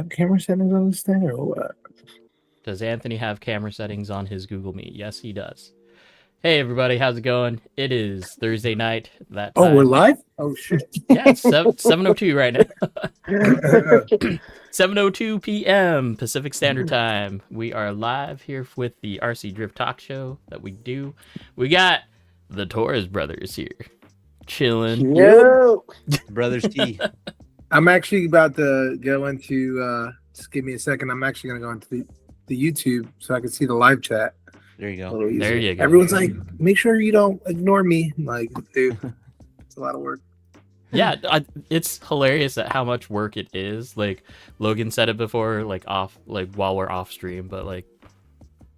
have camera settings on this thing or what? Does Anthony have camera settings on his Google Meet? Yes, he does. Hey everybody, how's it going? It is Thursday night. That Oh, time. we're live? Oh shit. Yeah, it's 7:02 right now. 7:02 p.m. Pacific Standard Time. We are live here with the RC Drift Talk Show that we do. We got the Torres brothers here, chilling. Yo, Brothers T. I'm actually about to go into just give me a second. I'm actually gonna go into the YouTube so I can see the live chat. There you a go. little easier. There you go. Everyone's like, make sure you don't ignore me. I'm like, dude, it's a lot of work. Yeah, it's hilarious at how much work it is. Like Logan said it before, like while we're off stream, but like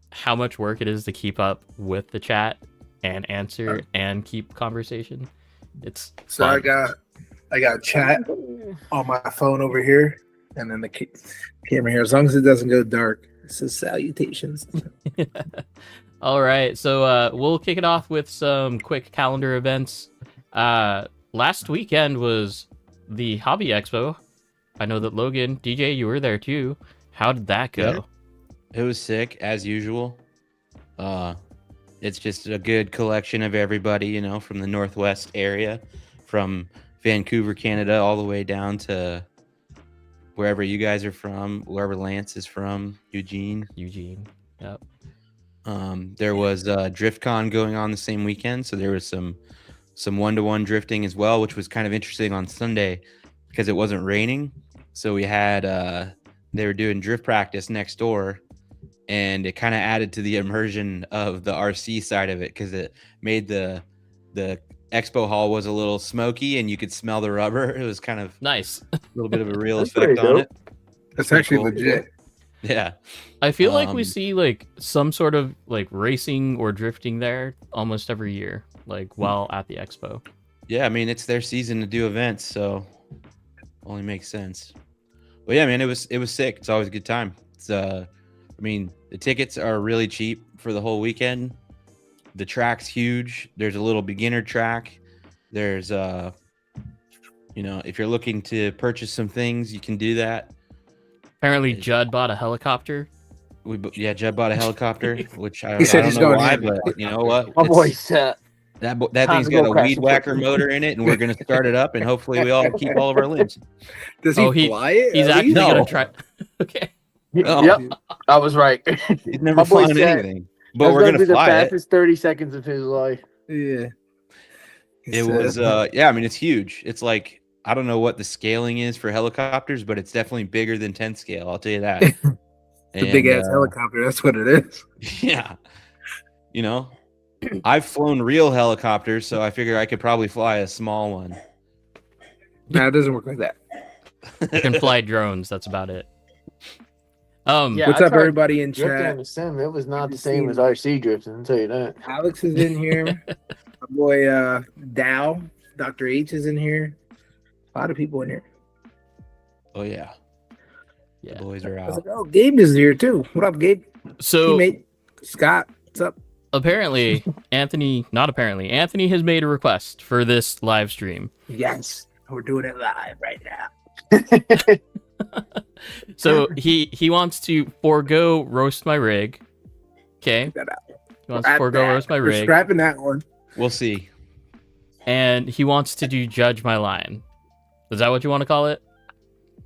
how much work it is to keep up with the chat and answer and keep conversation. It's So fun. I got chat on my phone over here, and then the camera here. As long as it doesn't go dark, it says salutations. All right, so we'll kick it off with some quick calendar events. Last weekend was the Hobby Expo. I know that Logan, DJ, you were there too. How did that go? It was sick as usual. It's just a good collection of everybody, you know, from the Northwest area, from Vancouver, Canada, all the way down to wherever you guys are from, wherever Lance is from, Eugene. Yep. There was DriftCon going on the same weekend, so there was some one-to-one drifting as well, which was kind of interesting on Sunday because it wasn't raining. So we had they were doing drift practice next door, and it kind of added to the immersion of the RC side of it because it made the expo hall was a little smoky and you could smell the rubber. It was kind of Nice. a little bit of a real That's effect pretty on dope. it. That's actually Cool. legit. Yeah. I feel like we Um, see like some sort of like racing or drifting there almost every year, like while at the expo. Yeah, I mean, it's their season to do events, so only makes sense. But yeah, man, it was sick. It's always a good time. It's I mean, the tickets are really cheap for the whole weekend. The track's huge. There's a little beginner track. There's you know, if you're looking to purchase some things, you can do that. Apparently, Judd bought a helicopter. Judd bought a helicopter, which I He said don't he's know going why, in. but you know what? my boy It's- set. that Time thing's to got go a crash weed some whacker chickens. motor in it, and we're gonna start it up, and hopefully we all keep all of our limbs. Does he Oh, fly it? He's at actually least? gonna try. Okay. Oh. Yep, I was right. He's never My boy flown said anything, but That's we're gonna gonna be the fly it. fastest 30 seconds of his life. Yeah. It was yeah, I mean it's huge. It's like I don't know what the scaling is for helicopters, but it's definitely bigger than 10 scale, I'll tell you that. It's a big ass helicopter. That's what it is. Yeah. You know, I've flown real helicopters, so I figure I could probably fly a small one. No, it doesn't work like that. You can fly drones. That's about it. Yeah, What's I up, tried everybody in Drifting on chat? the sim, it was not Good the to same see as you. RC drifting, I'll tell you that. Alex is in here. My boy Dow, Dr. H is in here. A lot of people in here. Oh yeah. Yeah. The boys are I was out. like, oh, Gabe is here too. What up, Gabe? So Teammate Scott, what's up? apparently, Anthony has made a request for this live stream. Yes, we're doing it live right now. So he wants to forego roast my rig. Okay. Check that out. He wants to forego roast my We're rig. scrapping that one. We'll see. And he wants to do judge my line. Is that what you want to call it?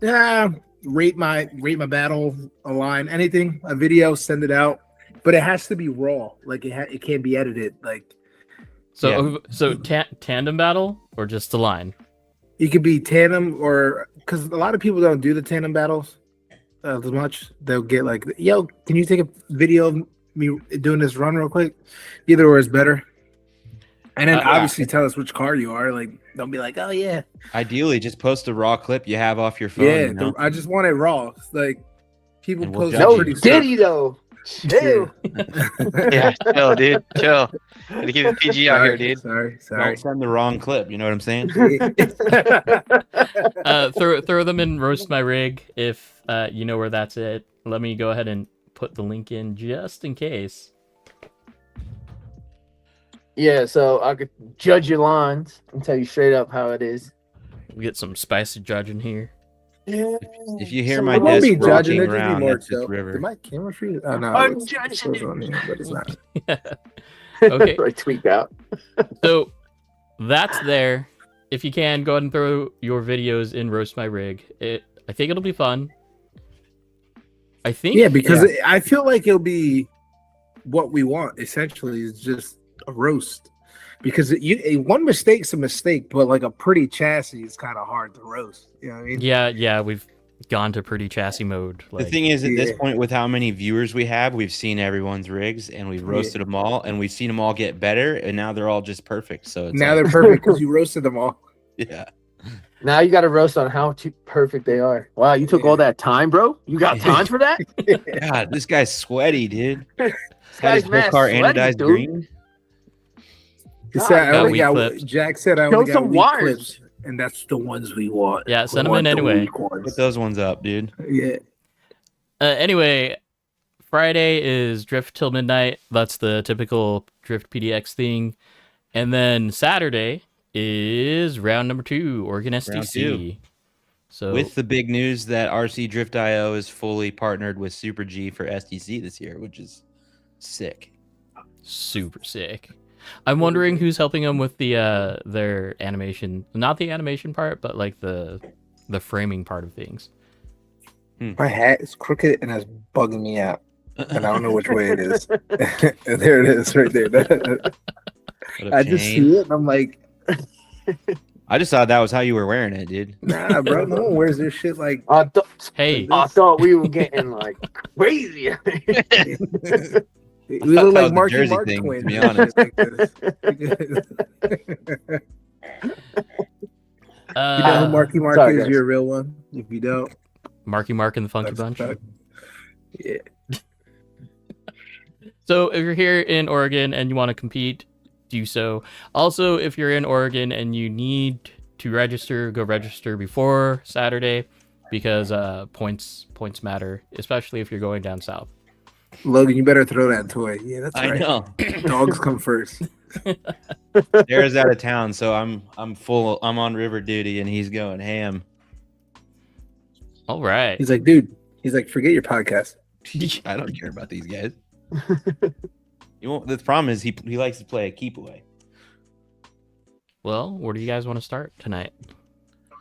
Yeah, rate my battle, a line, anything, a video, send it out. But it has to be raw. Like it can't be edited. Like So tandem battle or just the line? it could be tandem or because a lot of people don't do the tandem battles as much. They'll get like, yo, can you take a video of me doing this run real quick? Either or is better. And then Yeah. obviously tell us which car you are. Like, don't be like, oh yeah, Ideally, just post a raw clip you have off your phone. yeah. You know? I just want it raw. Like people And we'll post judge No, you. pretty did he though? Chill. Yeah, chill, dude. Chill. Gotta keep it PG out here, dude. Sorry. Don't send the wrong clip. You know what I'm saying? Throw them in roast my rig if you know where that's at. Let me go ahead and put the link in just in case. Yeah, so I could judge your lines and tell you straight up how it is. We get some spicy judging here. If you hear So my I won't desk be judging. rocking It'd just be around, more that's just chill. River. Did my camera freeze? Oh no, I'm it judging says on here, but it's not. Okay. Like tweak out. So that's there. If you can, go ahead and throw your videos in Roast My Rig. I think it'll be fun. I think. Yeah, because I feel like it'll be what we want. Essentially, is just a roast. Because one mistake's a mistake, but like a pretty chassis is kind of hard to roast. You know what I mean? Yeah, we've gone to pretty chassis mode. The thing is, at this Yeah. point, with how many viewers we have, we've seen everyone's rigs and we've roasted them all, and we've seen them all get better, and now they're all just perfect. So it's Now like, they're perfect because you roasted them all. yeah. Now you got to roast on how perfect they are. Wow, you took all that time, bro. You got time for that? God, this guy's sweaty, dude. This Got his guy's whole mad car sweaty, anodized dude. green. He said, I Got only weak got, clips. Jack said, I Show only got some weak wires. clips, and that's the ones we want. Yeah, We send 'em want in the anyway. weak ones. Put those ones up, dude. Yeah. Anyway, Friday is Drift Till Midnight. That's the typical Drift PDX thing. And then Saturday is round number 2, Oregon STC. So With the big news that RC Drift IO is fully partnered with Super G for STC this year, which is sick. super sick. I'm wondering who's helping them with the their animation, not the animation part, but like the framing part of things. My hat is crooked and it's bugging me out. And I don't know which way it is. There it is, right there. What a I just pain. see it and I'm like, I just thought that was how you were wearing it, dude. nah, bro, no one wears this shit like. Hey, I thought we were getting like crazy. We thought look that like was a Marky Jersey Mark thing, to twins. be and honest. shit like this. You know who Marky Mark sorry, is? guys. You're a real one. If you don't, Marky Mark and the Funky that's Bunch. fact. Yeah. So if you're here in Oregon and you want to compete, do so. Also, if you're in Oregon and you need to register, go register before Saturday because points matter, especially if you're going down south. Logan, you better throw that toy. Yeah, that's I right. know. Dogs come first. Sarah's out of town, so I'm on river duty, and he's going ham. All right. He's like, dude. He's like, forget your podcast. I don't care about these guys. The problem is he likes to play a keep away. Well, where do you guys want to start tonight?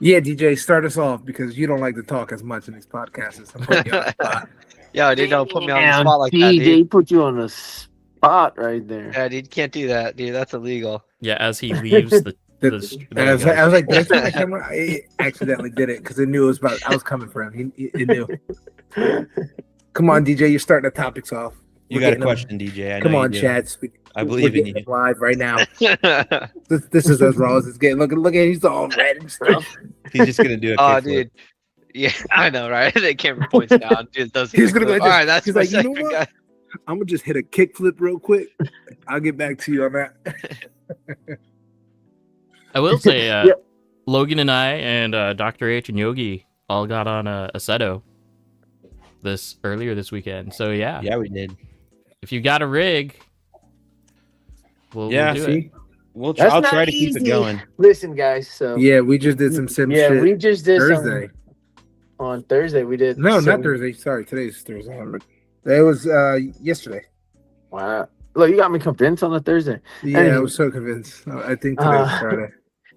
Yeah, DJ, start us off because you don't like to talk as much in these podcasts. I'm putting you on the spot. Yo, dude, don't put me on the Damn, spot like that, DJ dude. put you on the spot right there. Yeah, dude, can't do that, dude. That's illegal. Yeah, as he leaves the. And there I you was, go. I was like, did I turn the camera? I accidentally did it because it knew it was about. I was coming for him. It knew. Come on, DJ, you're starting the topics off. You We're got a getting them. question, DJ. I know Come you on, do. Chad. I believe in you. Live right now. This is as raw as it's getting. Look at he's all red and stuff. He's just gonna do a Oh, kickflip. dude. Yeah, I know, right? The camera points down. Dude, those He's gonna go All like this. right, that's He's my like, you know second what? guy. I'm gonna just hit a kickflip real quick. I'll get back to you on that. I will say, Yep. Logan and I and Dr. H and Yogi all got on a Seto earlier this weekend. So yeah, Yeah, we did. if you got a rig, we'll Yeah, do it. See? That's I'll not try to keep it easy. going. Listen, guys. So Yeah, we just did some sim yeah, shit we just did Thursday. on Thursday. We did No, some- not Thursday. Sorry, today's Thursday. It was yesterday. Wow, look, you got me convinced on the Thursday. Yeah, I Anywho. was so convinced. I think today's Friday.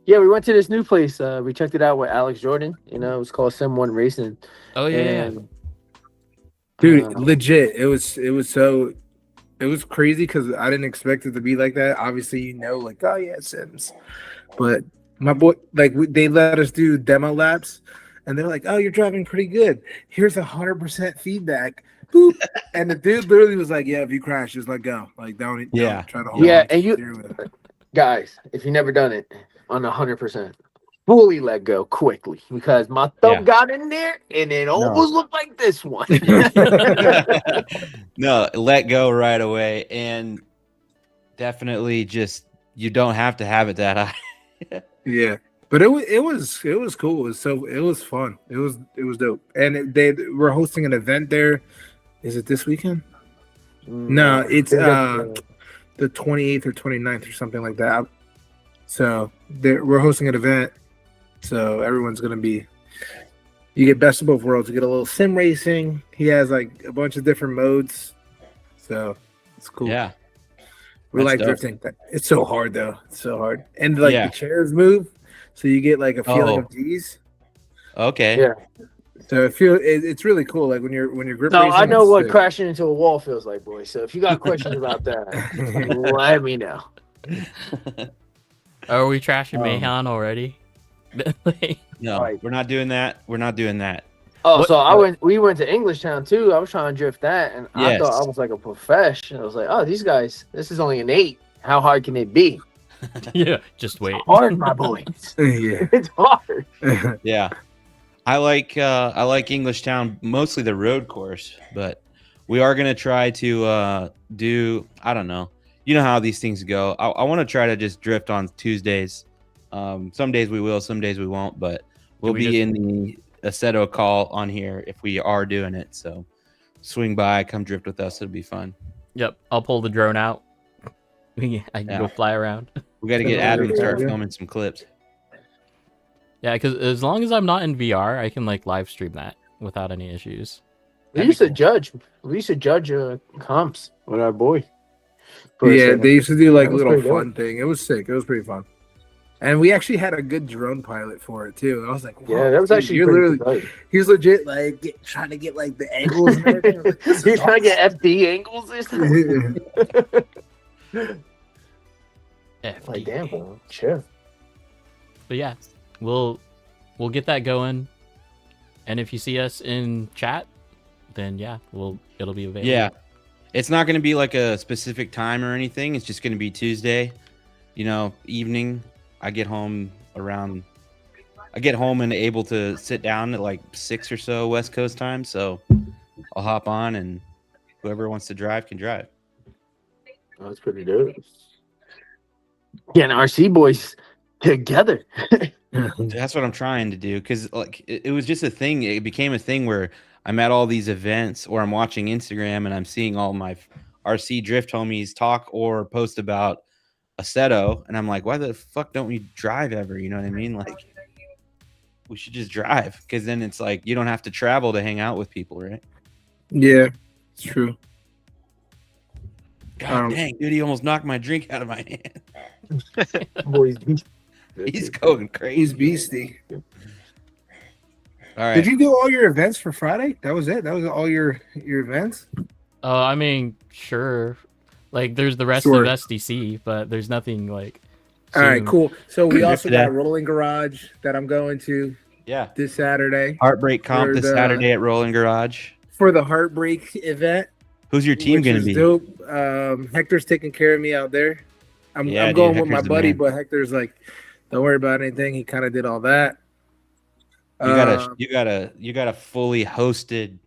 Yeah, we went to this new place. We checked it out with Alex Jordan. You know, it was called Sim One Racing. Oh yeah, yeah. And, Dude, legit. It was crazy because I didn't expect it to be like that. Obviously, like, oh yeah, Sims. But my boy, like, they let us do demo laps, and they're like, oh, you're driving pretty good. Here's 100% feedback. Boop. And the dude literally was like, yeah, if you crash, just let go. Like, don't Yeah. try to hold Yeah, on to and you- steering wheel. guys, if you've never done it, on 100%, fully let go quickly because my thumb Yeah. got in there and it almost looked like this one. No, let go right away, and definitely just you don't have to have it that high. Yeah, but it was cool. It was fun. It was dope. And they were hosting an event there. Is it this weekend? No, it's the 28th or 29th or something like that. We're hosting an event, so everyone's gonna be You get best of both worlds. You get a little sim racing. He has like a bunch of different modes, so it's cool. Yeah. We That's like dope. drifting. It's so hard though. It's so hard, and like Yeah. the chairs move, so you get like a feeling Oh. of ease. Okay. Yeah. So it's really cool. Like when you're grip So racing. I know it's what sick. crashing into a wall feels like, boys. So if you got questions about that, let me know. Are we trashing Um, Mayhan already? No, Right. we're not doing that. We're not doing that. Oh, What- so we went to English Town too. I was trying to drift that, and I Yes. thought I was like a professional. I was like, oh, these guys, this is only an 8. How hard can it be? Yeah, just wait. Hard, my boys. Yeah. It's hard. Yeah. I like English Town, mostly the road course, but we are gonna try to do, I don't know. You know how these things go. I want to try to just drift on Tuesdays. Some days we will, some days we won't, but we'll we be just- in the Aceto call on here if we are doing it. So swing by, come drift with us. It'll be fun. Yep, I'll pull the drone out. I can Yeah. go fly around. We got to get Adam to start Yeah. filming some clips. Yeah, because as long as I'm not in VR, I can like live stream that without any issues. We used to judge. We used to judge comps with our boy. Yeah, they used to do like That was little pretty fun thing. It was sick. It was pretty fun. And we actually had a good drone pilot for it too. I was like, Yeah, "Whoa, that was dude, actually you're pretty literally good. he's legit like trying to get like the angles and everything." I was like, "This is You're trying to get FD angles or something? awesome." Like, damn, bro. Sure. But yeah, we'll get that going. And if you see us in chat, then yeah, it'll be available. Yeah. It's not going to be like a specific time or anything. It's just going to be Tuesday, evening. I get home and able to sit down at like 6 or so West Coast time. So I'll hop on and whoever wants to drive can drive. Oh, that's pretty dope. Getting RC boys together. That's what I'm trying to do. Cause like it was just a thing. It became a thing where I'm at all these events or I'm watching Instagram and I'm seeing all my RC drift homies talk or post about Aceto. And I'm like, why the fuck don't we drive ever? You know what I mean? Like we should just drive. Cause then it's like, you don't have to travel to hang out with people. Right? Yeah, it's true. God dang, dude, he almost knocked my drink out of my hand. Boys. He's going crazy. He's beastie. All right. Did you do all your events for Friday? That was it. That was all your events. I mean, sure. Like, there's the rest Sure. of SDC, but there's nothing like. All right, soon. cool. So we also Yeah. got Rolling Garage that I'm going to Yeah. this Saturday Heartbreak comp For this the- Saturday at Rolling Garage. for the Heartbreak event. Who's your team which going to is be? Dope. Hector's taking care of me out there. I'm Yeah, dude, going with my Hector's the buddy, man. but Hector's like, don't worry about anything. He kind of did all that. You got a fully hosted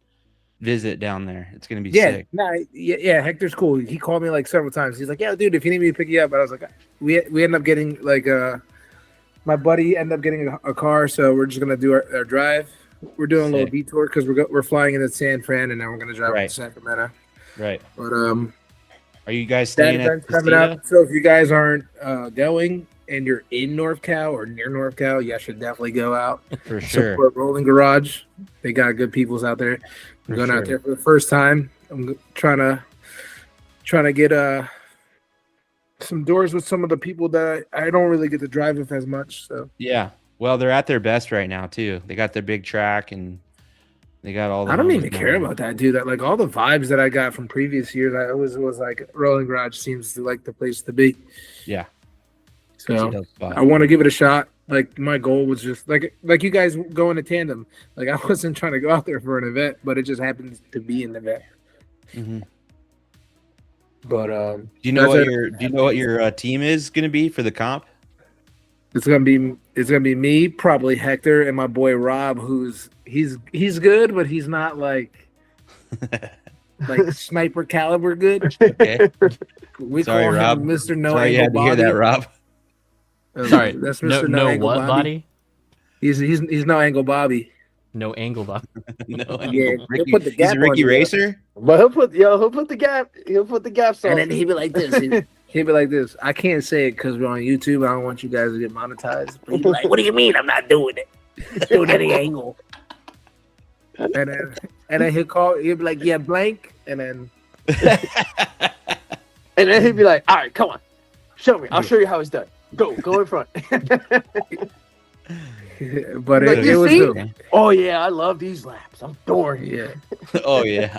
visit down there. It's gonna be Yeah, sick. yeah. Hector's cool. He called me like several times. He's like, "Yeah, dude, if you need me to pick you up," but I was like, "We end up getting like my buddy ended up getting a car, so we're just gonna do our drive. We're doing a little Sick. detour because we're flying into San Fran and then we're gonna drive Right. to Sacramento. Right. But Are you guys that staying at event's coming Casita? up. So if you guys aren't going and you're in North Cal or near North Cal, you should definitely go out. For sure. Support Rolling Garage. They got good peoples out there. I'm For going sure. out there for the first time. I'm trying to get some doors with some of the people that I don't really get to drive with as much. So Yeah. Well, they're at their best right now too. They got their big track and they got all the I don't homies even care going. about that, dude. That like all the vibes that I got from previous years, I always was like Rolling Garage seems to like the place to be. Yeah. So It's a dope spot. I want to give it a shot. Like my goal was just like you guys going to tandem. Like I wasn't trying to go out there for an event, but it just happens to be an event. Mhm. But Do you know what your team is going to be for the comp? it's gonna be me, probably Hector, and my boy Rob, he's good, but he's not like sniper caliber good. Okay. We Sorry, call Rob. him Mr. No Sorry you Angle had to hear Bobby. that, Rob. Sorry, that's no, Mr. no Angle what Bobby. body? He's no Angle Bobby. No angle body. No, Yeah, Ricky, he'll put the he's gap a on Ricky you, though. Racer. But he'll put the gap. He'll put the gaps on. And then he'd be like this. He'd be like this. I can't say it because we're on YouTube. I don't want you guys to get monetized. But he'd be like, "What do you mean? I'm not doing it. Doing any angle." and then he'll call. He'll be like, "Yeah, blank," and then And then he'd be like, "All right, come on, show me. I'll show you how it's done. Go in front." but Like, it you was see? dope. Oh yeah, I love these laps. I'm adoring it. Yeah. Oh yeah.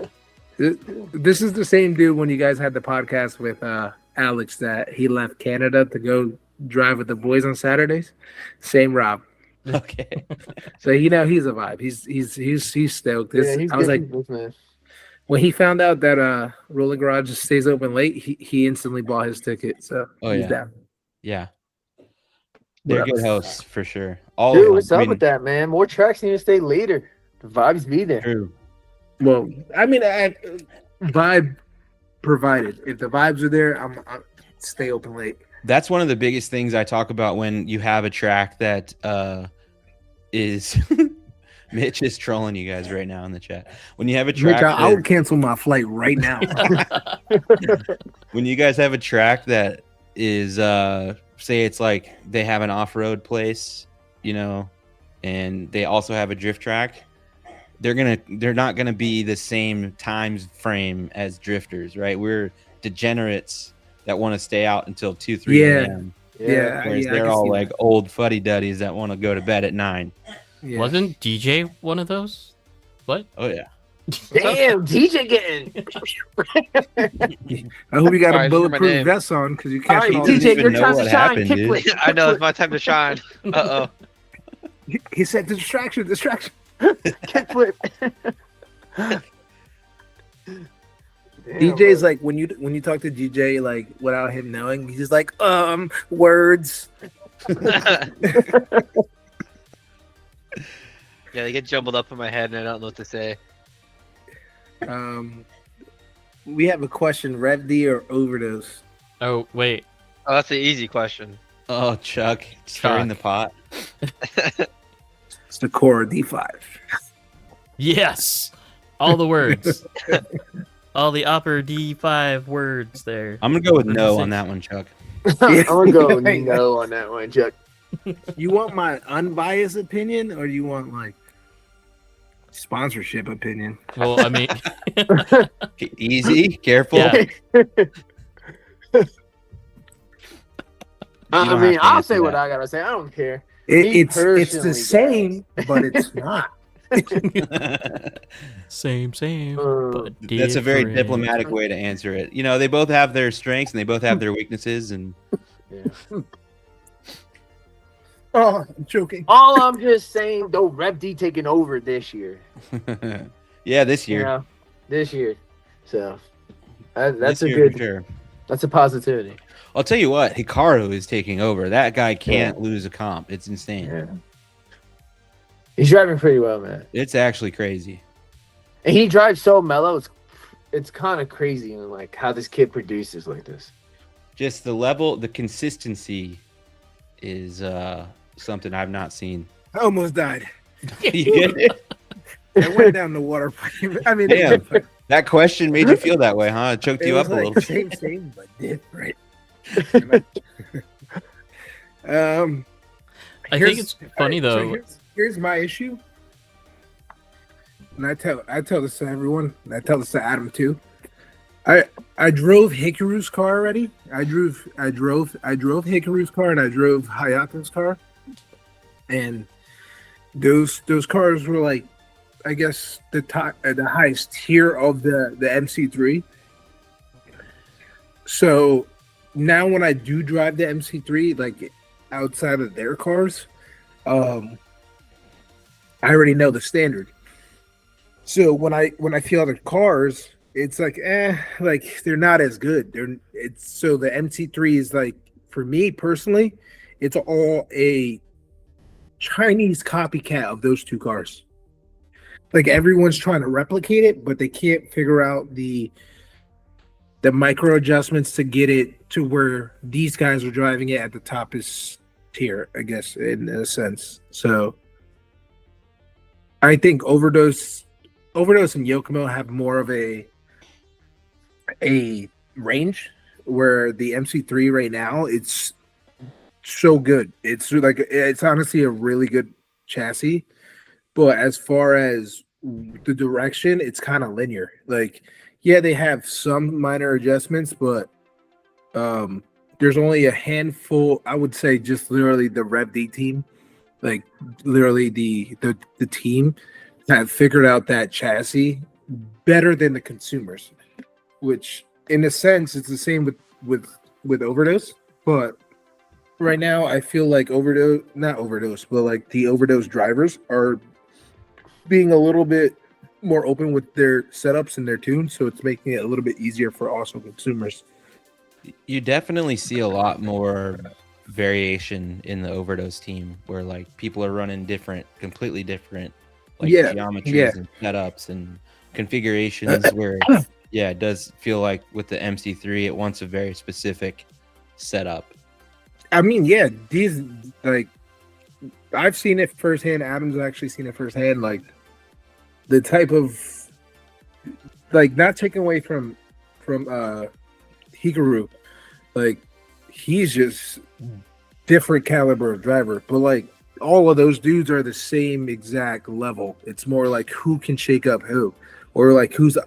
This is the same dude when you guys had the podcast with Alex that he left Canada to go drive with the boys on Saturdays. Same Rob. Okay. So he's a vibe. He's stoked. Yeah, he's I was good like, people, man. when he found out that Rolling Garage stays open late, he instantly bought his ticket. So Oh, he's yeah. down. Yeah. They're What good else? hosts for sure. All Dude, of what's them. up with that, man? More tracks need to stay later. The vibes be there. True. Well, I mean, vibe provided. If the vibes are there, I'm stay open late. That's one of the biggest things I talk about when you have a track that is Mitch is trolling you guys right now in the chat. When you have a track Mitch, I that- would cancel my flight right now. when you guys have a track that is say it's like they have an off-road place, you know, and they also have a drift track, they're not gonna be the same time frame as drifters, right? We're degenerates that want to stay out until 2-3 Yeah. a.m. Yeah, Whereas I they're can all see like that. old fuddy-duddies that want to go to bed at 9. Yeah. Wasn't DJ one of those? What? Oh yeah. Damn, DJ getting. I hope you got Sorry, a I just heard my bulletproof name. vest on because you All can't. right, doesn't DJ, even your know chance to what shine. happened, Kick dude. flip. I know it's my time to shine. Uh oh. He said distraction. Kick flip. DJ's like when you talk to DJ like without him knowing, he's just like words. Yeah, they get jumbled up in my head and I don't know what to say. We have a question: Rev D or overdose? Oh wait, Oh, that's an easy question. Oh, Chuck, stirring the pot. It's the core D5. yes, all the words, all the upper D5 words there. I'm gonna go with What did no you say? on that one, Chuck. I'm gonna go no on that one, Chuck. You want my unbiased opinion, or you want like sponsorship opinion? Well, I mean, Easy, careful. Yeah. I don't mean, have to I'll answer say what that. I gotta say. I don't care. It's personally, the same, but it's not. same, Uh, but That's a very different. diplomatic way to answer it. You know, they both have their strengths and they both have their weaknesses, and yeah. Oh, I'm joking. All I'm just saying, though, Rev D taking over this year. yeah, this You year, know, this year. So that's This a year for good. sure. That's a positivity. I'll tell you what, Hikaru is taking over. That guy can't lose a comp. It's insane. Yeah. He's driving pretty well, man. It's actually crazy. And he drives so mellow. It's kind of crazy, and like how this kid produces like this. Just the level, the consistency is something I've not seen. I almost died. You get it? I went down the water pipe. I mean, Damn. That question made you feel that way, huh? It choked it you was up a like little. same, but different. I think it's funny though. Here's my issue, and I tell this to everyone. And I tell this to Adam too. I drove Hikaru's car already. I drove Hikaru's car and I drove Hayato's car, and those cars were like, I guess the highest tier of the MC3. So now when I do drive the MC3, like outside of their cars, I already know the standard. So when I feel other cars, it's like like they're not as good. So the MC3 is like, for me personally, it's all a Chinese copycat of those two cars. Like everyone's trying to replicate it, but they can't figure out the micro adjustments to get it to where these guys are driving it at the top tier, I guess, in a sense. So I think Overdose and Yokomo have more of a range, where the MC3 right now, it's so good. It's honestly a really good chassis. But as far as the direction, it's kind of linear. Like, yeah, they have some minor adjustments, but there's only a handful. I would say just literally the Rev D team, like literally the team that figured out that chassis better than the consumers. Which, in a sense, it's the same with Overdose, but right now I feel like not Overdose, but like the Overdose drivers are being a little bit more open with their setups and their tunes, so it's making it a little bit easier for also consumers. You definitely see a lot more variation in the Overdose team, where like people are running completely different, like geometries and setups and configurations. Where it does feel like with the MC3, it wants a very specific setup. I mean, these, like, I've seen it firsthand. Adam's actually seen it firsthand. Like, the type of, like, not taken away from Hikaru, like, he's just different caliber of driver, but like all of those dudes are the same exact level. It's more like who can shake up who, or like who's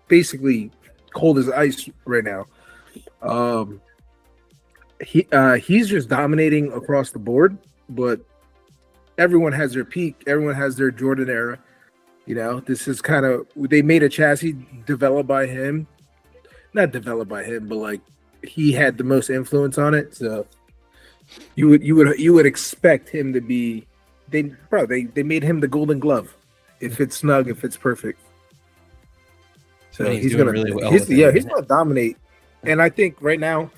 basically cold as ice right now. He's just dominating across the board, but everyone has their peak. Everyone has their Jordan era. You know, this is kind of, they made a chassis developed by him, not developed by him, but like he had the most influence on it. So you would expect him to be, they made him the Golden Glove. If it's snug, if it's perfect. So And he's doing gonna really well he's with it. gonna dominate. And I think right now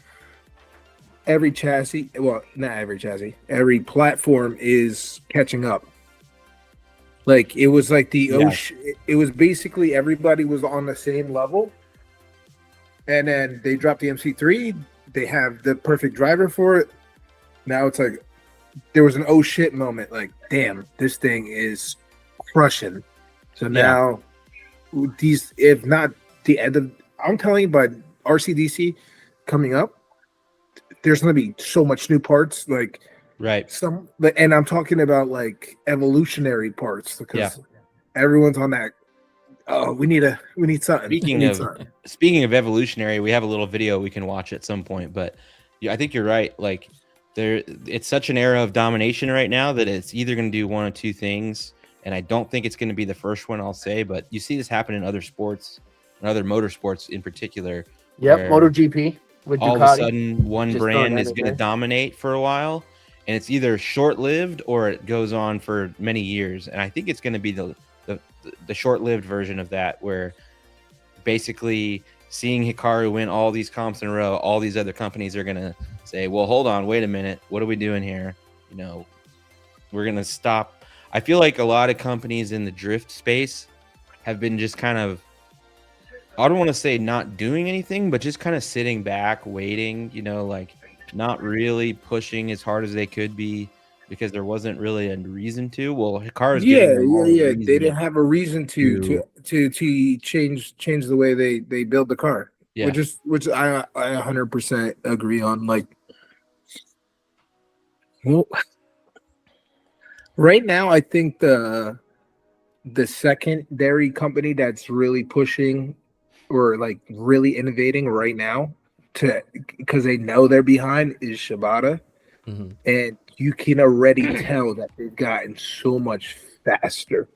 every chassis, well, not every chassis, every platform is catching up. Like it was like it was basically everybody was on the same level. And then they dropped the MC3, they have the perfect driver for it. Now it's like there was an oh shit moment, like damn, this thing is crushing. So now these, if not the end of, I'm telling you, by RCDC coming up, there's going to be so much new parts, like Right. and I'm talking about like evolutionary parts, because everyone's on that. Oh, we need something. Speaking of evolutionary, we have a little video we can watch at some point, but I think you're right. Like it's such an era of domination right now that it's either going to do one or two things. And I don't think it's going to be the first one I'll say, but you see this happen in other sports and other motorsports in particular. Yep, MotoGP with Ducati. All of a sudden, one Just brand is going to dominate for a while, and it's either short-lived or it goes on for many years. And I think it's going to be the short-lived version of that, where basically seeing Hikaru win all these comps in a row, all these other companies are going to say, well, hold on, wait a minute, what are we doing here? You know, we're going to stop. I feel like a lot of companies in the drift space have been just kind of, I don't want to say not doing anything, but just kind of sitting back, waiting, you know, like not really pushing as hard as they could be because there wasn't really a reason to. Well, Hikaru's They didn't have a reason to change the way they build the car. Yeah. Which I 100% agree on. Like, well, right now, I think the secondary company that's really pushing or like really innovating right now, because they know they're behind, is Shibata. Mm-hmm. And you can already tell that they've gotten so much faster.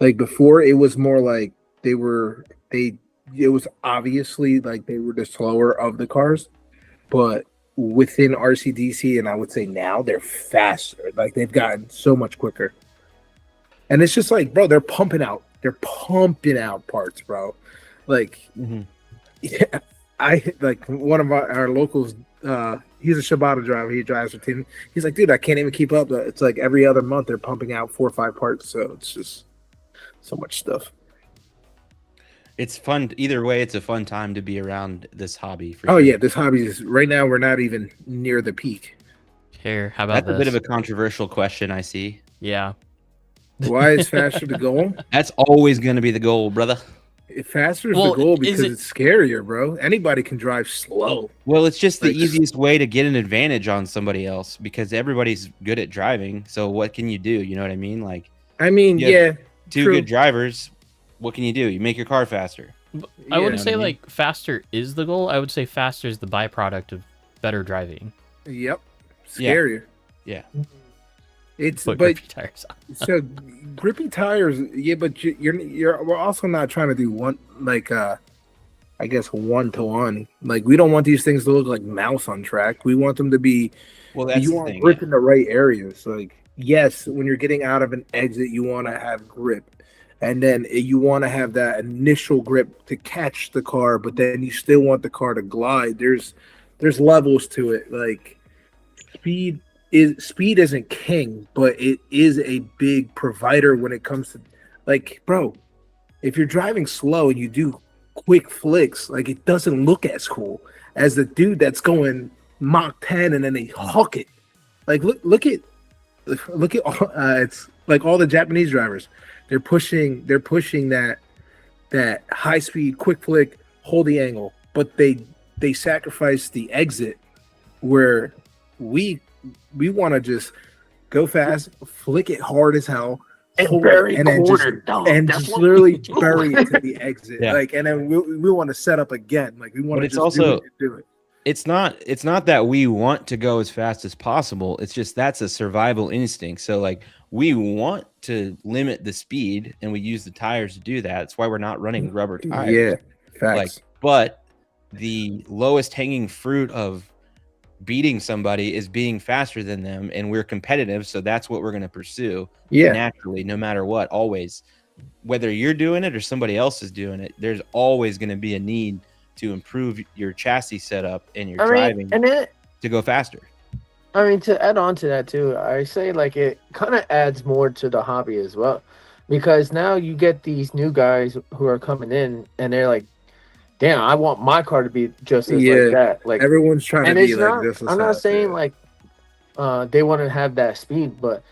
Like before, it was more like it was obviously like they were the slower of the cars, but within RCDC, and I would say now, they're faster. Like they've gotten so much quicker. And it's just like, bro, they're pumping out parts, bro. Like, yeah, I like one of our locals, he's a Shibata driver. He drives for team. He's like, dude, I can't even keep up. It's like every other month they're pumping out 4 or 5 parts. So it's just so much stuff. It's fun. Either way, it's a fun time to be around this hobby. Yeah, this hobby is, right now we're not even near the peak. Here, how about That's this? a bit of a controversial question, I see. Yeah. Why is faster the goal? That's always going to be the goal, brother. Faster is the goal because it's scarier, bro. Anybody can drive slow. Well, it's just the easiest way to get an advantage on somebody else because everybody's good at driving. So what can you do? You know what I mean? Like, I mean, yeah, two good drivers. what can you do? You make your car faster. I wouldn't Yeah. say I mean- like faster is the goal. I would say faster is the byproduct of better driving. Yep. Yeah. Scarier. Yeah. It's Put but grippy tires on. so grippy tires, yeah, but we're also not trying to do one like I guess 1-to-1. Like we don't want these things to look like mouse on track. We want them to be Well, that's you the want thing. grip in the right areas. Like yes, when you're getting out of an exit, you want to have grip. And then you want to have that initial grip to catch the car, but then you still want the car to glide. There's levels to it. Like speed isn't king, but it is a big provider when it comes to like, bro, if you're driving slow and you do quick flicks, like it doesn't look as cool as the dude that's going Mach 10 and then they huck it. Like look at all, it's like all the Japanese drivers. They're pushing that high speed quick flick, hold the angle, but they sacrifice the exit where we want to just go fast, flick it hard as hell, And hold bury it, and then just quarter, dog. and That's just what literally we do. bury it to the exit. Yeah. Like, and then we want to set up again. Like we want But to it's just also- do it. It's not that we want to go as fast as possible. It's just that's a survival instinct. So like we want to limit the speed and we use the tires to do that. That's why we're not running rubber tires. Yeah, facts. Like, but the lowest hanging fruit of beating somebody is being faster than them, and we're competitive, so that's what we're going to pursue yeah, naturally, no matter what. Always, whether you're doing it or somebody else is doing it, there's always going to be a need to improve your chassis setup and your driving and then to go faster. I mean, to add on to that too, I say like it kind of adds more to the hobby as well, because now you get these new guys who are coming in and they're like, "Damn, I want my car to be just as Yeah. like that." Like, everyone's trying to and be it's like not. this. I'm not saying like they want to have that speed, but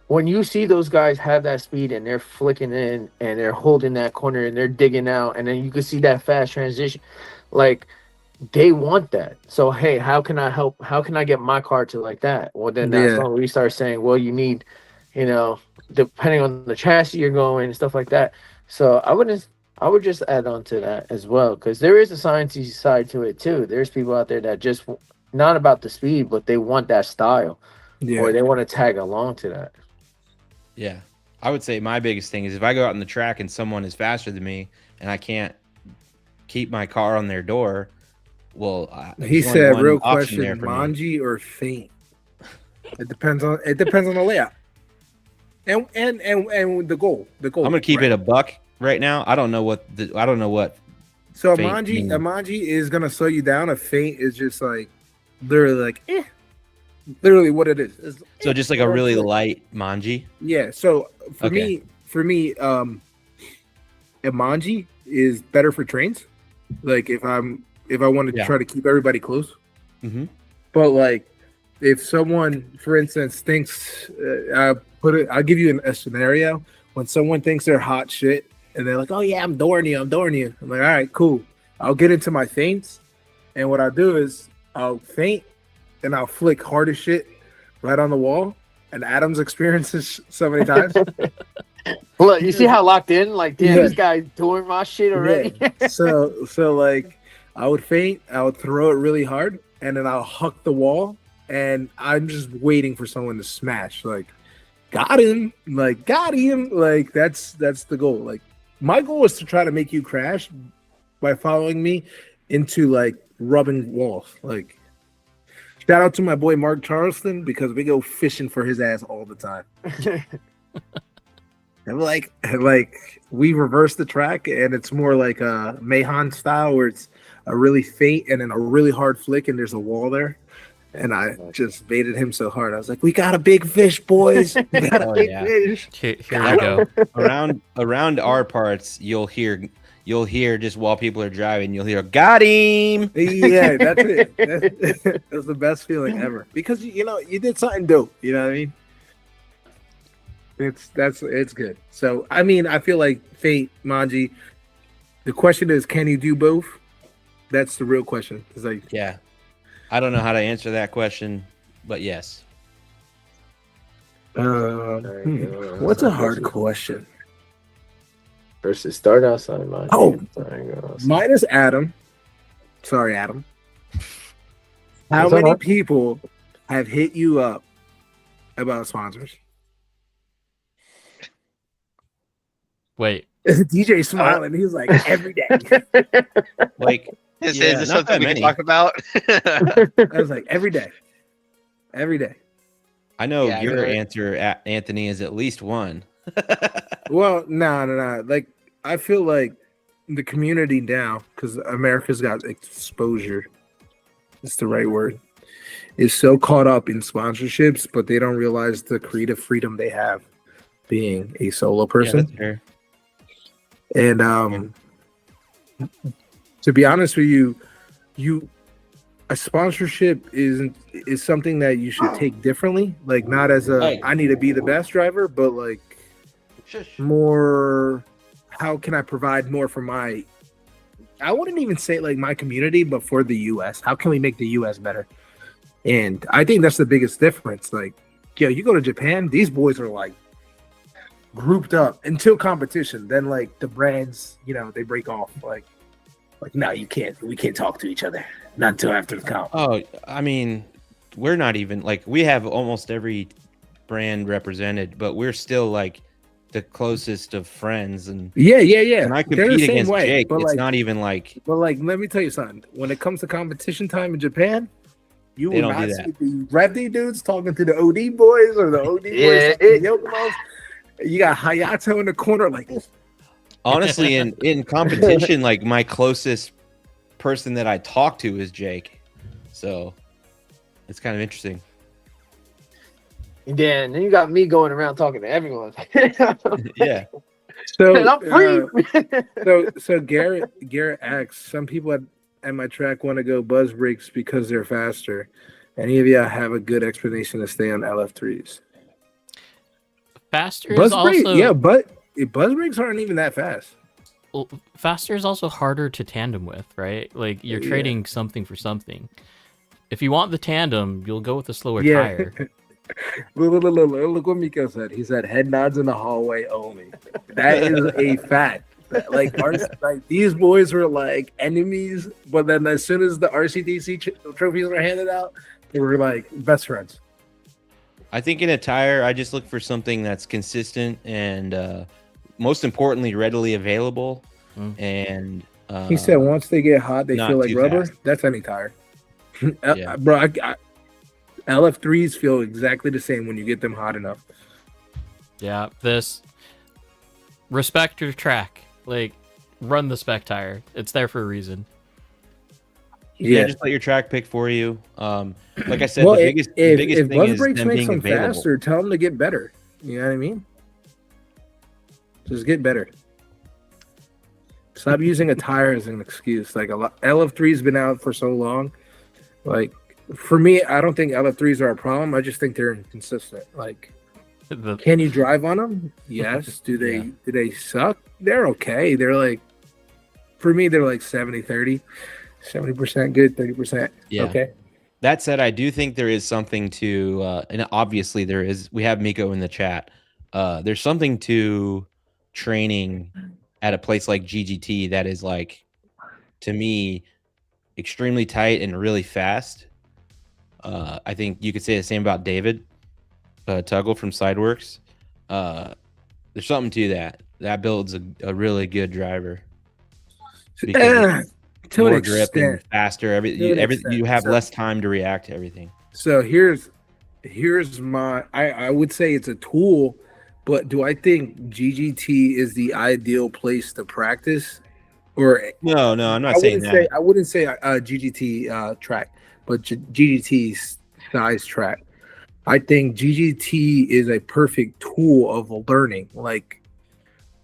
when you see those guys have that speed and they're flicking in and they're holding that corner and they're digging out, and then you can see that fast transition, like. They want that. So hey, how can I help? How can I get my car to like that? Well, then that's Yeah. when we start saying, well, you need, depending on the chassis you're going and stuff like that. So I would just add on to that as well, because there is a sciencey side to it too. There's people out there that just not about the speed, but they want that style, Yeah, or they want to tag along to that. Yeah. I would say my biggest thing is if I go out on the track and someone is faster than me and I can't keep my car on their door, well, he there's only said, one "Real option question: there for me. Manji or Faint?" It depends on the layout, and the goal. The goal. I'm gonna keep right? it a buck right now. I don't know what So a Faint Manji, means. is gonna slow you down. A Faint is just like literally like literally what it is. It's, so just like a really light manji. yeah. So Okay. for me, a Manji is better for trains. Like if I want to Yeah. try to keep everybody close. Mm-hmm. But like, if someone, for instance, thinks, I'll give you a scenario when someone thinks they're hot shit and they're like, "Oh yeah, I'm dooring you. I'm like, "All right, cool." I'll get into my feints, and what I'll do is I'll feint and I'll flick hard as shit right on the wall. And Adam's experienced this so many times. Look, you see how locked in? Like, damn, Yeah. this guy's doing my shit already. Yeah. So like, I would feint, I would throw it really hard, and then I'll huck the wall, and I'm just waiting for someone to smash. Like, got him. Like, that's the goal. Like, my goal is to try to make you crash by following me into like rubbing walls. Like, shout out to my boy Mark Charleston, because we go fishing for his ass all the time. And like we reverse the track, and it's more like a Mahon style where it's a really faint and then a really hard flick, and there's a wall there. And I just baited him so hard. I was like, "We got a big fish, boys. We got a Oh, big yeah. fish." Here we go. around our parts, you'll hear just while people are driving, you'll hear "Got him." Yeah, that's it. That's the best feeling ever, because you did something dope. You know what I mean? It's good. So I mean, I feel like Fate Manji. The question is, can you do both? That's the real question. It's like, Yeah, I don't know how to answer that question, but yes. what's a hard question? versus start outside my. Oh. Sorry, girls. Minus Adam. Sorry, Adam. How That's all many right. people have hit you up about sponsors? Wait, DJ smiling. He's like, every day. Like, Is Yeah, this not something that we can many. talk about? I was like, every day. Every day. I know Yeah, I your know it. answer, Anthony, is at least one. Well, no. Like, I feel like the community now, because America's got exposure, it's the right word, is so caught up in sponsorships, but they don't realize the creative freedom they have being a solo Yeah, person. that's fair. And to be honest with you a sponsorship is something that you should take differently, like not as a Right. I need to be the best driver, but like more how can I provide more for my, I wouldn't even say like my community, but for the US. How can we make the US better? And I think that's the biggest difference. Like, yo, you go to Japan, these boys are like grouped up until competition. Then like the brands, they break off. Like no, you can't. We can't talk to each other. Not until after the comp. Oh, I mean, we're not even like we have almost every brand represented, but we're still like the closest of friends. And Yeah. when I They're the compete same against way, Jake, but it's like, not even like but like, let me tell you something. When it comes to competition time in Japan, you They will don't do not that. see the Revdy dudes talking to the OD boys or the OD Yeah, boys talking to the Yokomos. You got Hayato in the corner, like honestly in competition, like my closest person that I talk to is Jake. So it's kind of interesting. And then you got me going around talking to everyone. Yeah. so. And I'm free. So Garrett asks, some people at my track want to go buzz brakes because they're faster. Any of you have a good explanation to stay on LF3s? faster is Buzz brakes, also yeah, but buzz brakes aren't even that fast. well, faster is also harder to tandem with, right? Like you're Yeah. trading something for something. If you want the tandem, you'll go with a slower Yeah. tire. Look what Miko said. He said head nods in the hallway only. That is a fact. Like these boys were like enemies, but then as soon as the RCDC trophies were handed out, they were like best friends. I think in a tire, I just look for something that's consistent and most importantly, readily available. Mm. And He said once they get hot, they not feel like too rubber. fast. That's any tire. Yeah. Bro, LF3s feel exactly the same when you get them hot enough. Yeah, this respect your track. Like run the spec tire. It's there for a reason. yeah, just let your track pick for you. Like I said, Well, the biggest if thing buzz is brakes them makes being them available. faster, tell them to get better. You know what I mean? Just get better. Stop using a tire as an excuse. Like LF3's been out for so long. Like for me, I don't think LF3s are a problem. I just think they're inconsistent. Like, can you drive on them? Yes. Do they suck? They're okay. They're like, for me, they're like 70-30. 70% good, 30% Yeah. okay. That said, I do think there is something to, and obviously there is. We have Miko in the chat. There's something to training at a place like GGT that is like, to me, extremely tight and really fast. I think you could say the same about David Tuggle from Sideworks. There's something to that. That builds a really good driver. Because To an more grip and extent. faster. To an extent. You have So- less time to react to everything. So here's my I would say it's a tool, but do I think GGT is the ideal place to practice? Or No, I'm not I saying wouldn't that. say I wouldn't say GGT track, but GGT size track. I think GGT is a perfect tool of learning. Like,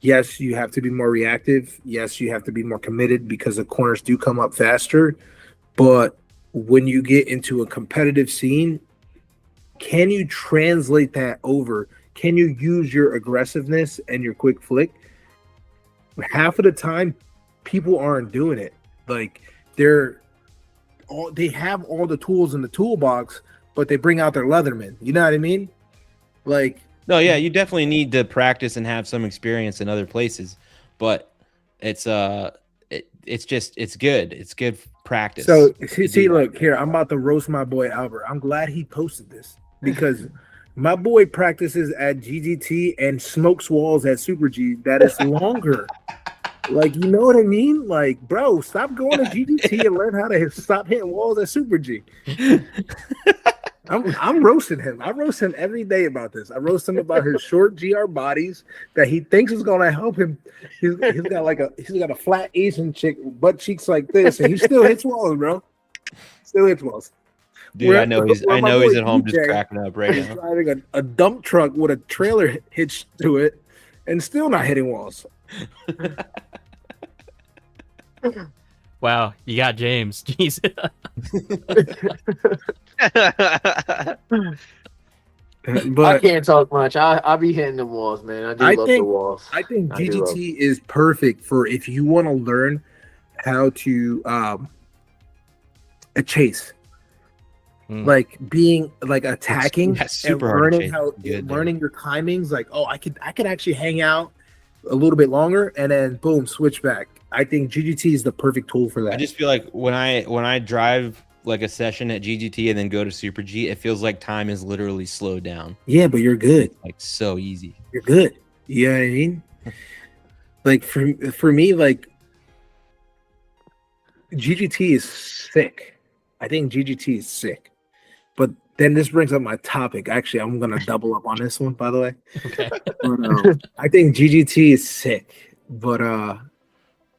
yes, you have to be more reactive. Yes, you have to be more committed because the corners do come up faster. But when you get into a competitive scene, can you translate that over? Can you use your aggressiveness and your quick flick? Half of the time, people aren't doing it. Like they have all the tools in the toolbox, but they bring out their Leatherman. You know what I mean? Like, No, yeah, you definitely need to practice and have some experience in other places. but it's it's good. It's good practice. So to see, do that. look here. I'm about to roast my boy Albert. I'm glad he posted this because my boy practices at GGT and smokes walls at Super G. That is longer. Like, you know what I mean? Like, bro, stop going to GGT and learn how to stop hitting walls at Super G. I'm roasting him. I roast him every day about this. I roast him about his short GR bodies that he thinks is gonna help him. He's got a flat Asian chick, butt cheeks like this, and he still hits walls, bro. Still hits walls. Dude, I know he's my at boy home DJ just cracking up right He's now. driving a dump truck with a trailer hitched to it, and still not hitting walls. Wow, you got James. Jesus. I But can't talk much. I be hitting the walls, man. I do I love think- the walls. I think I do love GGT is perfect for if you want to learn how to a chase, like being like attacking That's and super hard to learning chase. how Good there. learning your timings. Like, oh, I could actually hang out a little bit longer and then boom, switch back. I think GGT is the perfect tool for that. I just feel like when I drive like a session at GGT and then go to Super G, it feels like time is literally slowed down. Yeah, but you're good. Like so easy. You're good. You know what I mean? Like for me, like GGT is sick. I think GGT is sick. But then this brings up my topic. Actually, I'm gonna double up on this one, by the way. Okay. But, I think GGT is sick. But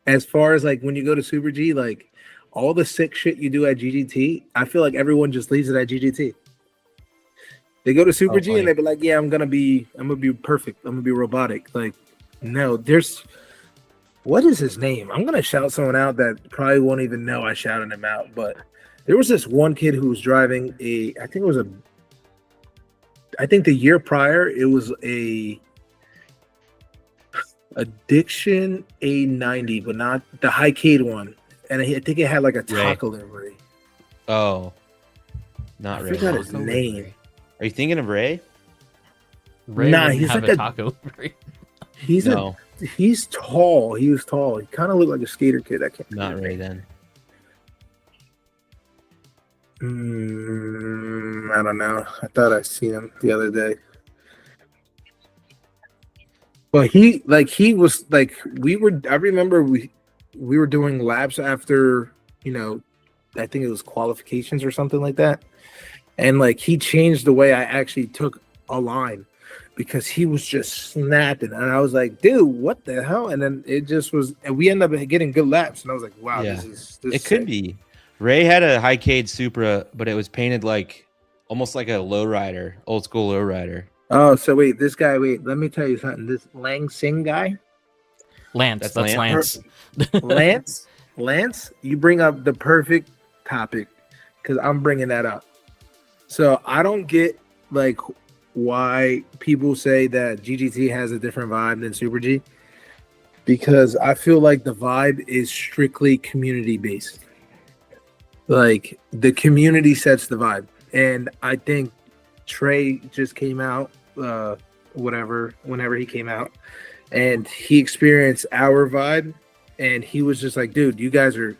as far as like when you go to Super G, like all the sick shit you do at GGT, I feel like everyone just leaves it at GGT. They go to Super G funny. and they be like, "Yeah, I'm gonna be perfect. I'm gonna be robotic." Like, no, what is his name? I'm gonna shout someone out that probably won't even know I shouted him out. But there was this one kid who was driving I think the year prior it was a Addiction A90, but not the Highcade one. And I think it had like a taco livery. Oh, not I Ray. forgot his name. Are you thinking of Ray? Ray Nah, wouldn't he's have like a a- taco. He's No, he's tall. He was tall. He kind of looked like a skater kid. I can't. not Ray then. I don't know. I thought I seen him the other day. But he was like I remember we were doing laps after, I think it was qualifications or something like that. And like he changed the way I actually took a line because he was just snapping. And I was like, dude, what the hell? And then it just was, and we ended up getting good laps. And I was like, wow, Yeah. this It is could sick. be. Ray had a Highcade Supra, but it was painted like almost like a lowrider, old school lowrider. Oh, so wait, let me tell you something. This Lang Sing guy, Lance. That's Lance. Lance, you bring up the perfect topic because I'm bringing that up. So I don't get like why people say that GGT has a different vibe than Super G, because I feel like the vibe is strictly community based. Like the community sets the vibe, and I think Trey just came out, whenever he came out, and he experienced our vibe, and he was just like, dude, you guys are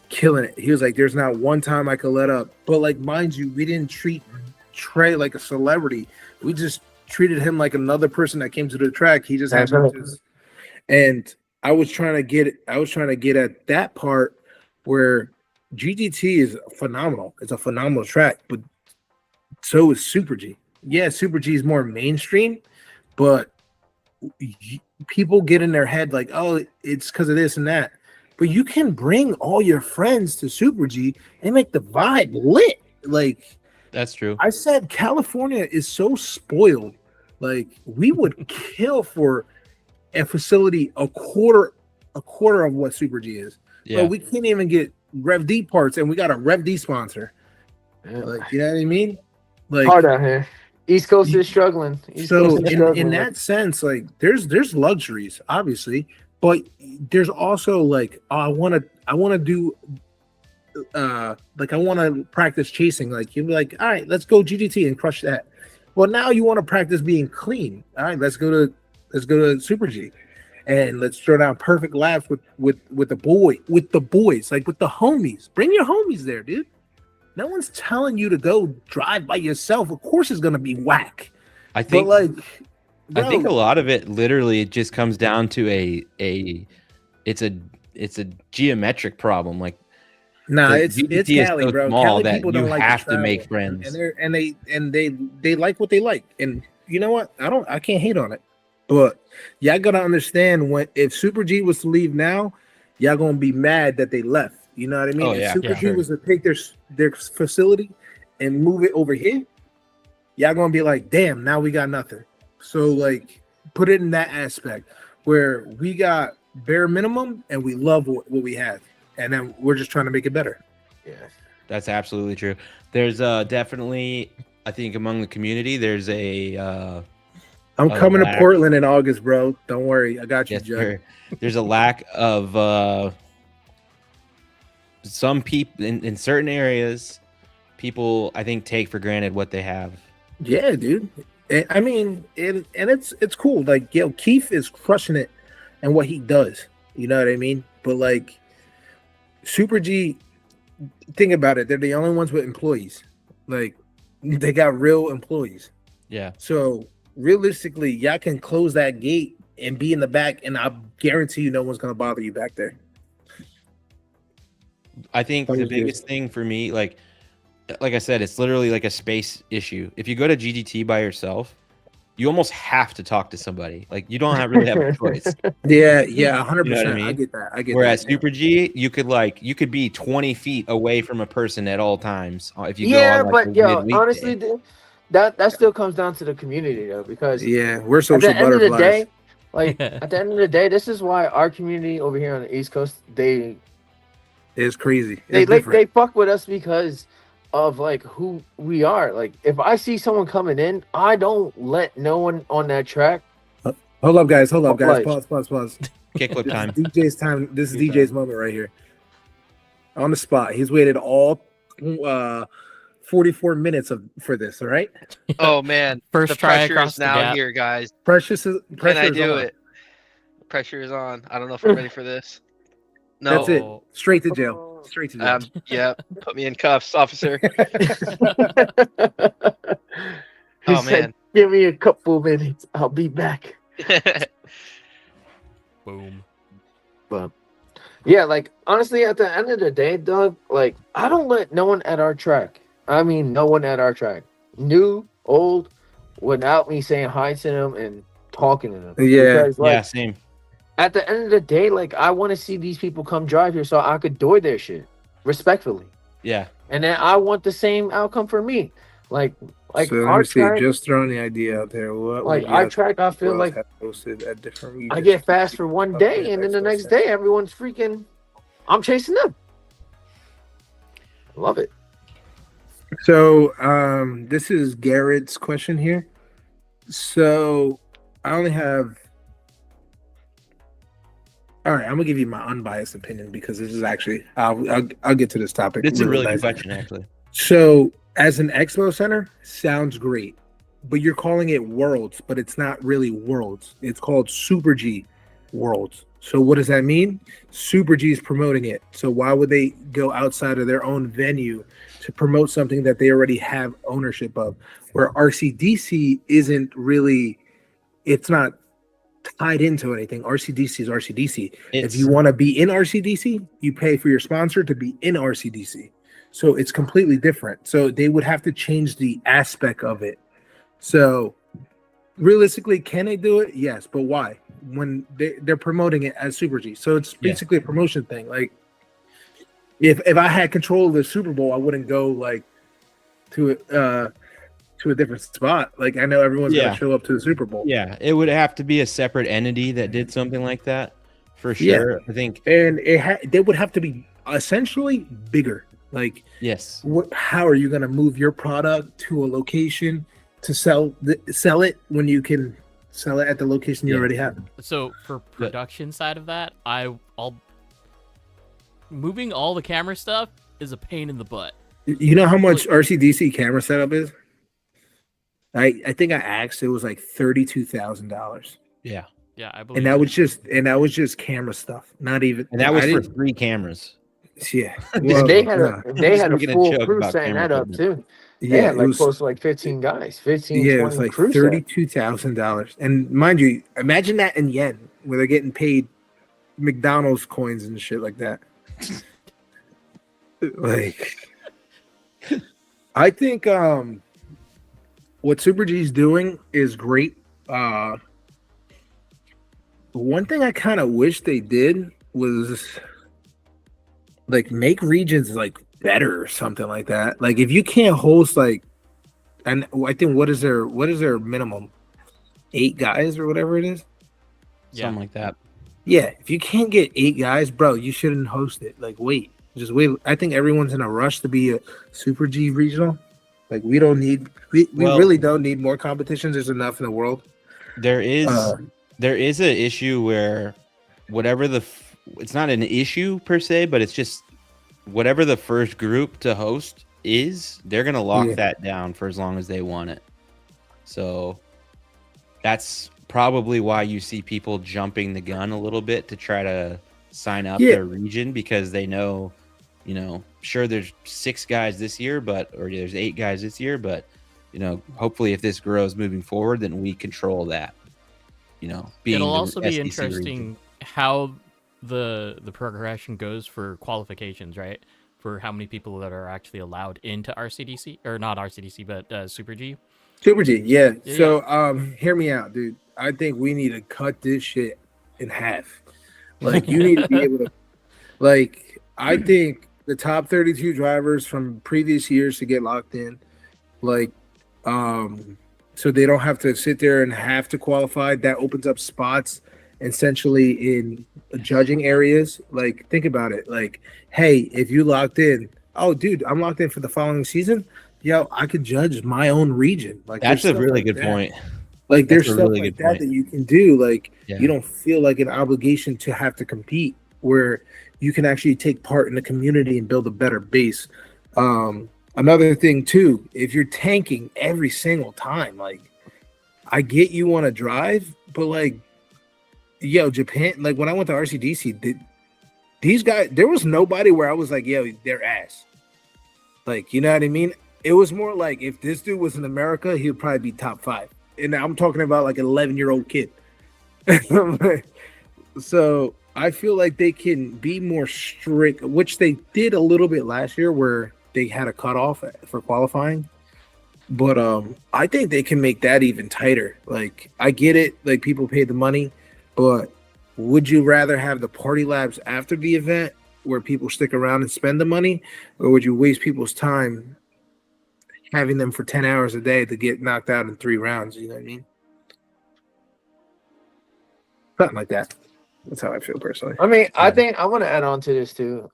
killing it. He was like, there's not one time I could let up. But like, mind you, we didn't treat Trey like a celebrity. We just treated him like another person that came to the track. He just had That's right. to, and I was trying to get at that part where GGT is phenomenal. It's a phenomenal track, but so is Super G. Yeah, Super G is more mainstream, but people get in their head like, oh, it's because of this and that. But you can bring all your friends to Super G and make the vibe lit. Like That's true. I said, California is so spoiled. Like we would kill for a facility a quarter of what Super G is. Yeah. But we can't even get Rev D parts, and we got a Rev D sponsor. Yeah. Like, you know what I mean? Like, Hard out here. East Coast is struggling. East so Coast is in struggling. that sense, like there's luxuries, obviously, but there's also like, oh, I want to do like I want to practice chasing. Like you'd be like, all right, let's go GGT and crush that. Well, now you want to practice being clean. All right, let's go to Super G. and let's throw down perfect laps with the boys, like with the homies. Bring your homies there, dude. No one's telling you to go drive by yourself. Of course, it's gonna be whack. I think But like, I think a bro, lot of it literally it just comes down to it's a geometric problem. Like nah, the it's GPT is Cali, so bro. small Cali that people you don't like have to travel, make and friends. they like what they like, and you know what? I can't hate on it, but y'all gotta understand when if Super G was to leave now, y'all gonna be mad that they left. You know what I mean? Oh, If yeah, Super for G sure. was to take their facility and move it over here, y'all gonna be like, damn, now we got nothing. So like, put it in that aspect where we got bare minimum and we love what we have, and then we're just trying to make it better. Yeah. That's absolutely true. There's definitely, I think, among the community, there's a I'm a coming to lack- Portland in August, bro. Don't worry, I got you, yes, Judd. sir. There's a lack of some people in certain areas. People, I think, take for granted what they have. Yeah, dude. I mean, and it's cool. Like, yo, Keith is crushing it and what he does. You know what I mean? But like, Super G, think about it. They're the only ones with employees. Like, they got real employees. Yeah. So realistically, y'all can close that gate and be in the back, and I guarantee you, no one's gonna bother you back there. I think the biggest thing for me, like I said, it's literally like a space issue. If you go to GDT by yourself, you almost have to talk to somebody. Like you don't really have a choice. Yeah, 100%. You know what I mean? I get that. I get Whereas that. Super G, you could be 20 feet away from a person at all times if you Yeah, go on like but a yo, midweekday. honestly, that still comes down to the community though, because Yeah, we're at social the end of the butterflies. day, like at the end of the day, this is why our community over here on the East Coast, they It's crazy. they It's like different. they fuck with us because of like who we are. Like if I see someone coming in, I don't let no one on that track. Hold up, guys. Hold up, guys. Like- Pause. Kickflip This time. is DJ's time. This is Good DJ's moment right here. On the spot. He's waited all 44 minutes for this. All right. Oh man, First the try pressure across is the now gap. here, guys. Pressure Can I is do on. it? Pressure is on. I don't know if I'm ready for this. No. That's it. Oh. Straight to jail. Straight to jail. Yeah. Put me in cuffs, officer. He Oh, said, man. "Give me a couple minutes. I'll be back." Boom. But yeah, like honestly, at the end of the day, Doug, like I don't let no one at our track. I mean, no one at our track, new, old, without me saying hi to them and talking to them. Yeah. Because, like, Yeah, same. at the end of the day, like I want to see these people come drive here so I could door their shit respectfully, Yeah. and then I want the same outcome for me. Like So let our me see. track, Just throwing the idea out there. What like would our y'all track, I feel else like have posted at different I regions? get fast for one Up day, there, and then the Expo next Center. day, everyone's freaking. I'm chasing them. Love it. So this is Garrett's question here. So I only have. All right, I'm gonna give you my unbiased opinion because this is actually I'll get to this topic. It's a really good nice. question, actually. So as an expo center, sounds great, but you're calling it Worlds, but it's not really Worlds. It's called Super G Worlds. So what does that mean? Super G is promoting it. So why would they go outside of their own venue to promote something that they already have ownership of? Where RCDC isn't really, it's not tied into anything. RCDC is RCDC. If you want to be in RCDC, you pay for your sponsor to be in RCDC. So it's completely different. So they would have to change the aspect of it. So realistically, can they do it? Yes, but why? When they're promoting it as Super G. So it's basically a promotion thing. Like if I had control of the Super Bowl, I wouldn't go like to a different spot. Like I know everyone's gonna show up to the Super Bowl. Yeah, it would have to be a separate entity that did something like that for sure. I think, and they would have to be essentially bigger. Like, yes, how are you gonna move your product to a location to sell it when you can sell it at the location you already have? So for production side of that, I'll moving all the camera stuff is a pain in the butt. You know how much RCDC camera setup is? I think I asked. It was like $32,000. yeah. Yeah, I believe and that it. was just camera stuff. Not even, And that was I for didn't- 3 cameras. yeah. And Well, they had nah. they had a Making a full joke crew about setting camera that up equipment. too. They Yeah, had it like was. close to like 15 guys, 15, Yeah, it 20 was like crew set. $32,000. And mind you, imagine that in yen, where they're getting paid McDonald's coins and shit like that. Like, I think what Super G's doing is great. One thing I kind of wish they did was like make regions like better or something like that. Like if you can't host like, and I think what is their minimum? 8 guys or whatever it is. Yeah. Something like that. Yeah, if you can't get 8 guys, bro, you shouldn't host it. Like just wait. I think everyone's in a rush to be a Super G regional. Like we don't need we Well- really don't need more competitions. There's enough in the world. There is Uh, there is an issue where whatever it's not an issue per se, but it's just whatever the first group to host is, they're gonna lock Yeah. that down for as long as they want it. So that's probably why you see people jumping the gun a little bit to try to sign up Yeah. their region, because they know, sure, there's 6 guys this year, or there's 8 guys this year, but hopefully if this grows moving forward, then we control that. Being It'll the also be SEC interesting region. how the progression goes for qualifications, right? For how many people that are actually allowed into RCDC, or not RCDC, but Super G. Super G, yeah. Yeah, So hear me out, dude. I think we need to cut this shit in half. Like you need to be able to, like, I think the top 32 drivers from previous years to get locked in, like, so they don't have to sit there and have to qualify. That opens up spots essentially in judging areas. Like, think about it. Like, hey, if you locked in, oh, dude, I'm locked in for the following season. Yo, I could judge my own region. Like, That's there's a stuff really like good that. point. Like, That's there's a stuff really like good that point. that you can do. Like, Yeah. you don't feel like an obligation to have to compete, where you can actually take part in the community and build a better base. Another thing too, if you're tanking every single time, like, I get you want to drive, but like, yo, Japan, like when I went to RCDC, these guys, there was nobody where I was like, yo, they're ass. Like, you know what I mean? It was more like if this dude was in America, he would probably be top 5. And I'm talking about like an 11-year-old kid. So I feel like they can be more strict, which they did a little bit last year where they had a cutoff for qualifying. But I think they can make that even tighter. Like, I get it, like people pay the money, but would you rather have the party laps after the event where people stick around and spend the money, or would you waste people's time having them for 10 hours a day to get knocked out in 3 rounds? You know what I mean? Something like that. That's how I feel personally. I mean, I Yeah. think I want to add on to this too.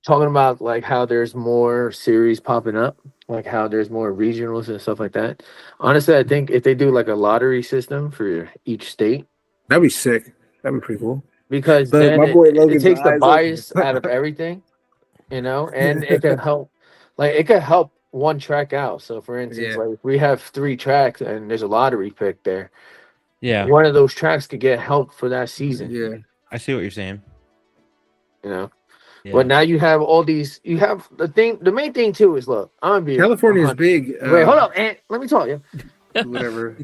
Talking about like how there's more series popping up, like how there's more regionals and stuff like that. Honestly, I think if they do like a lottery system for each state, That'd be sick. That'd be pretty cool. because But then my boy it Logan's takes the eyes bias open. out of everything, and it could help. Like it could help one track out. So for instance, Yeah. like if we have 3 tracks and there's a lottery pick there, Yeah, one of those tracks could get help for that season. Yeah. I see what you're saying. You know. Yeah. But now you have all these. You have the main thing too is look. I'm gonna be California is 100 big. Wait, hold up, and let me talk you. Whatever.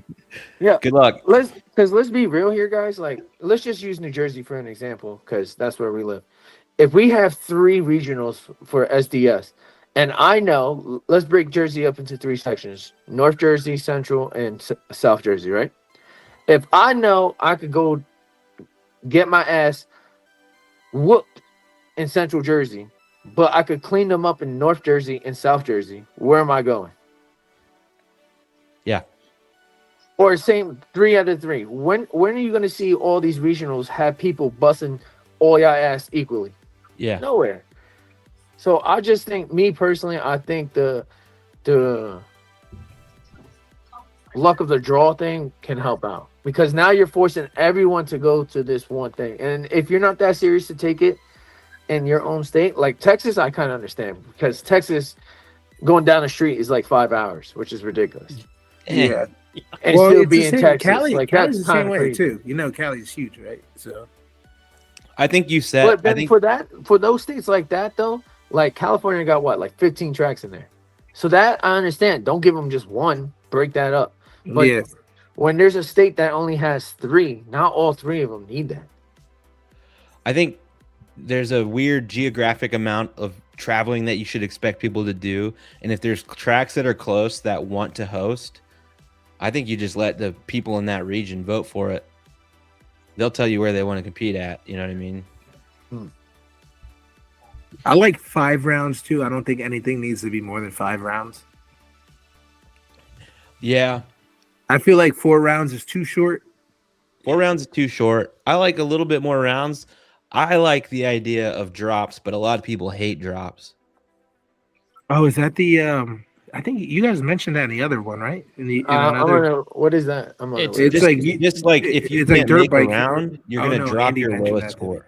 Yeah, Good luck. let's be real here, guys. Like, let's just use New Jersey for an example, because that's where we live. If we have 3 regionals for SDS, and I know, let's break Jersey up into 3 sections: North Jersey, Central, and South Jersey. Right? If I know I could go get my ass whooped in Central Jersey, but I could clean them up in North Jersey and South Jersey, where am I going? Yeah. Or same 3 out of 3. When are you going to see all these regionals have people busting all y'all ass equally? Yeah. Nowhere. So I just think, me personally, I think the luck of the draw thing can help out, because now you're forcing everyone to go to this one thing. And if you're not that serious to take it in your own state, like Texas, I kind of understand, because Texas going down the street is like 5 hours, which is ridiculous. Yeah. and Well, still it's be the in same. Texas. Cali, Like Cali's that's the same kind of way crazy. too. You know, Cali's huge, right? So I think you said. But I then think for those states like that though, like California got what, like 15 tracks in there. So that I understand. Don't give them just one. Break that up. But yeah, when there's a state that only has 3, not all 3 of them need that. I think there's a weird geographic amount of traveling that you should expect people to do, and if there's tracks that are close that want to host, I think you just let the people in that region vote for it. They'll tell you where they want to compete at. You know what I mean? I like 5 rounds too. I don't think anything needs to be more than 5 rounds. Yeah, I feel like 4 rounds is too short. 4 rounds is too short. I like a little bit more rounds. I like the idea of drops, but a lot of people hate drops. Oh, is that the I think you guys mentioned that in the other one, right? In I'm another, gonna. What is that? I'm gonna. It's- wait. it's Just, like just like if you it's like can't dirt make a bike. round, you're Oh, gonna no, drop Andy your mentioned lowest that to me. score.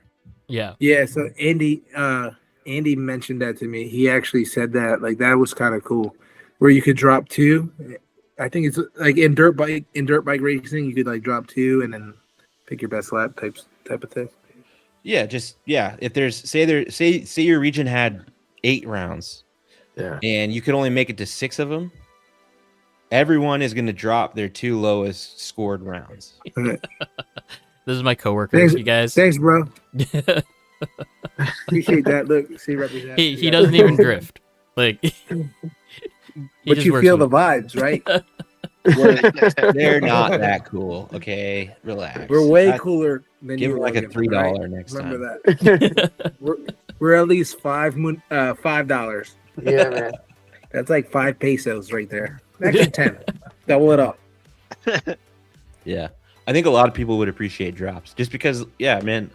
Yeah. Yeah, so Andy mentioned that to me. He actually said that like that was kind of cool, where you could drop 2. I think it's like in dirt bike racing, you could like drop 2 and then pick your best lap type of thing. Yeah, if there's say your region had 8 rounds Yeah. and you could only make it to 6 of them, everyone is going to drop their 2 lowest scored rounds. Okay. This is my coworker. Thanks, You guys. thanks, bro. Appreciate that. Look, see, represent. he doesn't even drift. Like, he But just you works feel the with- vibes, right? They're not that cool. Okay, relax. We're way I- cooler than Give you. it like a Logan, $3 right? next Remember time. that. We're at least $5. Yeah, man. That's like 5 pesos right there. Actually 10. Double it up. Yeah, I think a lot of people would appreciate drops just because. Yeah, man,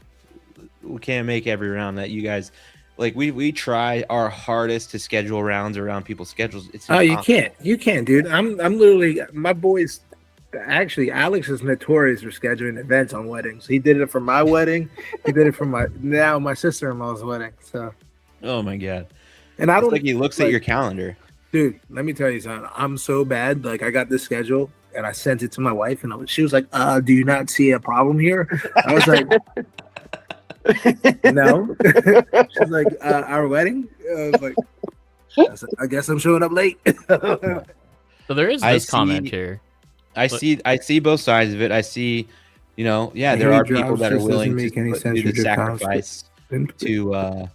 we can't make every round that you guys like. We try our hardest to schedule rounds around people's schedules. It's Oh, you impossible. can't, dude. I'm literally my boys. Actually, Alex is notorious for scheduling events on weddings. He did it for my wedding. He did it for my sister-in-law's wedding. So, Oh my god! and I It's don't like he looks at like- your calendar. Dude, let me tell you something. I'm so bad. Like I got this schedule and I sent it to my wife, and she was like, "Do you not see a problem here?" I was like, "No." She's like, "Our wedding." I was like, "I guess I'm showing up late." So there is I this comment see- here. I see both sides of it. I see, yeah, there Any are people drops that are just willing doesn't make to any sense do the with your comments. sacrifice to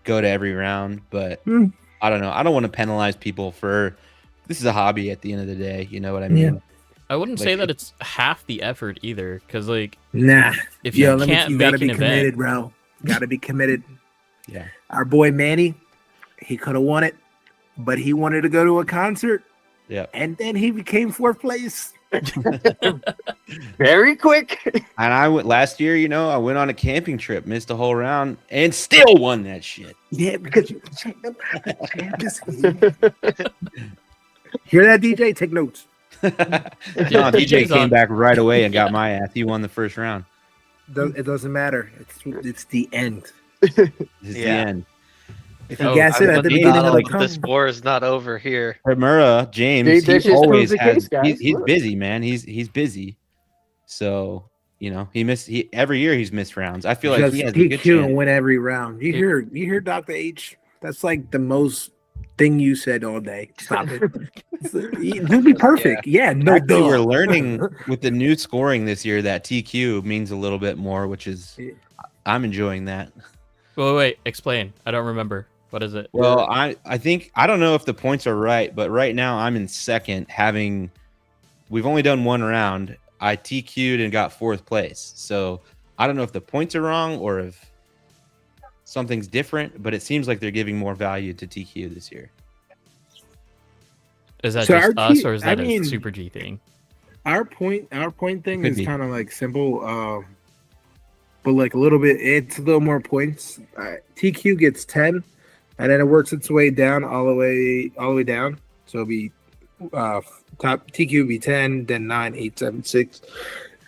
go to every round, but Hmm. I don't know. I don't want to penalize people for this is a hobby at the end of the day. You know what I mean? I wouldn't Like, say that it's half the effort either, because like Nah, if you yo, can't you make gotta an be committed, event, bro. Gotta be committed. Yeah. Our boy Manny, he could have won it, but he wanted to go to a concert. Yeah. And then he became 4th place. Very quick. And I went last year. I went on a camping trip, missed a whole round, and still won that shit. Yeah, because you hear that, DJ? Take notes. No, DJ DJ's came on- back right away and got my ass. He won the first round. It doesn't matter. It's the end. This is Yeah. the end. If you Oh, guess it at the James, beginning of the like, The come, war is not over here. Murrah, James, That just he proves always the has. case, guys. He's Look. busy, man. He's busy. So he every year he's missed rounds. I feel like just he has a good PQ and chance. win every round. You hear Dr. H? That's like the most thing you said all day. Stop it. You'll be perfect. Yeah, no Actually, we're duh. learning with the new scoring this year that TQ means a little bit more, which is I'm enjoying that. wait, explain. I don't remember. What is it? Well, I think I don't know if the points are right, but right now I'm in second. We've only done 1 round. I TQ'd and got 4th place. So I don't know if the points are wrong or if something's different, but it seems like they're giving more value to TQ this year. Is that So just our us, T- or is I that mean- a Super G thing? Our point thing Could is be. kind of like simple, but like a little bit. It's a little more points. TQ gets 10, and then it works its way down all the way down. So it'll be top TQ will be 10, then 9, 8, 7, 6,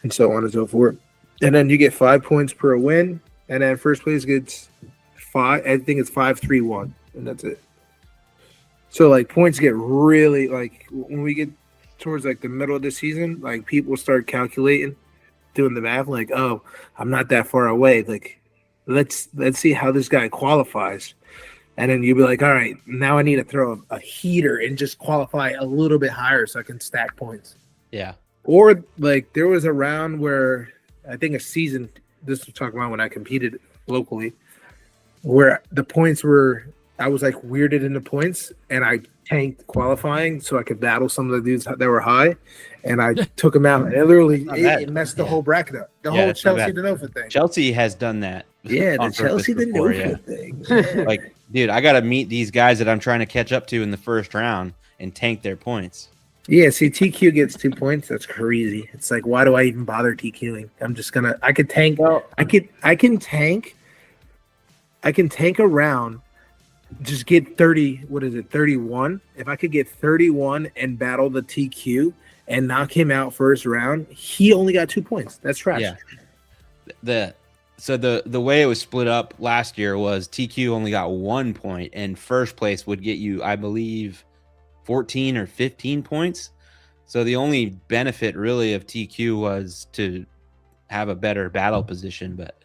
and so on and so forth. And then you get 5 points per win, and then first place gets 5. I think it's 5, 3, 1, and that's it. So like points get really like when we get towards like the middle of the season, like people start calculating, doing the math, like, oh, I'm not that far away. Like, let's see how this guy qualifies. And then you'll be like, all right, now I need to throw a heater and just qualify a little bit higher so I can stack points. Yeah. Or like there was a round where I think a season, this was talking about when I competed locally, where the points were, I was like weirded in the points and I tanked qualifying so I could battle some of the dudes that were high. And I took them out. And it literally it messed the whole bracket up. The whole Chelsea DeNofa thing. Chelsea has done that. Yeah, the on Chelsea purpose before, DeNofa thing. Yeah. Like, dude, I got to meet these guys that I'm trying to catch up to in the first round and tank their points. Yeah, see, TQ gets 2 points. That's crazy. It's like, why do I even bother TQing? I'm just gonna. I could tank. I can tank. I can tank a round. Just get 30. What is it? 31. If I could get 31 and battle the TQ and knock him out first round, he only got 2 points. That's trash. Yeah. So the way it was split up last year was TQ only got 1 point, and first place would get you, I believe, 14 or 15 points. So the only benefit really of TQ was to have a better battle position, but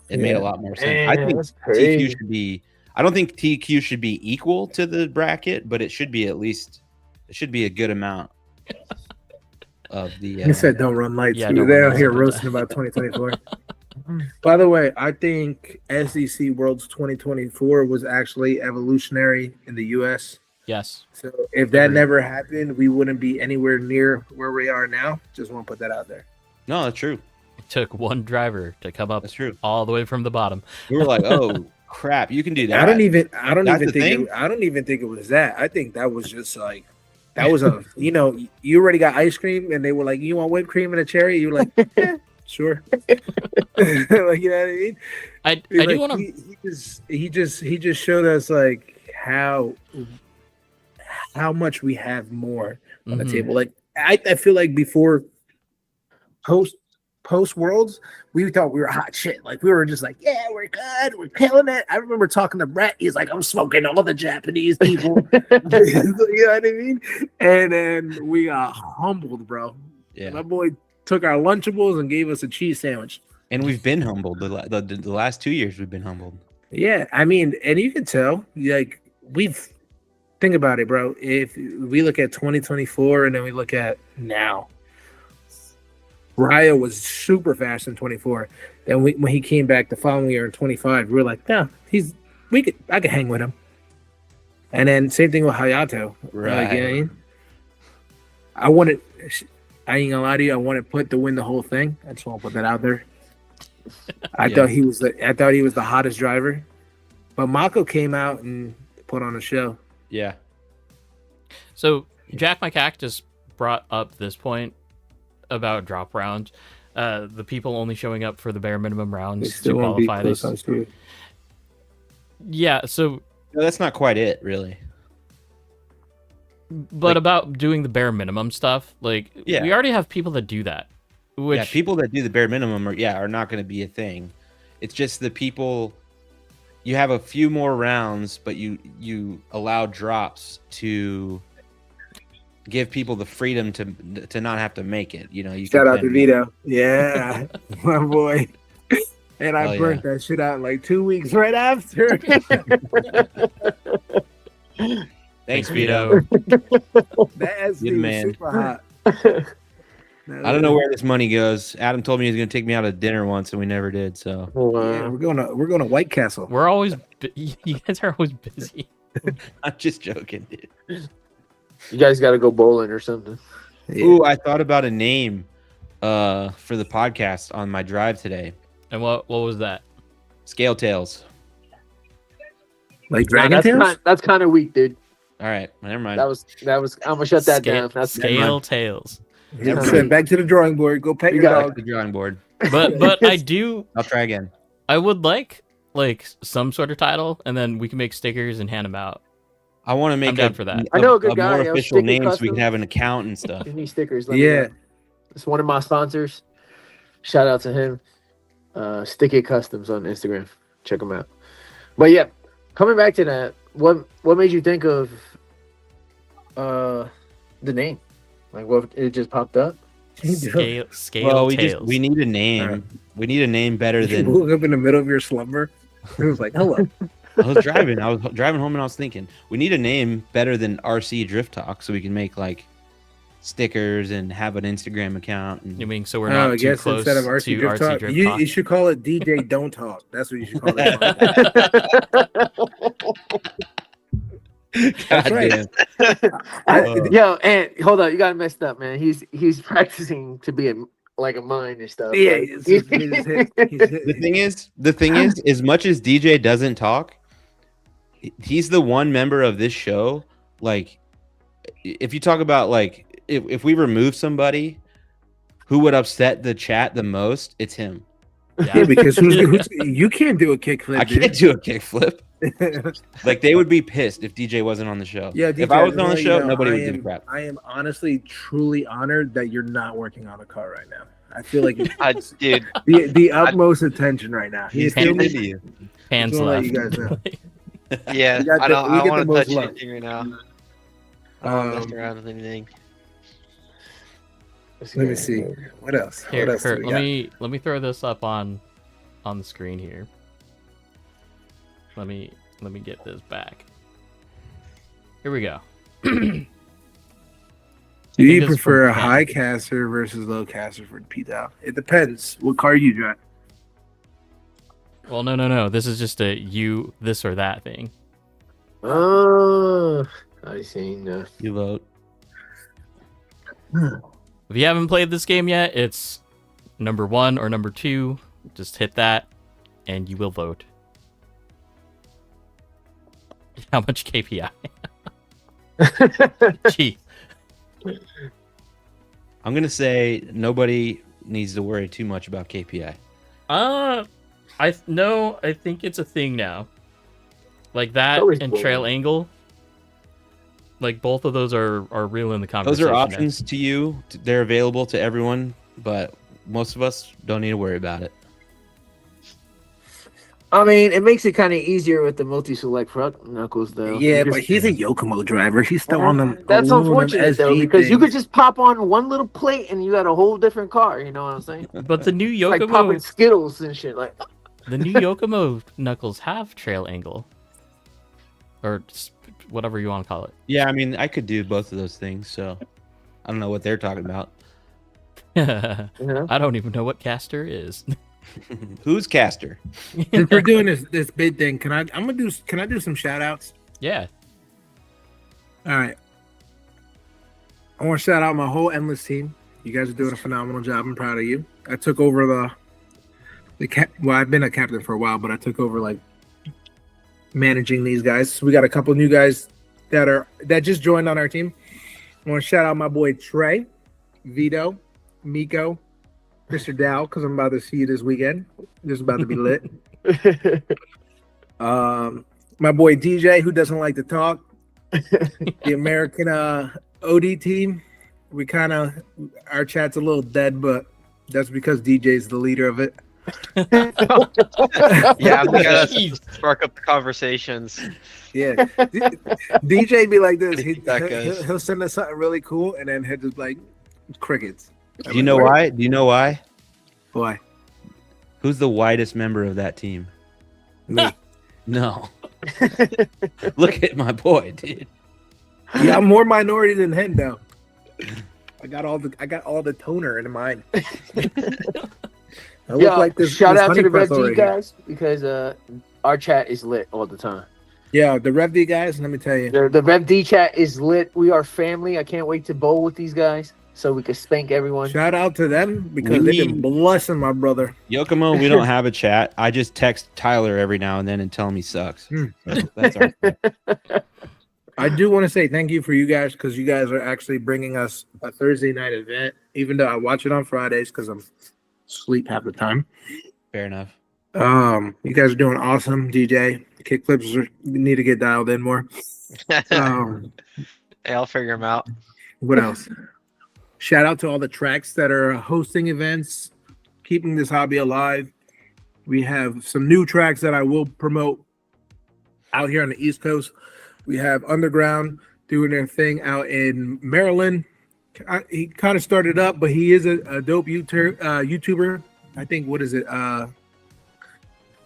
it made a lot more sense. I think TQ should be, I don't think TQ should be equal to the bracket, but it should be at least, it should be a good amount of the. You said don't run lights. Yeah, They're out here roasting about 2024. By the way, I think SEC Worlds 2024 was actually evolutionary in the U.S. Yes. So if that never happened, we wouldn't be anywhere near where we are now. Just want to put that out there. No, that's true. It took one driver to come up That's true. all the way from the bottom. We were like, oh crap, you can do that. I don't even the thing? think it was that. I think that was just like that was a you already got ice cream and they were like, you want whipped cream and a cherry? You were like, yeah, sure. Like, you know what I mean? I do want to. He just showed us like how much we have more on the table. Like I feel like before post Worlds, we thought we were hot shit. Like we were just like, yeah, we're good, we're killing it. I remember talking to Brett. He's like, I'm smoking all the Japanese people. You know what I mean? And then we got humbled, bro. Yeah. My boy took our Lunchables and gave us a cheese sandwich. And we've been humbled. The last 2 years, we've been humbled. Yeah, I mean, and you can tell, like, think about it, bro. If we look at 2024 and then we look at now, Raya was super fast in 24. Then when he came back the following year in 25, we were like, yeah, I could hang with him. And then same thing with Hayato. Right. Like, you know what I mean? I ain't gonna lie to you, I wanted Put to win the whole thing. I just want to put that out there. I thought he was the hottest driver. But Mako came out and put on a show. Yeah. So Jack My Cactus brought up this point about drop rounds. The people only showing up for the bare minimum rounds to qualify. Yeah, so no, that's not quite it, really. But about doing the bare minimum stuff, like we already have people that do that. Which people that do the bare minimum are not going to be a thing. It's just the people. You have a few more rounds, but you allow drops to give people the freedom to not have to make it. You know, you shout out to Vito. Yeah, my boy. And I burnt that shit out in like 2 weeks right after. Thanks, Vito. That SD was super hot. I don't know where this money goes. Adam told me he was going to take me out to dinner once, and we never did. So yeah, we're going to White Castle. We're always you guys are always busy. I'm just joking, dude. You guys got to go bowling or something. Yeah. Ooh, I thought about a name for the podcast on my drive today. And what was that? Scale Tails. Like Dragon Tails? That's kind of weak, dude. All right, never mind. That was. I'm gonna shut that down. That's Scale Tails. Back to the drawing board. Go pet your dog. The drawing board. But I do. I'll try again. I would like some sort of title, and then we can make stickers and hand them out. I want to make up for that. I know a good guy. More official name so we can have an account and stuff. Give me stickers. Yeah, it's one of my sponsors. Shout out to him. Stick It Customs on Instagram. Check them out. But yeah, coming back to that, what made you think of the name? Like, what if it just popped up? Scale Well, tails. we need a name. Alright. We need a name better You than. woke up in the middle of your slumber. It was like, hello. I was driving. I was driving home and I was thinking we need a name better than RC Drift Talk so we can make like stickers and have an Instagram account. And You mean so we're Oh, not I too guess close instead of to RC Drift Talk, Drift you, Talk? you should call it DJ Don't Talk. That's what you should call it. God right. damn. Yo, and hold on, you got messed up, man. He's practicing to be a mime and stuff. Yeah, Like, he's hit. The thing is, as much as DJ doesn't talk, he's the one member of this show. Like, if you talk about like if we remove somebody who would upset the chat the most, it's him. Yeah, because you can't do a kickflip. I can't do a kickflip. Like they would be pissed if DJ wasn't on the show. Yeah, DJ, if I was just on the let show, you know, nobody I would give a am- crap. I am honestly, truly honored that you're not working on a car right now. I feel like Dude, the utmost attention right now. He's You feel me? into you. Hands Just wanna let left. you guys know. yeah, We got I the- don't we get the want to most touch love. anything right now. I don't want to mess Um, around with anything. Let me see. What else? Here, what else do Kurt, we let got? me throw this up on the screen here. Let me get this back. Here we go. Do think you this is prefer a from Ken. high caster versus low caster for P-Dow? It depends. What car you drive? Well, no. This is just a you this or that thing. Oh, I see. No. You vote. If you haven't played this game yet, it's number 1 or number 2. Just hit that, and you will vote. How much KPI? Gee. I'm gonna say nobody needs to worry too much about KPI. I think it's a thing now. Like that Always and boring. trail angle. Like both of those are real in the Those conversation. are now. options to you. They're available to everyone, but most of us don't need to worry about it. I mean, it makes it kind of easier with the multi-select front knuckles, though. Yeah, You but just- he's a Yokomo driver. He's still on them. That's aluminum unfortunate, though, SG because you could things. just pop on one little plate and you got a whole different car. You know what I'm saying? But the new Like Yokomo, popping Skittles and shit. Like, the new Yokomo knuckles have trail angle, or whatever you want to call Yeah, I mean, I could do both of those things, so I don't know what they're talking about. it. you know? I don't even know what caster is. Who's caster? Since we're doing this big thing, can I do some shout outs? Yeah. All right. I want to shout out my whole Endless team. You guys are doing a phenomenal job. I'm proud of you. I took over well, I've been a captain for a while, but I took over like managing these guys. So we got a couple new guys that just joined on our team. I want to shout out my boy Trey, Vito, Miko, Mr. Dow, because I'm about to see you this weekend. This is about to be lit. My boy DJ, who doesn't like to talk. The American OD team. We our chat's a little dead, but that's because DJ's the leader of it. Yeah, we gotta Jeez. spark up the conversations. Yeah. DJ be like this. That goes. He'll send us something really cool, and then he'll just like crickets. Do you know why? Do you know why? Why? Who's the whitest member of that team? Me. No. Look at my boy, dude. Yeah, I'm more minority than him, though. I got all the toner in mind. I look Yeah, like this. shout this out to honey the Red pretzel D right here. guys because our chat is lit all the time. Yeah, the Rev D guys. Let me tell you. The Rev D chat is lit. We are family. I can't wait to bowl with these guys so we can spank everyone. Shout out to them because they've been blessing my brother. Yokomo, we don't have a chat. I just text Tyler every now and then and tell him he sucks. Hmm. So that's our I do want to say thank you for you guys because you guys are actually bringing us a Thursday night event, even though I watch it on Fridays because I'm asleep half the time. fair enough. You guys are doing awesome, DJ. Kickflips need to get dialed in more. Hey, I'll figure them out. What else? Shout out to all the tracks that are hosting events, keeping this hobby alive. We have some new tracks that I will promote out here on the East Coast. We have Underground doing their thing out in Maryland. He kind of started up, but he is a dope YouTuber. I think what is it?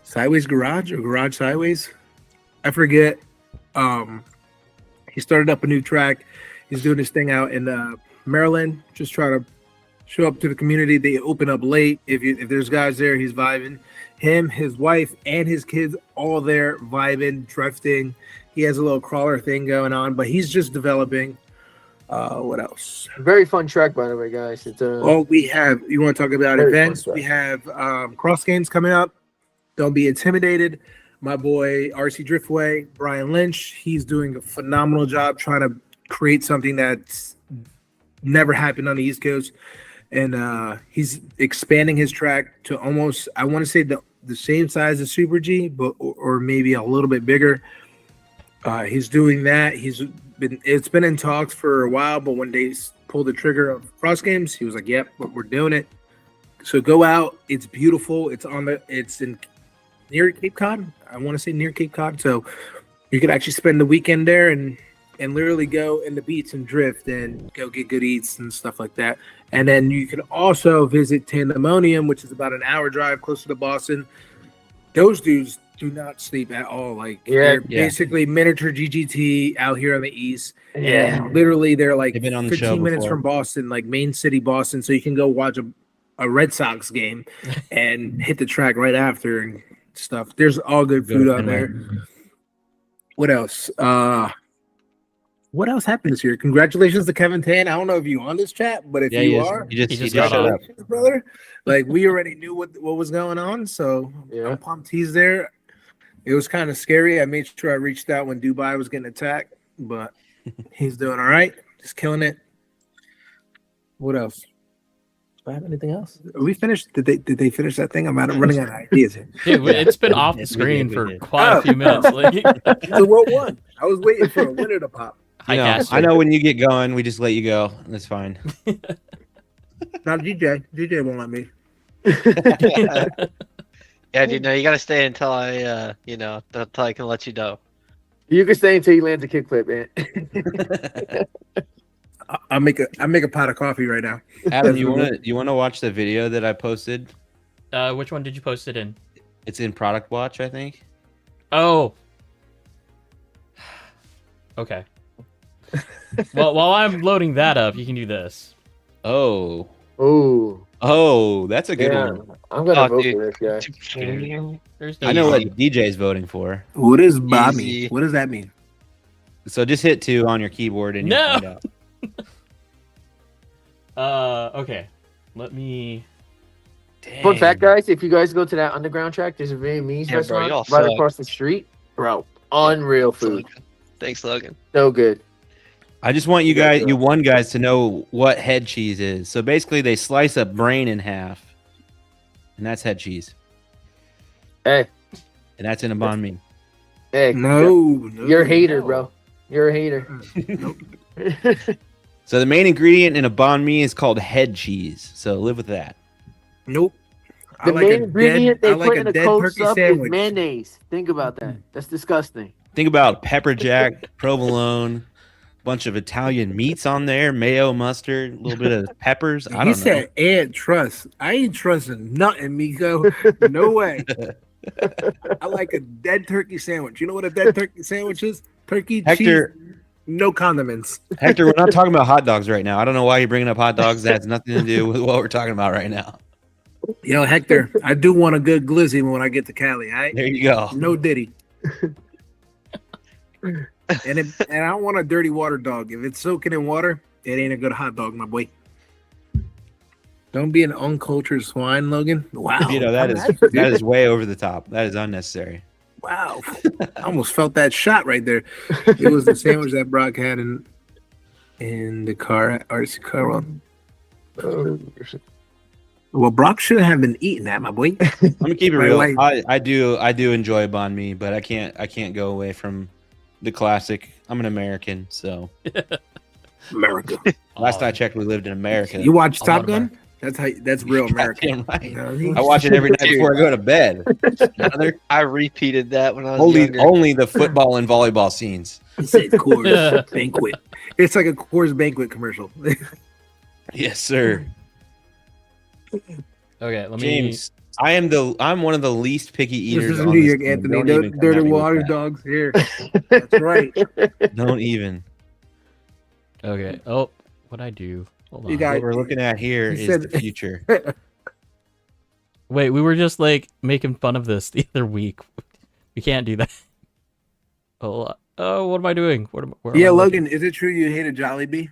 Sideways Garage or Garage Sideways? I forget. He started up a new track. He's doing this thing out in Maryland, just trying to show up to the community. They open up late. If there's guys there, he's vibing. Him, his wife, and his kids all there vibing, drifting. He has a little crawler thing going on, but he's just developing. What else? Very fun track, by the way, guys. It's we have. You want to talk about Very events? fun We have cross games coming up. Don't be intimidated. My boy RC Driftway, Brian Lynch, he's doing a phenomenal job trying to create something that's never happened on the East Coast. And he's expanding his track to almost, I want to say the same size as Super G, but or maybe a little bit bigger. He's doing that. It's been in talks for a while, but when they pulled the trigger of cross games, he was like, "Yep, we're doing it." So go out. It's beautiful. It's in near Cape Cod. I want to say near Cape Cod. So you could actually spend the weekend there and literally go in the beach and drift and go get good eats and stuff like that. And then you can also visit Tandemonium, which is about an hour drive closer to Boston. Those dudes do not sleep at all. They're basically miniature GGT out here on the east. Yeah. And literally they're like They've been on the 15 show minutes before. from Boston, like main city Boston. So you can go watch a Red Sox game and hit the track right after and stuff. There's all good food out there. What else? What else happened this year? Congratulations to Kevin Tan. I don't know if you on this chat, but if Yeah, you he are, just He just got got up. congratulations, brother. Like we already knew what was going on, so Yeah. I'm pumped he's there. It was kind of scary. I made sure I reached out when Dubai was getting attacked, but he's doing all right. Just killing it. What else? Do I have anything else? Are we finished? Did they finish that thing? I'm running out of ideas here. Dude, it's been off the Yes, we screen did, we for did. quite a few minutes. Like, So what won? I was waiting for a winner to pop. You know, Caster. I know when you get going, we just let you go. That's fine. Not DJ. DJ won't let me. Yeah, dude, no, you gotta stay until until I can let you know. You can stay until you land the kickflip, man. I make a pot of coffee right now. Adam, you wanna watch the video that I posted? Which one did you post it in? It's in Product Watch, I think. Oh. Okay. Well, while I'm loading that up, you can do this. Oh, that's a good Yeah. one. I'm gonna Oh, vote dude. for this guy. There's no I know what Easy. DJ's voting for. What is Bobby? Easy. What does that mean? So just hit 2 on your keyboard and you'll No. find out. Okay. Let me. Fun fact, guys, if you guys go to that underground track, there's a Vietnamese Yeah, bro, restaurant y'all right suck. across the street. Bro, unreal food. Thanks, Logan. So good. I just want you Yeah, guys to know what head cheese is. So basically, they slice a brain in half, and that's head cheese, Hey, and that's in a banh mi. hey. No, You're a hater, no. bro. You're a hater. So the main ingredient in a banh mi is called head cheese. So live with that. Nope. The main ingredient they I like put in a a dead cold turkey sub is sandwich. mayonnaise. Think about that. That's disgusting. Think about pepper jack, provolone, bunch of Italian meats on there, mayo, mustard, a little bit of peppers. I He don't know. said, "And trust." I ain't trusting nothing, Miko. No way. I like a dead turkey sandwich. You know what a dead turkey sandwich is? Turkey, Hector, cheese, no condiments. Hector, we're not talking about hot dogs right now. I don't know why you're bringing up hot dogs. That has nothing to do with what we're talking about right now. Yo, Hector, I do want a good glizzy when I get to Cali. All right? There you go. No Diddy. And I don't want a dirty water dog. If it's soaking in water, it ain't a good hot dog, my boy. Don't be an uncultured swine, Logan. Wow. You know, that is way over the top. That is unnecessary. Wow. I almost felt that shot right there. It was the sandwich that Brock had in the car at RC car. Well, Brock shouldn't have been eating that, my boy. I'm gonna keep it My real. wife- I do enjoy banh mi, but I can't go away from the classic. I'm an American, so America. last I checked, we lived in America. You watch I Top love Gun? That's real American. Goddamn right. You know what I mean? I watch it every night before I go to bed. Another- I repeated that when I was only younger. only the football and volleyball scenes. He said Coors Banquet. It's like a Coors Banquet commercial. Yes, sir. Okay, let me. James, I'm one of the least picky This eaters is on New this York, team. Anthony. Don't even come Dirty at me with water that. dogs here. That's right. Don't even. Okay. Oh, what'd I do? Hold You on. got- What we're looking at here He is said- the future. Wait, we were just like making fun of this the other week. We can't do that. Oh, what am I doing? Where am Yeah, I Logan, is it true you hate a Jollibee?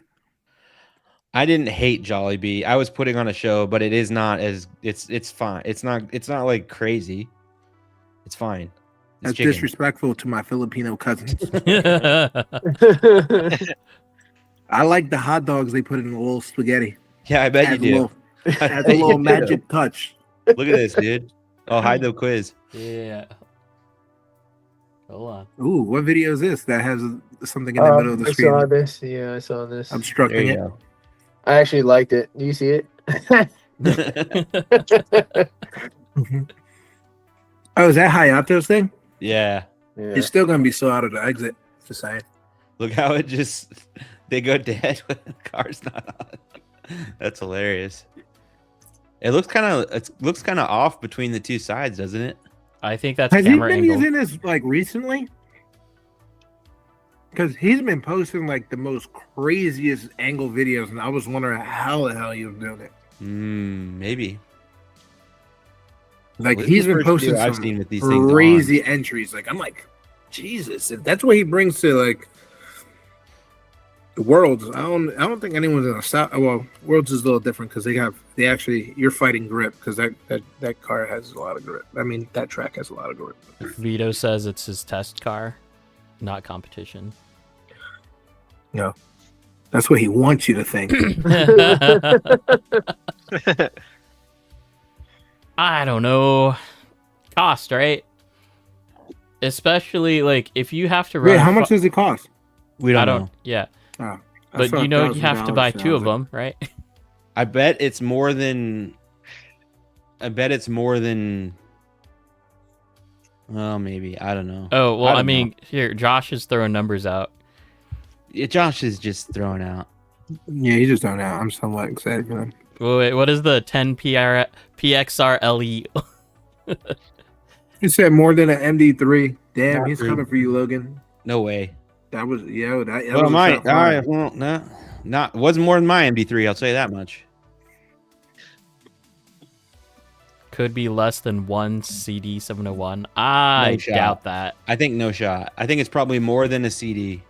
I didn't hate Jollibee. I was putting on a show, but it is not as it's fine. It's not like crazy. It's fine. It's That's chicken. disrespectful to my Filipino cousins. looking? I like the hot dogs they put in a little spaghetti. Yeah, I bet you Adds a do. little, I adds a bet you little do. magic touch. Look at this, dude. Oh, hide the quiz. Yeah. Hold on. Ooh, what video is this that has something in the middle of the I screen saw this. Yeah, I saw this. There obstructing you it? go. I actually liked it. Do you see it? Mhm. Oh, is that Hayato's thing? Yeah. Yeah. It's still gonna be so out of the exit. Just saying. Look how it just they go dead when the car's not on. That's hilarious. It looks kind of off between the two sides, doesn't it? I think that's Has he camera been angle. using this like recently? Because he's been posting like the most craziest angle videos, and I was wondering how the hell he was doing it. Maybe. Like Well, this he's is the been first posting video I've some seen with these things on. crazy entries. Like I'm like, Jesus, if that's what he brings to like the Worlds, I don't think anyone's in a south. Well, Worlds is a little different because they actually you're fighting grip because that car has a lot of grip. I mean that track has a lot of grip. Vito says it's his test car, not competition. No, that's what he wants you to think. I don't know. Cost, right? Especially like if you have to run. Wait, how much does it cost? We I don't don't. know. Yeah, Oh, I but saw you know you have to $1,000, buy so I two was of like, them, right? I bet it's more than. Well, maybe I don't know. Oh well, I I don't mean, here Josh is throwing numbers out. Yeah, Josh is just throwing out. Yeah, you just don't know. I'm somewhat excited for them. Wait, what is the 10 PXR LE? You said more than an MD3. Damn, Not he's true. coming for you, Logan. No way. That was that Well, was a my shot fired. well, no, not wasn't more than my MD3. I'll say that much. Could be less than one CD 701. I No shot. doubt that. I think no shot. I think it's probably more than a CD.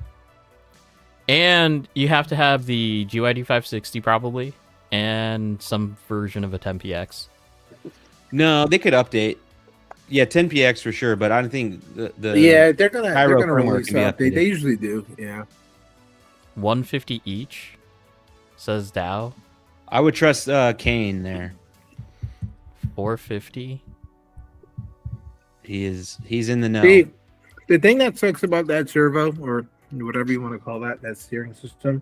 And you have to have the GYD 560 probably, and some version of a 10PX. No, they could update. Yeah, 10px for sure, but I don't think the Yeah, they're gonna Pyro firmware release can be that. updated. They usually do. Yeah. 150 each, says Dow. I would trust Kane there. 450. He's in the know. See, the thing that sucks about that servo or whatever you want to call that steering system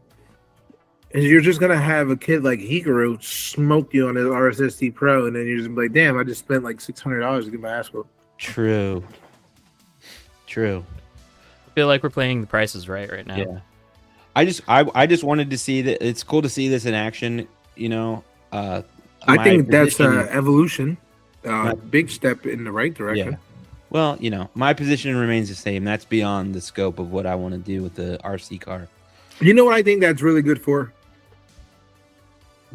is you're just gonna have a kid like Hikaru smoke you on his RSST Pro, and then you're just gonna be like, damn, I just spent like $600 to get my ass whooped. True. I feel like we're playing the prices right now. Yeah. I just wanted to see that. It's cool to see this in action. You know. I My think that's position is- evolution, My- big step in the right direction. Yeah. Well, you know, my position remains the same. That's beyond the scope of what I want to do with the RC car. You know what I think that's really good for?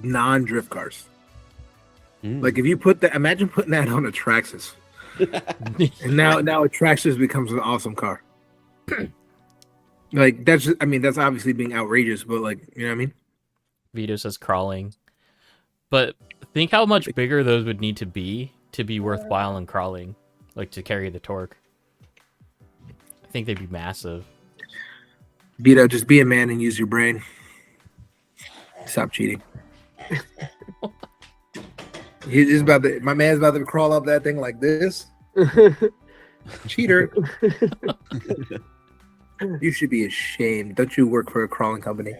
Non-drift cars. Mm. Like if you imagine putting that on a Traxxas, and now a Traxxas becomes an awesome car. Like that's obviously being outrageous, but like you know what I mean? Vito says crawling. But think how much bigger those would need to be worthwhile in crawling, like to carry the torque. I think they'd be massive. Vito, just be a man and use your brain. Stop cheating. My man's about to crawl up that thing like this. Cheater. You should be ashamed. Don't you work for a crawling company?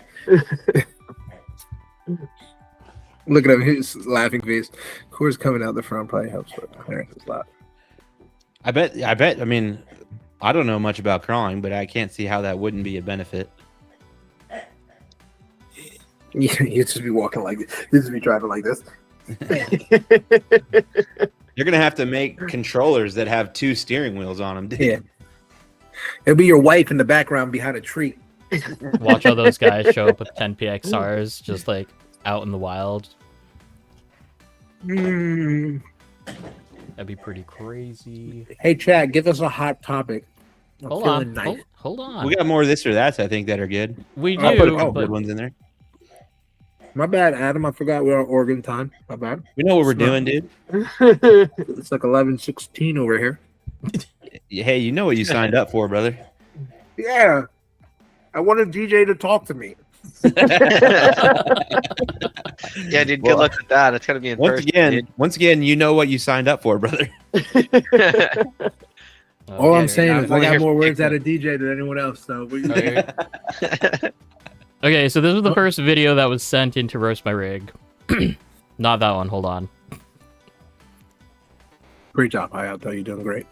Look at him, his laughing face. Core's coming out the front probably helps with Clarence's laugh. I bet. I mean, I don't know much about crawling, but I can't see how that wouldn't be a benefit. You just be walking like this. You just be driving like this. You're gonna have to make controllers that have 2 steering wheels on them, dude. Yeah. It'll be your wife in the background behind a tree. Watch all those guys show up with 10 PXRs just like out in the wild. Mm. That'd be pretty crazy. Hey, Chad, give us a hot topic. I'm Hold feeling on. nice. Hold on. We got more of this or that, I think, that are good. We I'll put do, a Good but ones in there. My bad, Adam. I forgot we're on Oregon time. My bad. We know what we're It's not- doing, dude. It's like 11:16 over here. Hey, you know what you signed up for, brother. Yeah. I wanted DJ to talk to me. Yeah, dude. Good luck with that. It's gonna be in Once again, you know what you signed up for, brother. Dude. All okay. I'm saying I is I wanna got hear more some words kick out of DJ than anyone else. So we Okay, so this was the first video that was sent in to roast my rig. Not that one. Hold on. Great job, Hayato. You're doing great.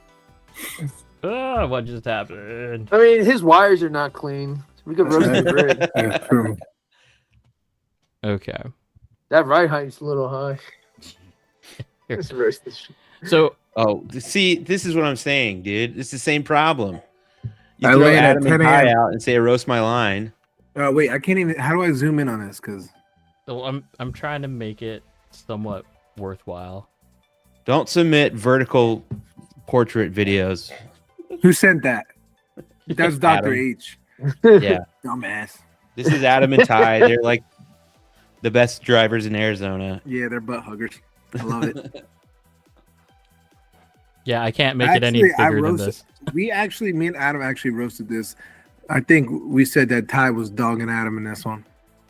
Ah, what just happened? I mean, his wires are not clean. We could roast the rig. Yeah, true. Okay. That right height's a little high. Here. Let's roast this shit. So Oh, see, this is what I'm saying, dude. It's the same problem. You I throw lay it at Adam 10 and Ty a.m. out and say, roast my line. Wait, I can't even. How do I zoom in on this? Because I'm trying to make it somewhat worthwhile. Don't submit vertical portrait videos. who sent that? That was Dr. Adam. H. Yeah. Dumbass. This is Adam and Ty. They're like the best drivers in Arizona. Yeah, they're butt huggers. I love it. Yeah, I can't make it any Actually, I bigger than roasted- this. me and Adam actually roasted this. I think we said that Ty was dogging Adam in this one.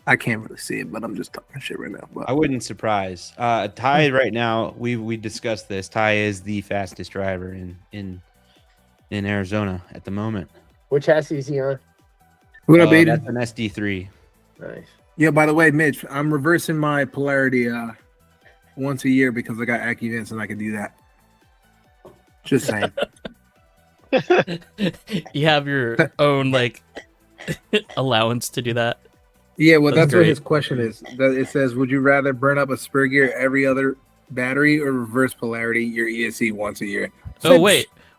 I can't really see it, but I'm just talking shit right now. But I wouldn't surprise. Ty right now, we discussed this. Ty is the fastest driver in Arizona at the moment. What chassis is he on? what up, Aiden? That's an SD3. Nice. Yeah, by the way, Mitch, I'm reversing my polarity once a year because I got AccuVents and I can do that. Just saying. You have your own like allowance to do that. Yeah, well, That's that's what great. his question is. It says, would you rather burn up a spur gear every other battery or reverse polarity your ESC once a year? Oh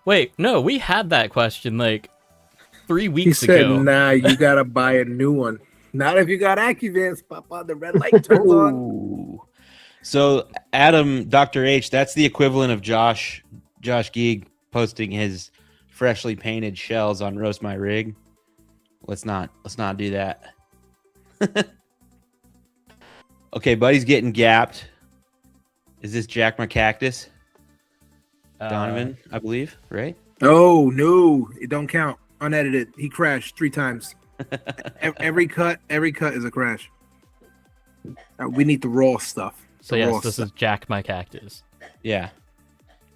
wait, no, we had that question like 3 He weeks said, ago. nah, you got to buy a new one. Not if you got AccuVents. Pop on the red light turns on. Ooh. So Adam, Dr. H, that's the equivalent of Josh Geeg posting his freshly painted shells on Roast My Rig. Let's not do that. Okay, buddy's getting gapped. Is this Jack My Cactus? Donovan, I believe, right? Oh, no. It don't count. Unedited. He crashed 3 times. every cut is a crash. We need the raw stuff. So The yes, raw this stuff. is Jack My Cactus. Yeah.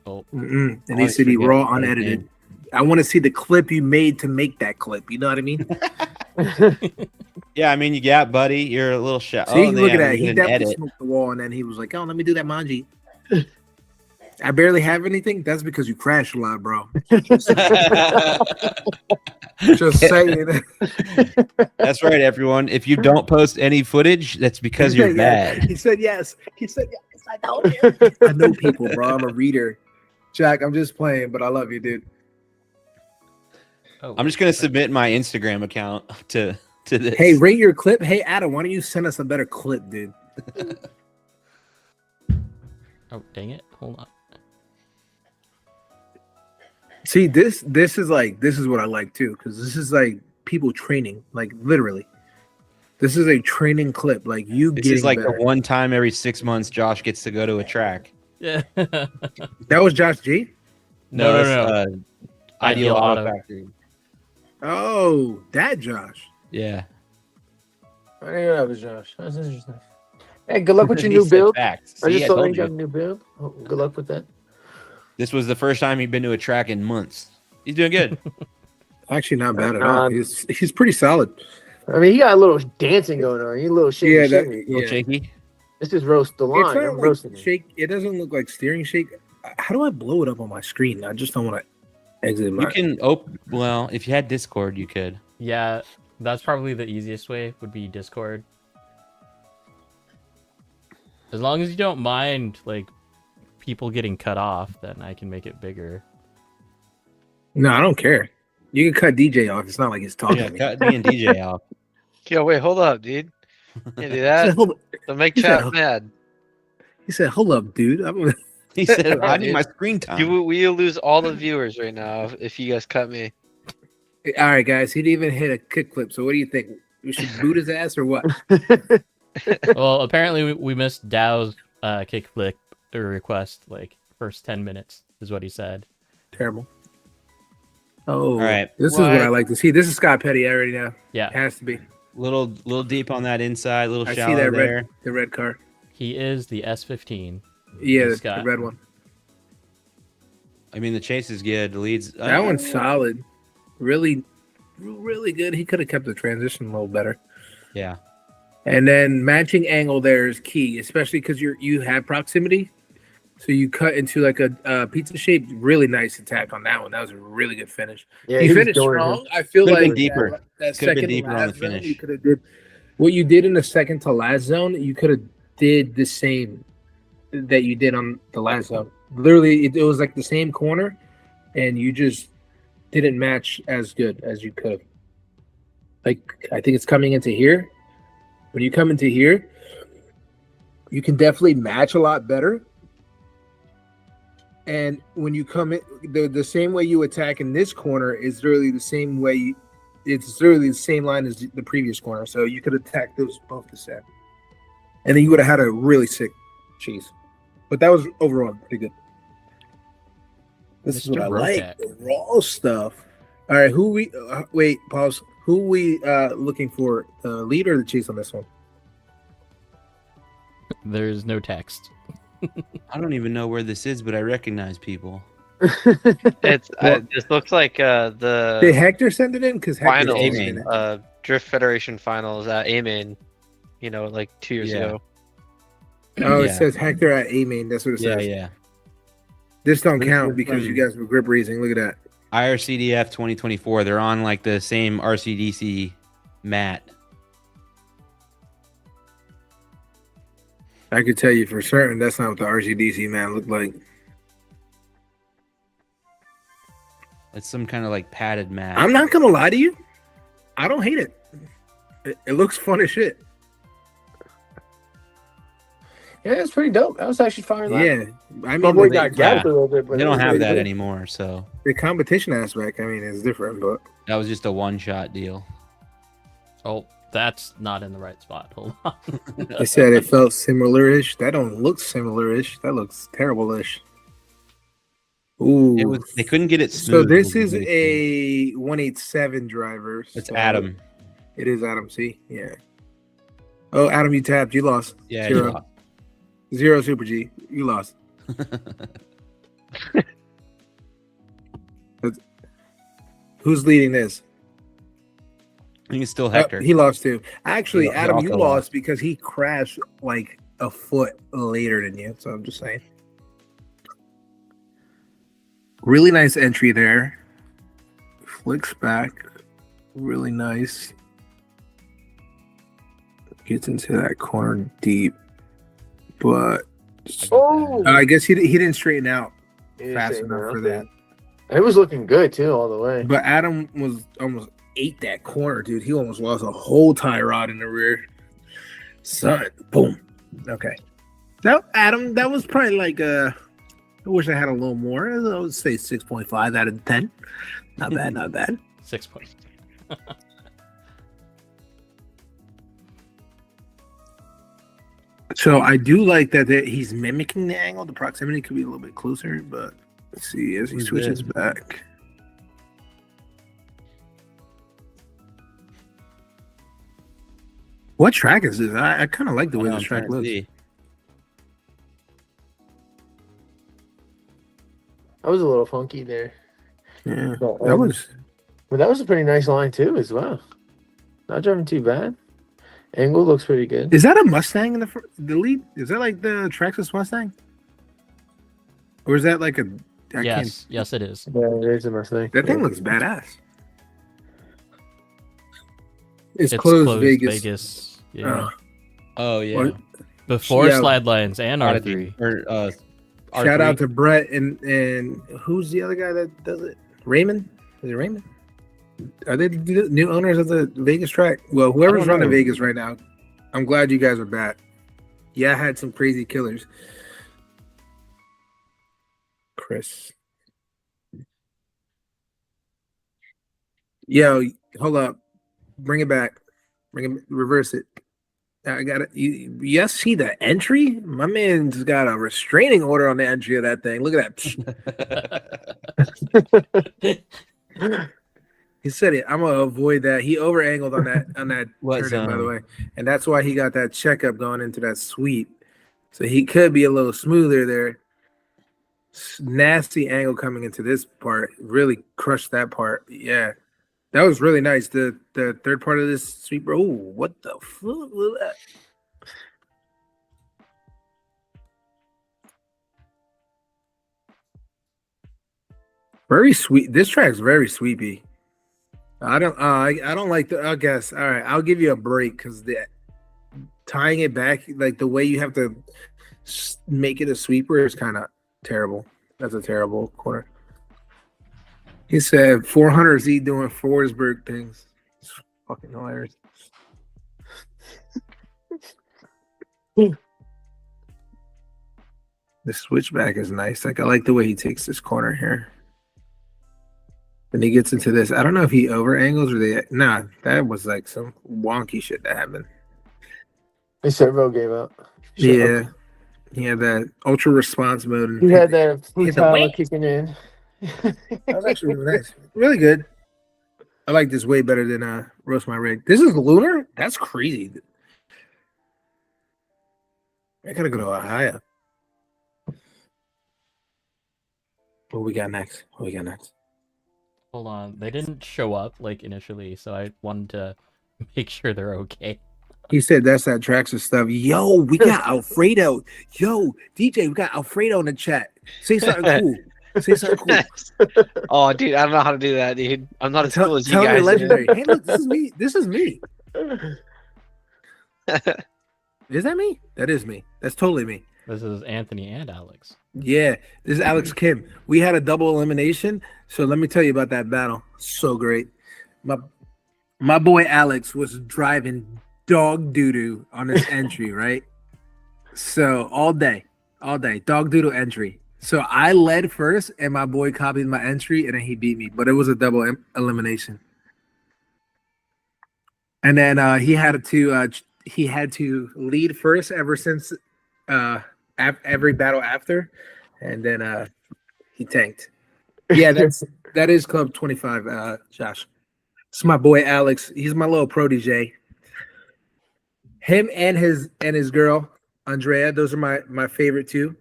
Oh, It Always needs to be forget raw, about his unedited. name. I want to see the clip you made to make that clip. You know what I mean? Yeah, I mean, you got buddy. You're a little shy. See, look at that. we He did an definitely edit. smoked the wall, and then he was like, "Oh, let me do that manji." I barely have anything. That's because you crash a lot, bro. Just saying. That's right, everyone. If you don't post any footage, that's because He you're said yes. bad. He said yes. He said yes. I know you. I know people, bro. I'm a reader. Jack, I'm just playing, but I love you, dude. oh, I'm just gonna submit my Instagram account to this. Hey, rate your clip. Hey, Adam, why don't you send us a better clip, dude? oh dang it! Hold on. See, this is what I like too, because this is like people training, like literally. This is a training clip, like you This getting is like better. the one time every 6 months Josh gets to go to a track. Yeah. That was Josh G. No. that's, Ideal Auto Factory. Oh, that Josh. Yeah. I didn't know that was Josh. That's interesting. Hey, good luck with your He new said build. facts. I See, just I saw told you got a you. new build. Oh, good luck with that. This was the first time he'd been to a track in months. He's doing good. Actually, not bad at all. He's pretty solid. I mean, he got a little dancing going on. He a little shaky. Yeah, shaky. A little Yeah. shaky. This is roast the It's line. not I'm like roasting it. shake. It doesn't look like steering shake. How do I blow it up on my screen? I just don't want to exit my. You can well, if you had Discord, you could. Yeah, that's probably the easiest way. Would be Discord. As long as you don't mind like people getting cut off, then I can make it bigger. No, I don't care. You can cut DJ off. It's not like he's talking Yeah, to me. cut me and DJ off. Yo, wait, hold up, dude. Can't do He said, that. hold, Don't make he said, chat mad. he said, hold up, dude. I'm He said, Yeah, "I need dude. my screen time." We'll lose all the viewers right now if you guys cut me. All right, guys. He didn't even hit a kickflip. So what do you think? We should boot his ass or what? Well, apparently we missed Dow's kickflip request like first 10 minutes is what he said. Terrible. Oh, All right. This is what I like to see. This is Scott Petty. I already know. Yeah, It has to be. Little deep on that inside, little I shallow see that there. the red car. he is the S15. Yeah, Hey, the Scott. red one. I mean, the chase is good. The leads. That one's solid. Really, really good. He could have kept the transition a little better. Yeah. And then matching angle there is key, especially because you have proximity. So you cut into like a pizza shape. Really nice attack on that one. That was a really good finish. Yeah, You he was finished doing strong. I feel Could've been like deeper. That Could've been second to deeper on last the zone, finish. you could have did what you did in the second to last zone. You could have did the same that you did on the last zone. Literally, it was like the same corner, and you just didn't match as good as you could. Like I think it's coming into here. When you come into here, you can definitely match a lot better. And when you come in, the same way you attack in this corner is literally the same way. It's literally the same line as the previous corner. So you could attack those both the same. And then you would have had a really sick cheese. But that was overall pretty good. This is what Mr. I like. Rotek. The raw stuff. All right, who we wait, pause. Who we looking for? The lead or the chase on this one? There's no text. I don't even know where this is, but I recognize people. It's this looks like Did the Hector send it in? Because Hector's finals, in it. Drift Federation finals at A-Main, like 2 years Yeah. ago. Oh, it Yeah. says Hector at A-Main. That's what it Yeah, says. yeah. This don't This count is because you from- guys were grip raising. Look at that. IRCDF 2024. They're on like the same RCDC mat. I could tell you for certain that's not what the RCDC man looked like. It's some kind of like padded mat. I'm not gonna lie to you. I don't hate it. It looks fun as shit. Yeah, it's pretty dope. That was actually fire. Yeah, I My mean, boy like, got gapped a little bit, but They it don't was have really that good. anymore, so the competition aspect. I mean, is different, but that was just a one-shot deal. Oh, that's not in the right spot. Hold on. they said it felt similar-ish. That don't look similar-ish. That looks terrible-ish. Ooh. It was. They couldn't get it So smooth. this is a 187 driver. It's so Adam. It is Adam. See, yeah. Oh, Adam, you tapped. You lost. Yeah. Zero. yeah. Zero Super G. You lost. Who's leading this? I think it's still Hector. He lost too. Actually, He Adam, you also lost lost. because he crashed like a foot later than you. So I'm just saying. Really nice entry there. Flicks back. Really nice. Gets into that corner deep. But Oh, I guess he didn't straighten out He fast didn't enough say for no. that. It was looking good too, all the way. But Adam was almost ate that corner, dude. He almost lost a whole tie rod in the rear. Son, boom. Okay. That Adam, that was probably like I wish I had a little more. I would say 6.5 out of 10. Not bad, not bad. 6 points. So I do like that he's mimicking the angle. The proximity could be a little bit closer, but let's see as he Who's switches this? back. What track is this? I kind of like the way I'm this track trying to looks. see. That was a little funky there. Yeah, But, that was. But that was a pretty nice line too, as well. Not driving too bad. Angle looks pretty good. Is that a Mustang in the lead? Is that like the Traxxas Mustang? Or is that like a? I Yes, yes, it is. Yeah, there's a Mustang. That thing looks badass. It's, It's closed, Vegas. Yeah. Uh, Oh yeah. What? Before Yeah. slide lines and Oddity, R3. or Shout out R3. to Brett and who's the other guy that does it? Raymond? Is it Raymond? Are they the new owners of the Vegas track? Well, whoever's know. running Vegas right now, I'm glad you guys are back. Yeah, I had some crazy killers. Chris. Yo, hold up. Bring it back. Reverse it. I got it. You see the entry? My man's got a restraining order on the entry of that thing. Look at that. He said it. I'm gonna avoid that. He over angled on that Was, turn in, by the way, and that's why he got that checkup going into that sweep. So he could be a little smoother there. Nasty angle coming into this part. Really crushed that part. Yeah, that was really nice. The third part of this sweep. Oh, what the fuck was that? Very sweet. This track's very sweepy. I don't like the. I guess. All right, I'll give you a break because the tying it back, like the way you have to make it a sweeper, is kind of terrible. That's a terrible corner. He said 400Z doing Forsberg things. It's fucking hilarious. The switchback is nice. Like I like the way he takes this corner here. Then he gets into this. I don't know if he over angles or they. Nah, that was like some wonky shit that happened. His servo gave up. Yeah, he had that ultra response mode. And He had that hit the Futala weight. kicking in. That was actually really nice. Really good. I like this way better than Roast My Rig. This is Lunar? That's crazy. I gotta go to Ohio. What we got next? Hold on, they didn't show up like initially, so I wanted to make sure they're okay. He said that's that Traxxas stuff. Yo, we got Alfredo. Yo, DJ, we got Alfredo in the chat. Say something cool. Say something cool. Oh, dude, I don't know how to do that, dude. I'm not as cool as you Tell him you're guys. legendary. Hey, look, this is me. This is me. Is that me? That is me. That's totally me. This is Anthony and Alex. Yeah, this is Alex Kim. We had a double elimination. So let me tell you about that battle. So great. My boy Alex was driving dog doo-doo on his entry, right? So all day, dog doodle entry. So I led first, and my boy copied my entry, and then he beat me. But it was a double elimination. And then he had to lead first ever since every battle after, and then he tanked. Yeah, that is Club 25, Josh. It's my boy Alex. He's my little protege. Him and his girl Andrea. Those are my favorite two.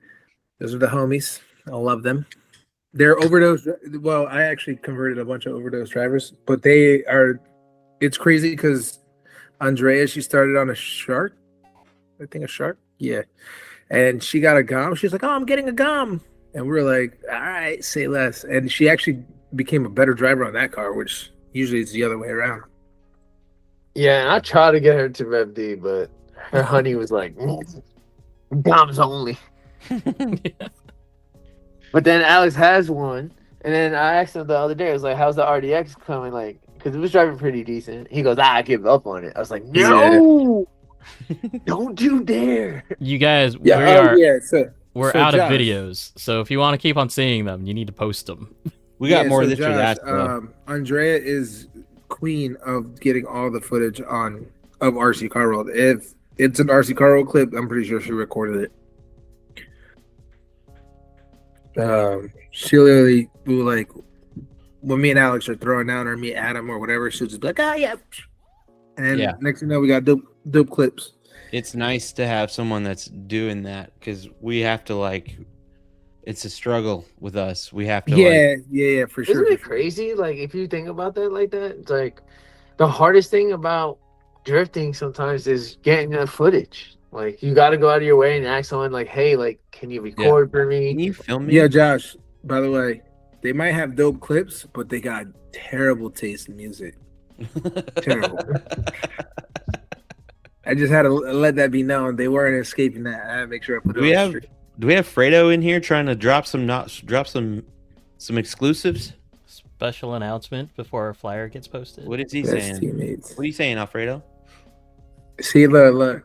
Those are the homies. I love them. They're overdose. Well, I actually converted a bunch of overdose drivers, but they are. It's crazy because Andrea, she started on a shark. I think a shark. Yeah, and she got a gum. She's like, "Oh, I'm getting a gum," and we were like, "All right, say less." And she actually became a better driver on that car, which usually is the other way around. Yeah, and I tried to get her to Rev D, but her honey was like, "Bombs only." But then Alex has one, and then I asked him the other day, I was like, "How's the RDX coming?" Like, because it was driving pretty decent. He goes, "I give up on it." I was like, "No, don't you dare!" You guys, Yeah, we're so out Josh, of videos, so if you want to keep on seeing them, you need to post them. We got more so this or Josh, that. Though. Andrea is queen of getting all the footage of RC Car World. If it's an RC Car World clip, I'm pretty sure she recorded it. She literally will, like, when me and Alex are throwing down, or me, Adam, or whatever, she'll just be like, "Ah, yeah," and then next thing you know, we got dope clips. It's nice to have someone that's doing that because we have to, like, it's a struggle with us. We have to Yeah, for sure. Isn't it crazy? Like, if you think about that like that, it's like the hardest thing about drifting sometimes is getting the footage. Like, you got to go out of your way and ask someone, like, "Hey, like, can you record for me?" Can you film me? Yeah, Josh, by the way, they might have dope clips, but they got terrible taste in music. Terrible. I just had to let that be known. They weren't escaping that. I had to make sure I put Do it we on have stream. Fredo in here trying to drop some exclusives? Special announcement before our flyer gets posted. What is he Best saying? teammates. What are you saying, Alfredo? See, look.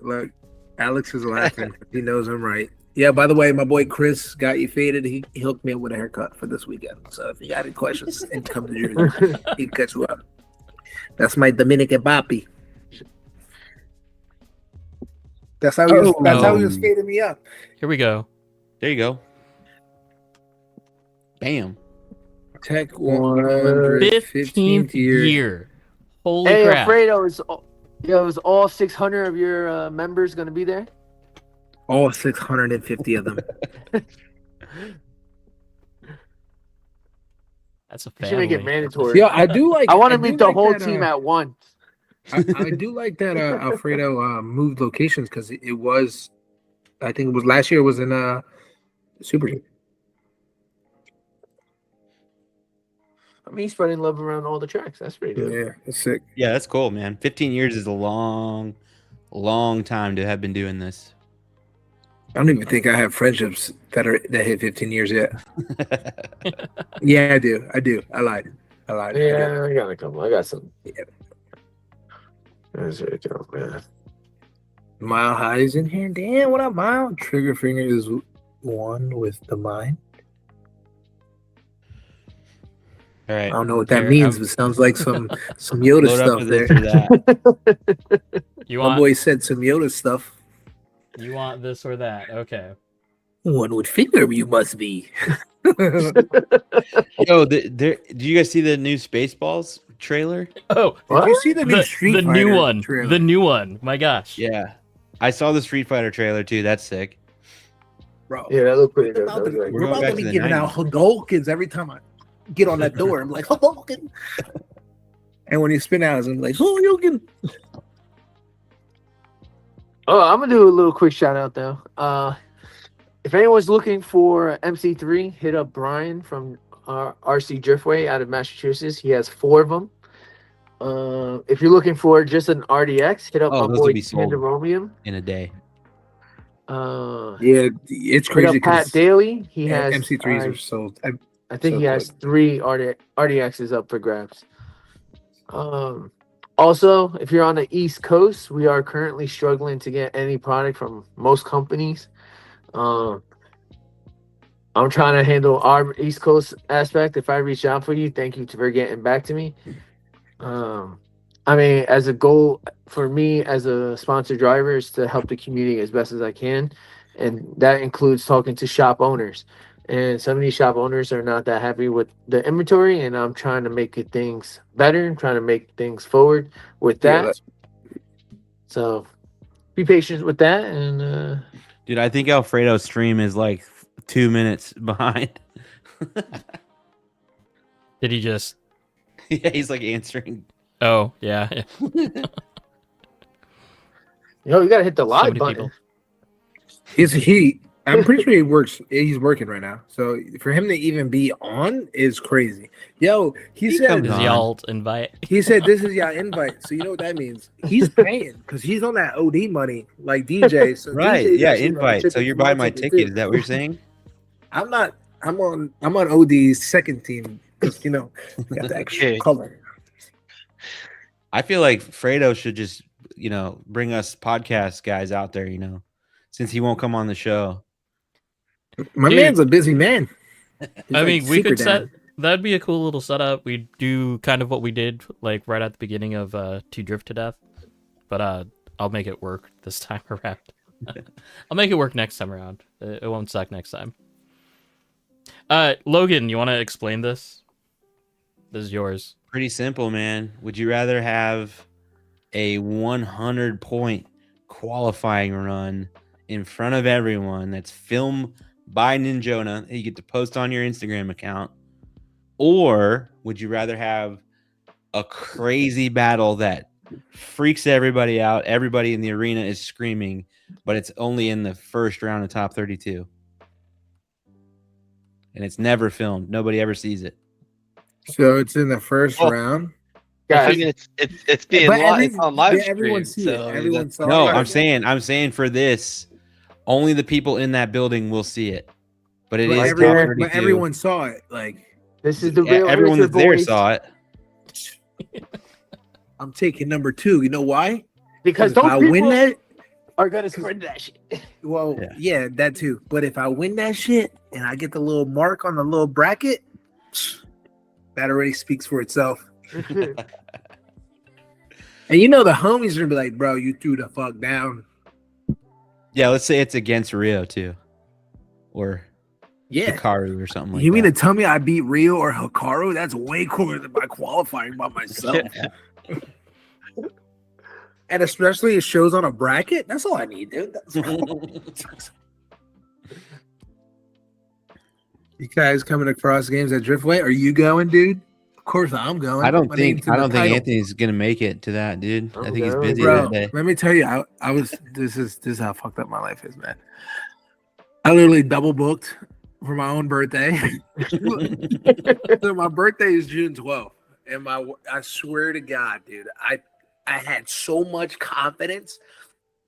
Alex is laughing. He knows I'm right. Yeah, by the way, my boy Chris got you faded. He hooked me up with a haircut for this weekend. So if you got any questions and come to Jersey, he can cut you up. That's my Dominican papi. That's how he was fading me up. Here we go. There you go. Bam. Tech 15th 115th year. Holy Hey, crap. Alfredo, is all 600 of your members going to be there? All 650 of them. That's a You should make it family. mandatory. Yeah, I do like. I want to do meet the like whole that, team at once. I do like that Alfredo moved locations because it was, I think it was last year. It was in Super. I mean, he's spreading love around all the tracks. That's pretty good. Yeah, it's sick. Yeah, that's cool, man. 15 years is a long time to have been doing this. I don't even think I have friendships that hit 15 years yet. Yeah, I do. I lied. I do. Yeah, I got a couple. I got some. Yeah. That's very dope, man. Mile High is in here. Damn, what up, Mile? Trigger finger is one with the mind. All right. I don't know what that Here, means, but sounds like some Yoda Load up stuff for there. this or that. You My want boy said some Yoda stuff. you want this or that? Okay. One would figure you must be. Yo, do you guys see the new Spaceballs trailer? Oh, Did you see the new Street the Fighter new one. trailer? The new one. My gosh. Yeah. I saw the Street Fighter trailer too. That's sick. Bro, Yeah, that looked pretty we're good. about, That to, was like, we're going about back to to be the giving out 90s. Hadokens every time I get on that door. I'm like, Hadouken. And when you spin out, I'm like, Hadouken. oh, I'm gonna do a little quick shout out though. If anyone's looking for MC3, hit up Brian from RC Driftway out of Massachusetts. He has 4 of them. If you're looking for just an RDX, hit up Oh, my those will boy be sold Pandaromium. in a day. Yeah, it's Hit crazy up Pat because Daly. He has MC3s are sold. I think so he has quick. 3 RDXs up for grabs. Also, if you're on the East Coast, we are currently struggling to get any product from most companies. I'm trying to handle our East Coast aspect. If I reach out for you, thank you for getting back to me. I mean, as a goal for me as a sponsored driver is to help the community as best as I can. And that includes talking to shop owners. And some of these shop owners are not that happy with the inventory, and I'm trying to make things better. I'm trying to make things forward with that. So be patient with that. And Dude, I think Alfredo's stream is like 2 minutes behind. Did he just Yeah, he's like answering. Oh, yeah. you gotta hit the So live many button. people. I'm pretty sure he works. He's working right now. So for him to even be on is crazy. Yo, he said Is on. the alt invite? he said this is your invite. So you know what that means? He's paying because he's on that OD money like DJ. So Right. DJ 's Yeah, actually on invite. So chicken you're small buying my ticket, ticket. too. Is that what you're saying? I'm not. I'm on OD's second team because we got the extra Okay. color. I feel like Fredo should just, bring us podcast guys out there, since he won't come on the show. My Dude. man's a busy man. He's I like mean, we super could set down. that'd be a cool little setup. We do kind of what we did like right at the beginning of To Drift to Death. But I'll make it work this time around. I'll make it work next time around. It won't suck next time. Logan, you want to explain this? This is yours. Pretty simple, man. Would you rather have a 100-point qualifying run in front of everyone that's filmed by Ninjona that you get to post on your Instagram account? Or would you rather have a crazy battle that freaks everybody out? Everybody in the arena is screaming, but it's only in the first round of top 32. And it's never filmed. Nobody ever sees it. So it's in the first Oh. round. I Guys, mean, it's being it's on live stream. everyone see So it. I mean, Everyone that's- saw No, it. I'm saying for this, only the people in that building will see it. But it But, is everyone- top but 32. everyone saw it. Like, this is the real Everyone answer, that's there boys. saw it. I'm taking number 2. You know why? Because if those I people win that, are gonna spread that shit. well, Yeah. yeah, that too. But if I win that shit and I get the little mark on the little bracket, that already speaks for itself. And you know the homies are gonna be like, bro, you threw the fuck down. Yeah, let's say it's against Rio too, or Yeah. Hikaru or something like You mean that. to tell me I beat Rio or Hikaru? That's way cooler than my qualifying by myself. And especially it shows on a bracket. That's all I need, dude. You guys coming across games at Driftway? Are you going, dude? Of course I'm going. I don't My think name's in the title. Anthony's gonna make it to that, dude. I I'm think he's going, busy Bro, that day. let me tell you, I was this is how fucked up my life is, man. I literally double booked for my own birthday. So my birthday is June 12th. And I swear to God, dude, I had so much confidence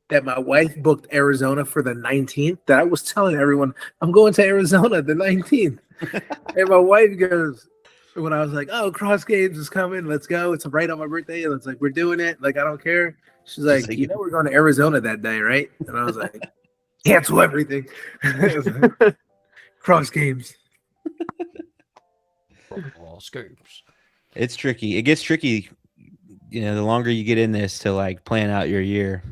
that my wife booked Arizona for the 19th that I was telling everyone I'm going to Arizona the 19th. And my wife goes, when I was like, oh, Cross Games is coming, let's go. It's right on my birthday. And it's like, we're doing it. Like, I don't care. She's like, like- you know, we're going to Arizona that day, right? And I was like, cancel everything. Cross Games. Scoops. It's tricky. It gets tricky, you know, the longer you get in this to like plan out your year.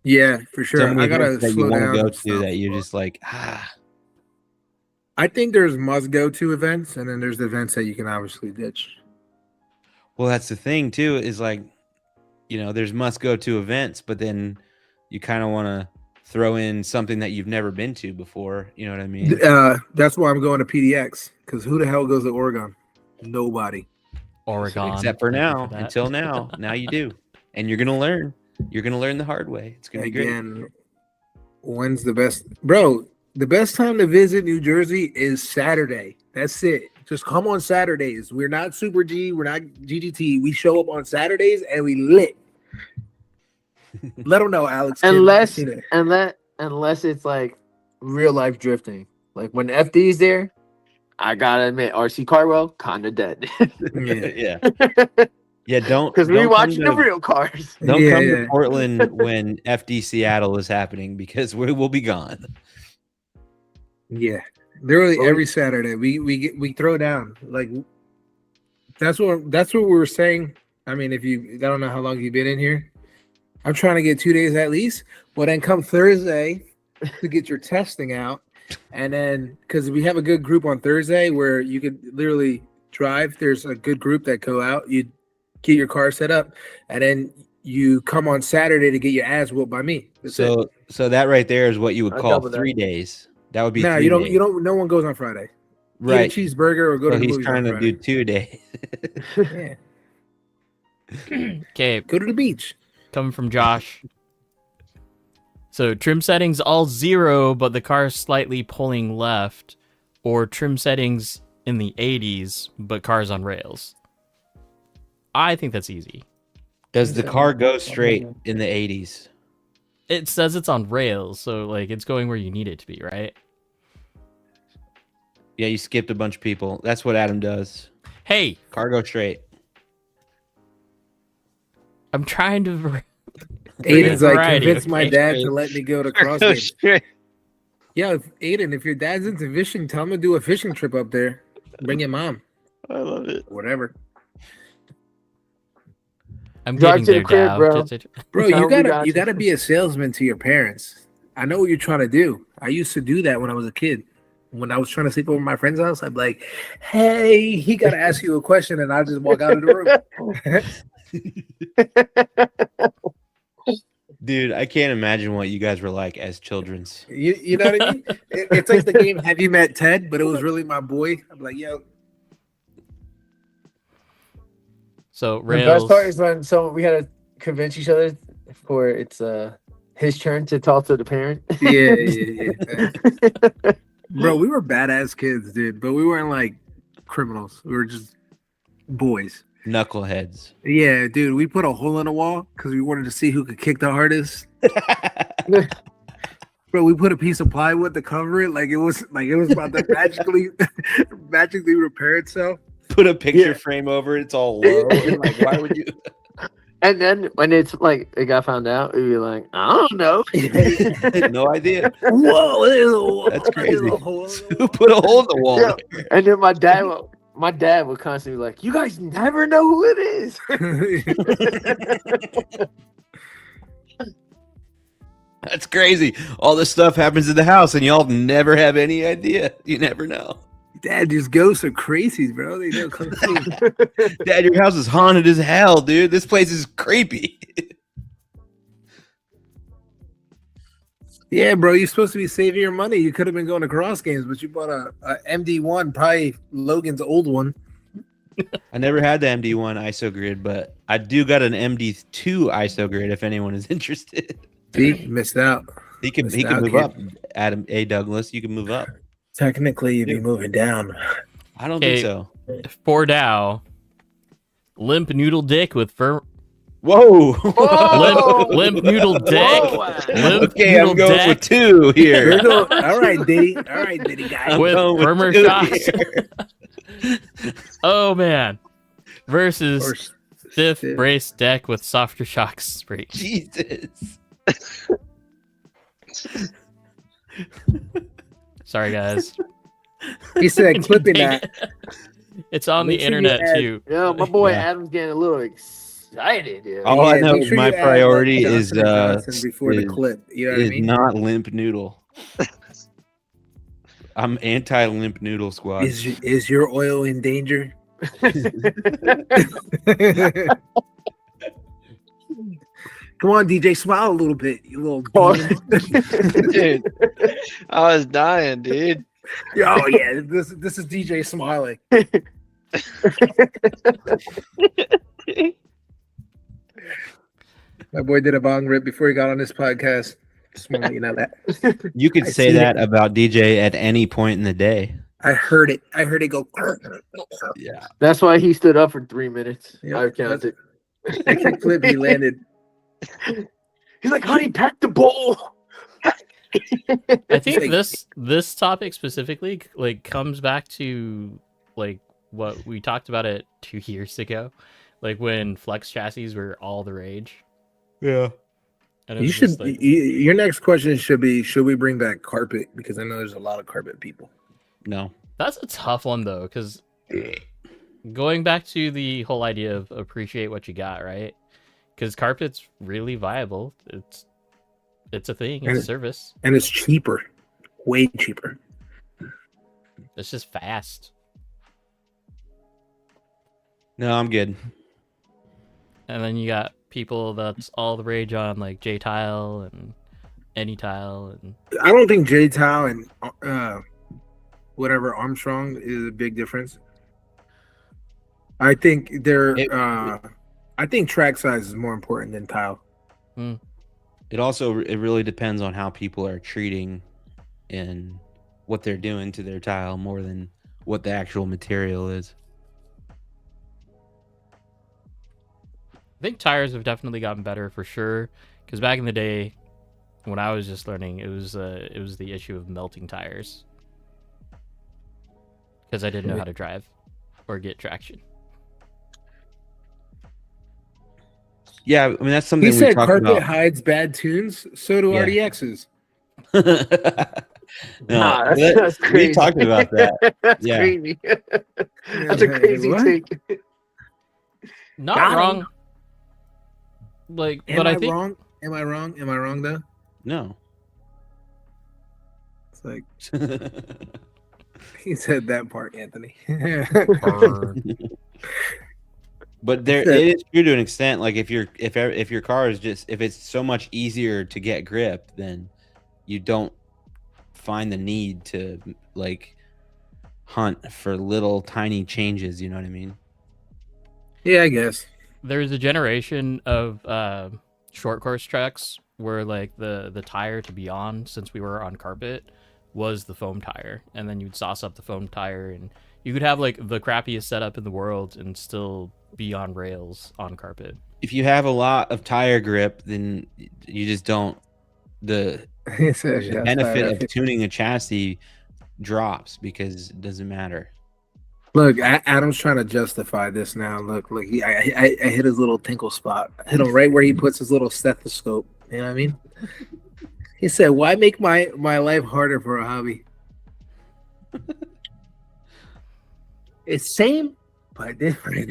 Yeah, for sure. So many I gotta events that you slow want down. to go and to stuff. that you're just like, I think there's must go to events, and then there's the events that you can obviously ditch. Well, that's the thing too, is like, you know, there's must go to events, but then you kind of want to throw in something that you've never been to before. You know what I mean? That's why I'm going to PDX, because who the hell goes to Oregon? Nobody. Oregon. Except for Thank you now, that. until now. Now you do. And you're going to learn. You're going to learn the hard way. It's going to be great. Again, when's the best? Bro, the best time to visit New Jersey is Saturday. That's it. Just come on Saturdays. We're not Super G. We're not GGT. We show up on Saturdays and we lit. Let them know, Alex. Kid. unless You know. unless it's like real life drifting. Like when FD's there, I gotta admit, RC Carwell kind of dead. Yeah. Yeah. Yeah, don't Because we don't come watching the to- real cars. Don't Yeah, come yeah. to Portland when FD Seattle is happening because we will be gone. Yeah, literally Well, every Saturday we throw down. Like that's what we were saying. I mean, I don't know how long you've been in here. I'm trying to get 2 days at least. But then come Thursday to get your testing out, and then because we have a good group on Thursday where you could literally drive. There's a good group that go out. You get your car set up, and then you come on Saturday to get your ass whooped by me. That's it. So that right there is what you would I call double that. 3 days. That would be No, 3 you don't. days. You don't. No one goes on Friday. Right. Eat a cheeseburger or go So to the he's movies trying on to Friday. do 2 days. Yeah. Okay, Go to the beach. coming from Josh. So trim settings all 0, but the car's slightly pulling left, or trim settings in the 80s, but cars on rails. I think that's easy. Does the car go straight in the 80s? It says it's on rails, so like it's going where you need it to be, right? Yeah, you skipped a bunch of people. That's what Adam does. Hey, Car go straight. I'm trying to. Aiden's like, Variety, convince my okay. dad to let me go to cross Oh, games. shit. Yeah, if your dad's into fishing, tell him to do a fishing trip up there. Bring your mom. I love it. Whatever. I'm Drive getting to there, the crib, Dav. bro. Bro, Tell you him we gotta got you you. gotta be a salesman to your parents. I know what you're trying to do. I used to do that when I was a kid. When I was trying to sleep over at my friend's house, I'd be like, hey, he gotta ask you a question, and I'll just walk out of the room. Dude, I can't imagine what you guys were like as children's. You know what I mean? It's like the game Have You Met Ted? But it was really my boy. I'm like, yo, So The rails. best part is when we had to convince each other for it's his turn to talk to the parent. yeah. Bro, we were badass kids, dude, but we weren't like criminals. We were just boys. Knuckleheads. Yeah, dude, we put a hole in the wall because we wanted to see who could kick the hardest. Bro, we put a piece of plywood to cover it, like it was about to magically repair itself. Put a picture Yeah. frame over it. It's all low. I'm like, why would you? And then when it's like it got found out, it'd be like, I don't know. No idea. Whoa, That's crazy. there's a hole in the Who put a hole in the wall? Yeah. And then my dad would constantly be like, you guys never know who it is. That's crazy. All this stuff happens in the house, and y'all never have any idea. You never know. Dad, these ghosts are crazy, bro. They don't come through. Dad, your house is haunted as hell, dude. This place is creepy. Yeah, bro, you're supposed to be saving your money. You could have been going to cross games, but you bought a MD1, probably Logan's old one. I never had the MD1 ISO grid, but I do got an MD2 ISO grid if anyone is interested. See, missed out. He can Missed out, move kid. up. Adam A. Douglas, you can move up. Technically, you'd be moving down. I don't Okay. think so. For Dow, limp noodle dick with firm. Whoa. Limp noodle dick. Whoa. Limp Okay, I'm noodle going dick with 2 here. All right, Diddy. All right, Diddy guy. I'm with going firmer 2 shocks. here. Oh man. Versus Or stiff stiff. brace deck with softer shocks spray. Jesus. Sorry guys. He said clipping Dang that. it. It's on Make the sure you internet add- too. Yeah, my boy Yeah. Adam's getting a little excited. Yeah. All I Yeah, know make is sure my you add, like, priority is Johnson & Johnson before the is- clip. You know what I is mean? not limp noodle. I'm anti limp noodle squad. Is your oil in danger? Come on, DJ, smile a little bit, you little. Oh. demon. Dude, I was dying, dude. Oh yeah, this is DJ smiling. My boy did a bong rip before he got on this podcast. Just want to let you know that. You could I say see that it. about DJ at any point in the day. I heard it. I heard it go. Yeah. That's why he stood up for 3 minutes. Yep. I counted. That kick flip, he landed. He's like, honey, pack the bowl. I think Like- this topic specifically like comes back to like what we talked about it 2 years ago, like when flex chassis were all the rage. Yeah. And it You was should. just, like, Your next question should be: should we bring back carpet? Because I know there's a lot of carpet people. No. that's a tough one though, because going back to the whole idea of appreciate what you got, right? Because carpet's really viable. It's a thing. It's a service. And it's cheaper, way cheaper. It's just fast. No, I'm good. And then you got people that's all the rage on like J Tile and Any Tile and I don't think J Tao and whatever Armstrong is a big difference. I think they're. I think track size is more important than tile. It also it really depends on how people are treating and what they're doing to their tile more than what the actual material is. I think tires have definitely gotten better for sure. Because back in the day, when I was just learning, it was the issue of melting tires. Because I didn't know how to drive or get traction. Yeah, I mean that's something He we said talked carpet about. hides bad tunes. So do Yeah. RDXs. No, Nah, that- that's crazy. we talked about that. That's Yeah. crazy. That's a crazy What? take. Not Got him. wrong. Like, Am but I I think wrong? Am I wrong? Am I wrong though? No. It's like he said that part, Anthony. But there Yeah. it is true to an extent. Like if your car is just if it's so much easier to get grip, then you don't find the need to like hunt for little tiny changes. You know what I mean? Yeah, I guess. there's a generation of short course tracks where like the tire to be on, since we were on carpet, was the foam tire, and then you'd sauce up the foam tire and You could have like the crappiest setup in the world and still be on rails on carpet. If you have a lot of tire grip, then you just don't. The It says, yes, benefit I- of tuning a chassis drops because it doesn't matter. Look, Adam's trying to justify this now. Look, I hit his little tinkle spot. I hit him right where he puts his little stethoscope. You know what I mean? He said, "Why make my life harder for a hobby?" It's same but different.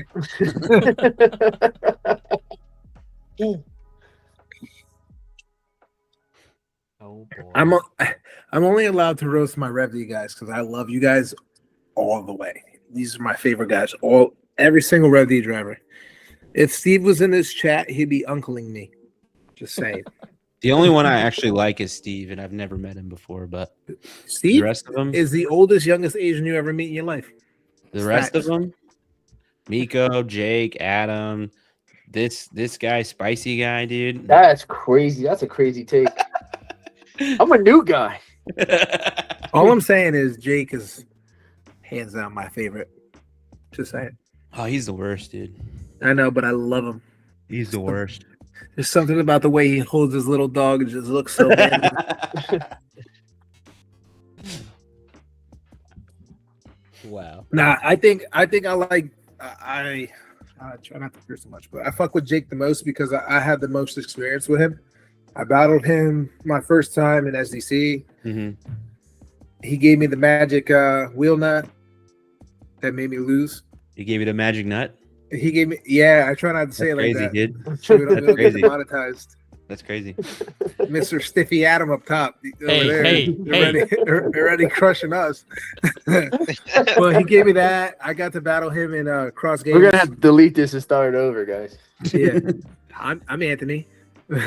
Oh boy. I'm only allowed to roast my Revdy guys because I love you guys all the way. These are my favorite guys. Every single Revdy driver. If Steve was in this chat, he'd be uncling me. Just saying. The only one I actually like is Steve, and I've never met him before. But Steve the rest of them is the oldest, youngest Asian you ever meet in your life. the rest of Facts. them, Miko, Jake, Adam, this guy, spicy guy, dude. That's crazy. That's a crazy take. I'm a new guy. All I'm saying is Jake is hands down my favorite. Just saying. Oh, he's the worst, dude. I know, but I love him. He's the worst. There's something about the way he holds his little dog. It just looks so bad. Wow. Nah, I think I like I try not to curse so much, but I fuck with Jake the most because I had the most experience with him. I battled him my first time in SDC. Mm-hmm. He gave me the magic wheel nut that made me lose. He gave you the magic nut. He gave me, yeah. I try not to say it like Crazy, that. dude. So we don't get crazy. demonetized. That's crazy. Mr. Stiffy Adam up top. Hey. They're already crushing us. Well, he gave me that. I got to battle him in cross games. We're gonna have to delete this and start it over, guys. Yeah, I'm Anthony. Oh,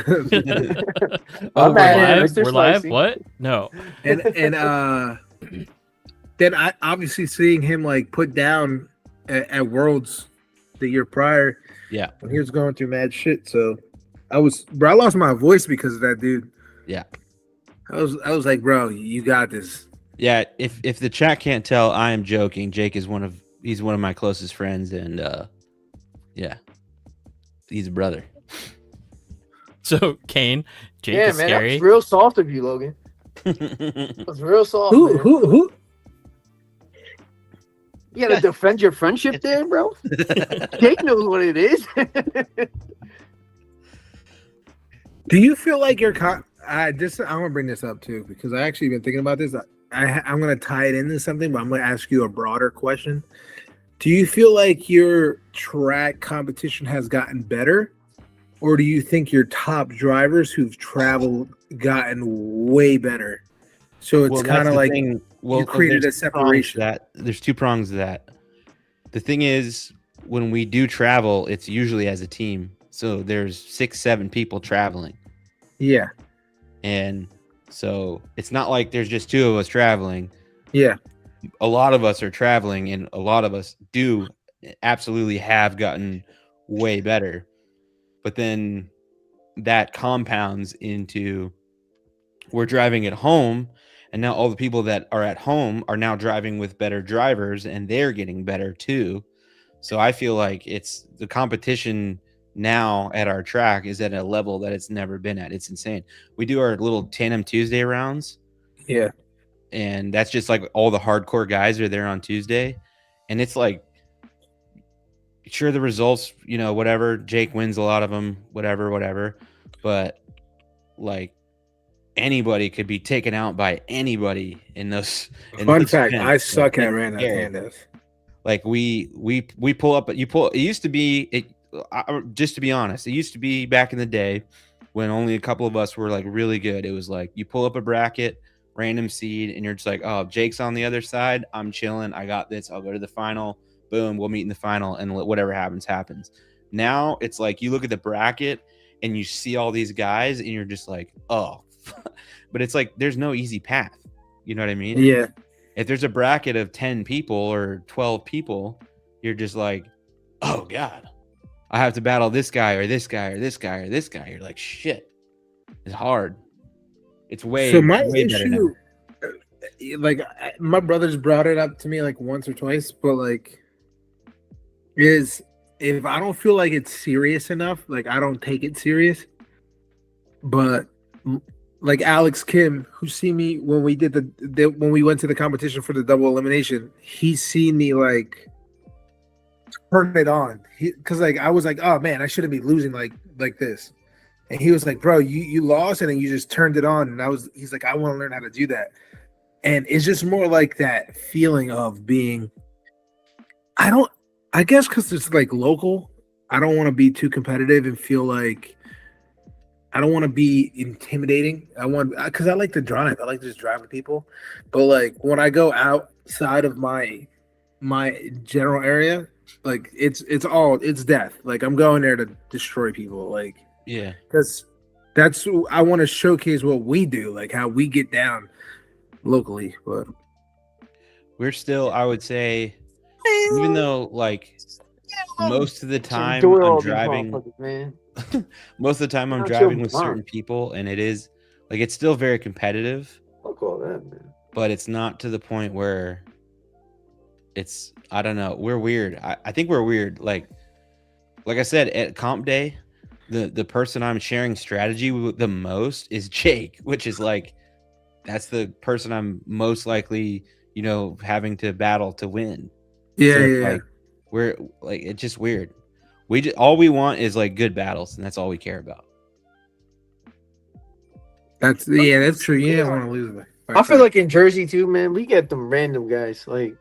I'm we're at it, live. Mr. We're live. Spicy. What? No. and then I obviously seeing him like put down at Worlds the year prior. Yeah. When he was going through mad shit. So I lost my voice because of that dude. Yeah. I was like, bro, you got this. Yeah. If the chat can't tell, I am joking. Jake is he's one of my closest friends, and yeah, he's a brother. So Kane, Jake Yeah, is man, that scary. was real soft of you, Logan. That was real soft. man. Who? You gotta defend your friendship there, bro. Jake knows what it is. Do you feel like you're I want to bring this up too because I actually been thinking about this. I'm going to tie it into something, but I'm going to ask you a broader question. Do you feel like your track competition has gotten better, or do you think your top drivers who've traveled gotten way better? So it's kind of like you created a separation. There's two prongs to that. The thing is, when we do travel, it's usually as a team. So there's 6-7 people traveling. Yeah. And so it's not like there's just two of us traveling. Yeah. A lot of us are traveling, and a lot of us do absolutely have gotten way better. But then that compounds into we're driving at home, and now all the people that are at home are now driving with better drivers, and they're getting better too. So I feel like it's the competition now at our track is at a level that it's never been at. It's insane. We do our little Tandem Tuesday rounds. Yeah. And that's just like all the hardcore guys are there on Tuesday. And it's like, sure, the results, whatever. Jake wins a lot of them, whatever. But like anybody could be taken out by anybody in those. Fun fact, I suck at random tandems. Like we pull up, it used to be, just to be honest, it used to be back in the day when only a couple of us were like really good. It was like you pull up a bracket, random seed, and you're just like, oh, Jake's on the other side. I'm chilling. I got this. I'll go to the final. Boom. We'll meet in the final, and whatever happens. Now it's like you look at the bracket and you see all these guys, and you're just like, oh, but it's like there's no easy path. You know what I mean? Yeah. If there's a bracket of 10 people or 12 people, you're just like, oh God, I have to battle this guy or this guy or this guy or this guy. You're like, shit, it's hard. It's way, So my way better issue, like my brothers brought it up to me like once or twice, but like is if I don't feel like it's serious enough, like I don't take it serious. But like Alex Kim, who see me when we did when we went to the competition for the double elimination, he's seen me like turn it on. Because like I was like, oh man, I shouldn't be losing like this. And he was like, bro, you lost and then you just turned it on. And he's like, I want to learn how to do that. And it's just more like that feeling of being, I guess because it's like local, I don't want to be too competitive and feel like, I don't want to be intimidating. Because I like to drive. I like to just drive with people. But like when I go outside of my general area, like it's death. Like I'm going there to destroy people. Like, Yeah. because I want to showcase what we do, like how we get down locally. But We're still, I would say, even though like most of the time Enjoy I'm all these driving, motherfuckers, man. most of the time I'm Not driving your with mom. certain people, and it is like it's still very competitive, Fuck all that, man. but it's not to the point where it's, I don't know, we're weird. I think we're weird. Like I said, at comp day, the person I'm sharing strategy with the most is Jake, which is like that's the person I'm most likely, having to battle to win. yeah, So, yeah. like we're like, it's just weird. All we want is like good battles, and that's all we care about. That's true. You don't want to lose. I feel like in Jersey too, man, we get them random guys. Like,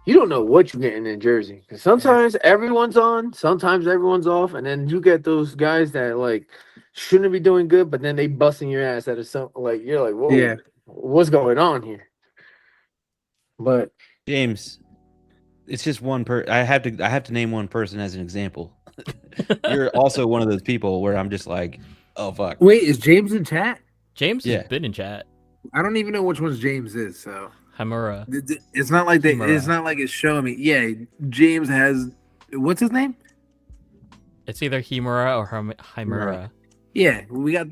you don't know what you're getting in Jersey. 'Cause sometimes everyone's on, sometimes everyone's off, and then you get those guys that like shouldn't be doing good, but then they busting your ass at some like you're like, whoa, Yeah. what's going on here? But James, it's just one I have to name one person as an example. You're also one of those people where I'm just like, oh fuck. Wait, is James in chat? James Yeah. has been in chat. I don't even know which one's James is. So Hamura. it's not like Himura. it's not like it's showing me. Yeah, James has. What's his name? It's either Himura or Himura. Yeah, we got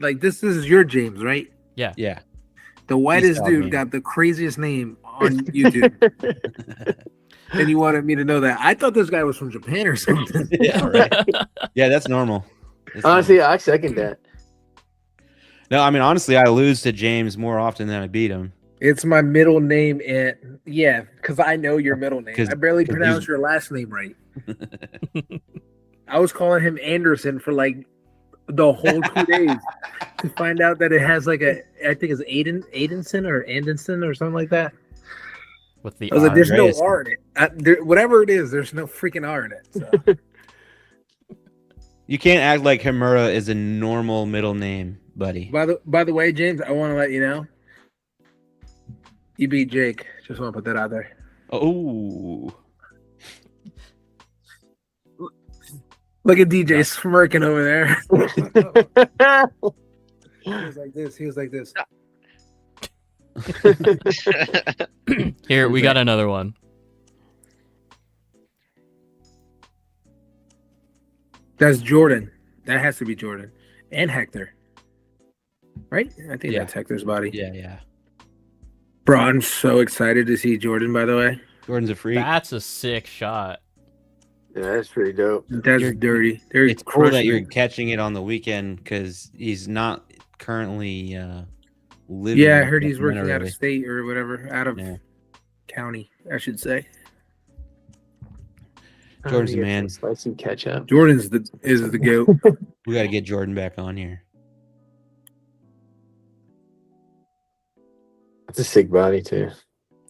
like this is your James, right? Yeah. The whitest called dude me. got the craziest name on YouTube. And you wanted me to know that. I thought this guy was from Japan or something. Yeah, right. Yeah, that's normal. That's honestly, I second that. no, I mean honestly, I lose to James more often than I beat him. It's my middle name, and yeah, because I know your middle name. 'Cause- I barely 'cause pronounce he's- your last name right. I was calling him Anderson for like the whole 2 days to find out that it has like I think it's Aidenson or Anderson or something like that. With the I was like, there's no Andreas. R in it. Whatever it is, there's no freaking R in it. So. You can't act like Himura is a normal middle name, buddy. By the way, James, I want to let you know you beat Jake. Just want to put that out there. Oh. Look at DJ smirking over there. He was like this. He was like this. Here, we got another one. That's Jordan. That has to be Jordan and Hector, right? I think Yeah. that's Hector's body. Yeah. Bro, I'm so excited to see Jordan. By the way, Jordan's a freak. That's a sick shot. Yeah, that's pretty dope. that's You're- dirty. They're It's cool that crushing you're it. catching it on the weekend because he's not currently living. Yeah, I in heard he's Sacramento, working out of really. state or whatever, out of Yeah. county, I should say. Jordan's the Get man. some spicy ketchup. Jordan's is the goat. We got to get Jordan back on here. That's a sick body too.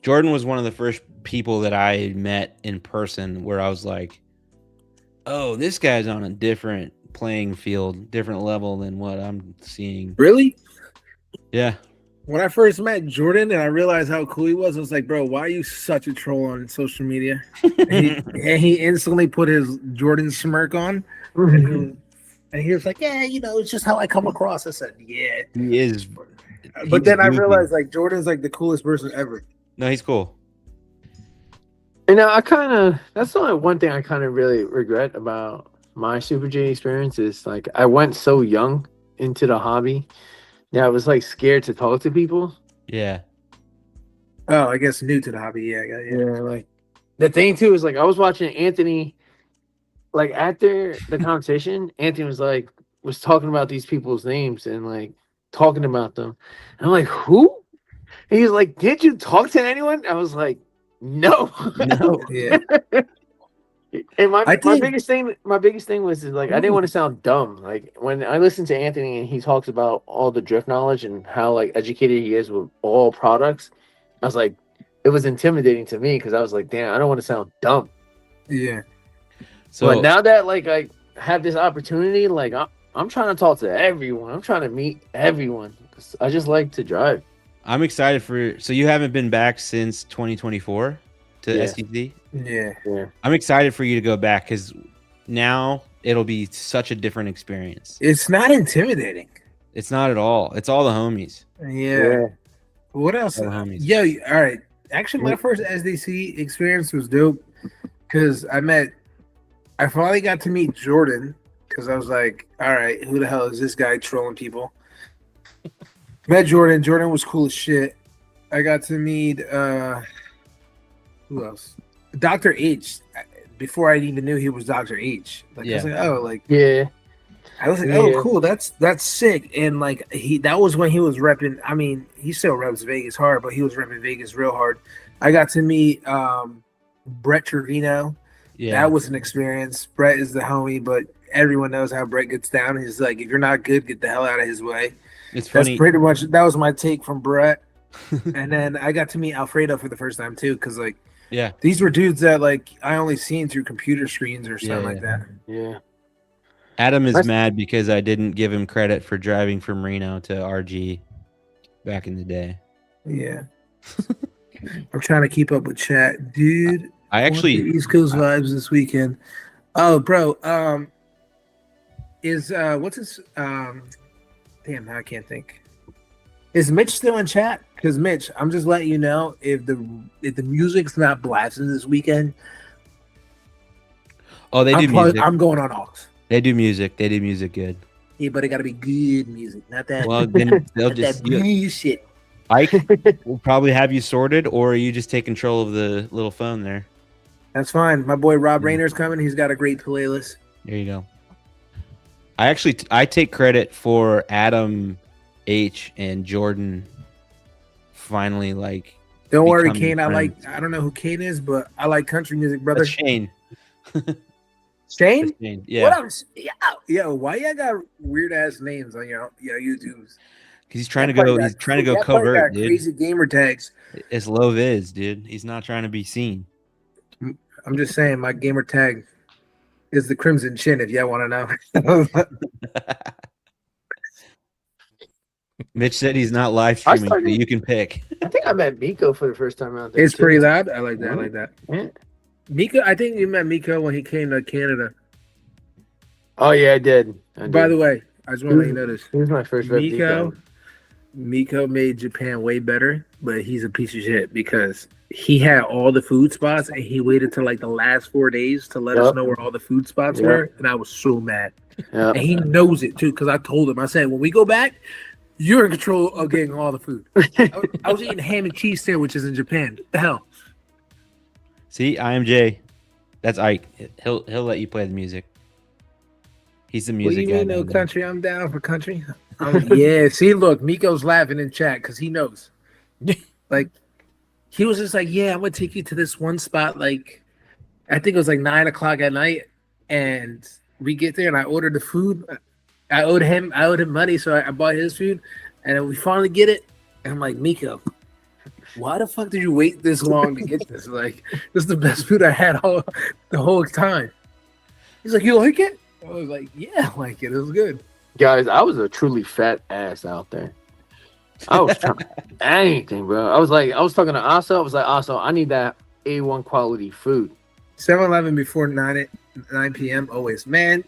Jordan was one of the first people that I met in person where I was like, oh, this guy's on a different playing field, different level than what I'm seeing. Really? Yeah. When I first met Jordan and I realized how cool he was, I was like, bro, why are you such a troll on social media? And he instantly put his Jordan smirk on. And he was like, yeah, it's just how I come across. I said, yeah. He is. But then I goofy. realized, like, Jordan's, like, the coolest person ever. No, he's cool. And that's the only one thing I kind of really regret about my Super J experience is like I went so young into the hobby that I was like scared to talk to people. Yeah. Oh, I guess new to the hobby. Yeah, yeah. Yeah, like the thing too is like I was watching Anthony, like after the conversation, Anthony was talking about these people's names and like talking about them. And I'm like, who? And he's like, did you talk to anyone? I was like, no. No. Yeah. And my I think- my biggest thing was is, like I didn't want to sound dumb. Like when I listen to Anthony and he talks about all the drift knowledge and how like educated he is with all products, I was like, it was intimidating to me because I was like, damn, I don't want to sound dumb. Yeah. So But now that like I have this opportunity, like I'm trying to talk to everyone. I'm trying to meet everyone. 'Cause I just like to drive. I'm excited for. So you haven't been back since 2024 to Yeah. SEC. Yeah. Yeah. I'm excited for you to go back because now it'll be such a different experience. It's not intimidating. It's not at all. It's all the homies. Yeah. What else? All the homies. Yeah. All right. Actually, my first SDC experience was dope because I finally got to meet Jordan because I was like, all right, who the hell is this guy trolling people? Met Jordan. Jordan was cool as shit. I got to meet who else? Dr. H. Before I even knew he was Dr. H. Like I was Yeah. like, oh, like Yeah. I was like, Yeah. oh, cool. That's sick. And like that was when he was repping. I mean, he still reps Vegas hard, but he was repping Vegas real hard. I got to meet Brett Trevino. Yeah. That was an experience. Brett is the homie, but everyone knows how Brett gets down. He's like, if you're not good, get the hell out of his way. It's That's funny. pretty much that was my take from Brett. And then I got to meet Alfredo for the first time too, because like Yeah. these were dudes that like I only seen through computer screens or something Yeah, like that. Yeah. Adam is That's- mad because I didn't give him credit for driving from Reno to RG back in the day. Yeah. I'm trying to keep up with chat, dude. I Want the actually, East Coast vibes this weekend. Oh, bro. Is what's his damn, I can't think. Is Mitch still in chat? Because Mitch, I'm just letting you know if the music's not blasting this weekend, oh, they do music. I'm going on aux. They do music. They do music good. Yeah, but it gotta be good music, not that Well, then they'll not just. that bullshit. Ike will probably have you sorted, or you just take control of the little phone there. That's fine. My boy Rob Yeah. Rayner's coming. He's got a great playlist. There you go. I take credit for Adam H and Jordan finally like. Don't worry, becoming Kane. friends. I don't know who Kane is, but I like country music, brother. That's Shane. Shane? That's Shane. Yeah, What else? Yo, why y'all got weird ass names on your YouTubes? because he's trying to That go. part He's got- trying to go that part covert, got dude. Crazy gamer tags. It's low viz, dude. He's not trying to be seen. I'm just saying, my gamer tag is the Crimson Chin. If y'all want to know, Mitch said he's not live I streaming, started- so you can pick. I think I met Miko for the first time out there. it's too. pretty loud. I like that. I like that. Yeah. Miko, I think you met Miko when he came to Canada. Oh yeah, I did. By the way, I just want to let you know this. he was my first rep Miko made Japan way better, but he's a piece of shit because he had all the food spots and he waited till like the last 4 days to let us Yep. know where all the food spots Yep. were, and I was so mad. Yeah. And he knows it too because I told him. I said, when we go back, you're in control of getting all the food. I was eating ham and cheese sandwiches in Japan. What the hell? See, IMJ. That's Ike. He'll let you play the music. He's the What do music you guy. mean, no down there. country? I'm down for country. Yeah, see, look, Miko's laughing in chat because he knows. Like, he was just like, yeah, I'm going to take you to this one spot. Like, I think it was like 9 o'clock at night. And we get there and I ordered the food. I owed him money, so I bought his food. And then we finally get it. And I'm like, Miko, why the fuck did you wait this long to get this? Like, this is the best food I had the whole time. He's like, you like it? I was like, yeah, I like it. It was good. Guys, I was a truly fat ass out there. I was trying anything, bro. I was talking to Asa. I was like, Asa, I need that A1 quality food. 7-Eleven before 9 p.m. always. Man,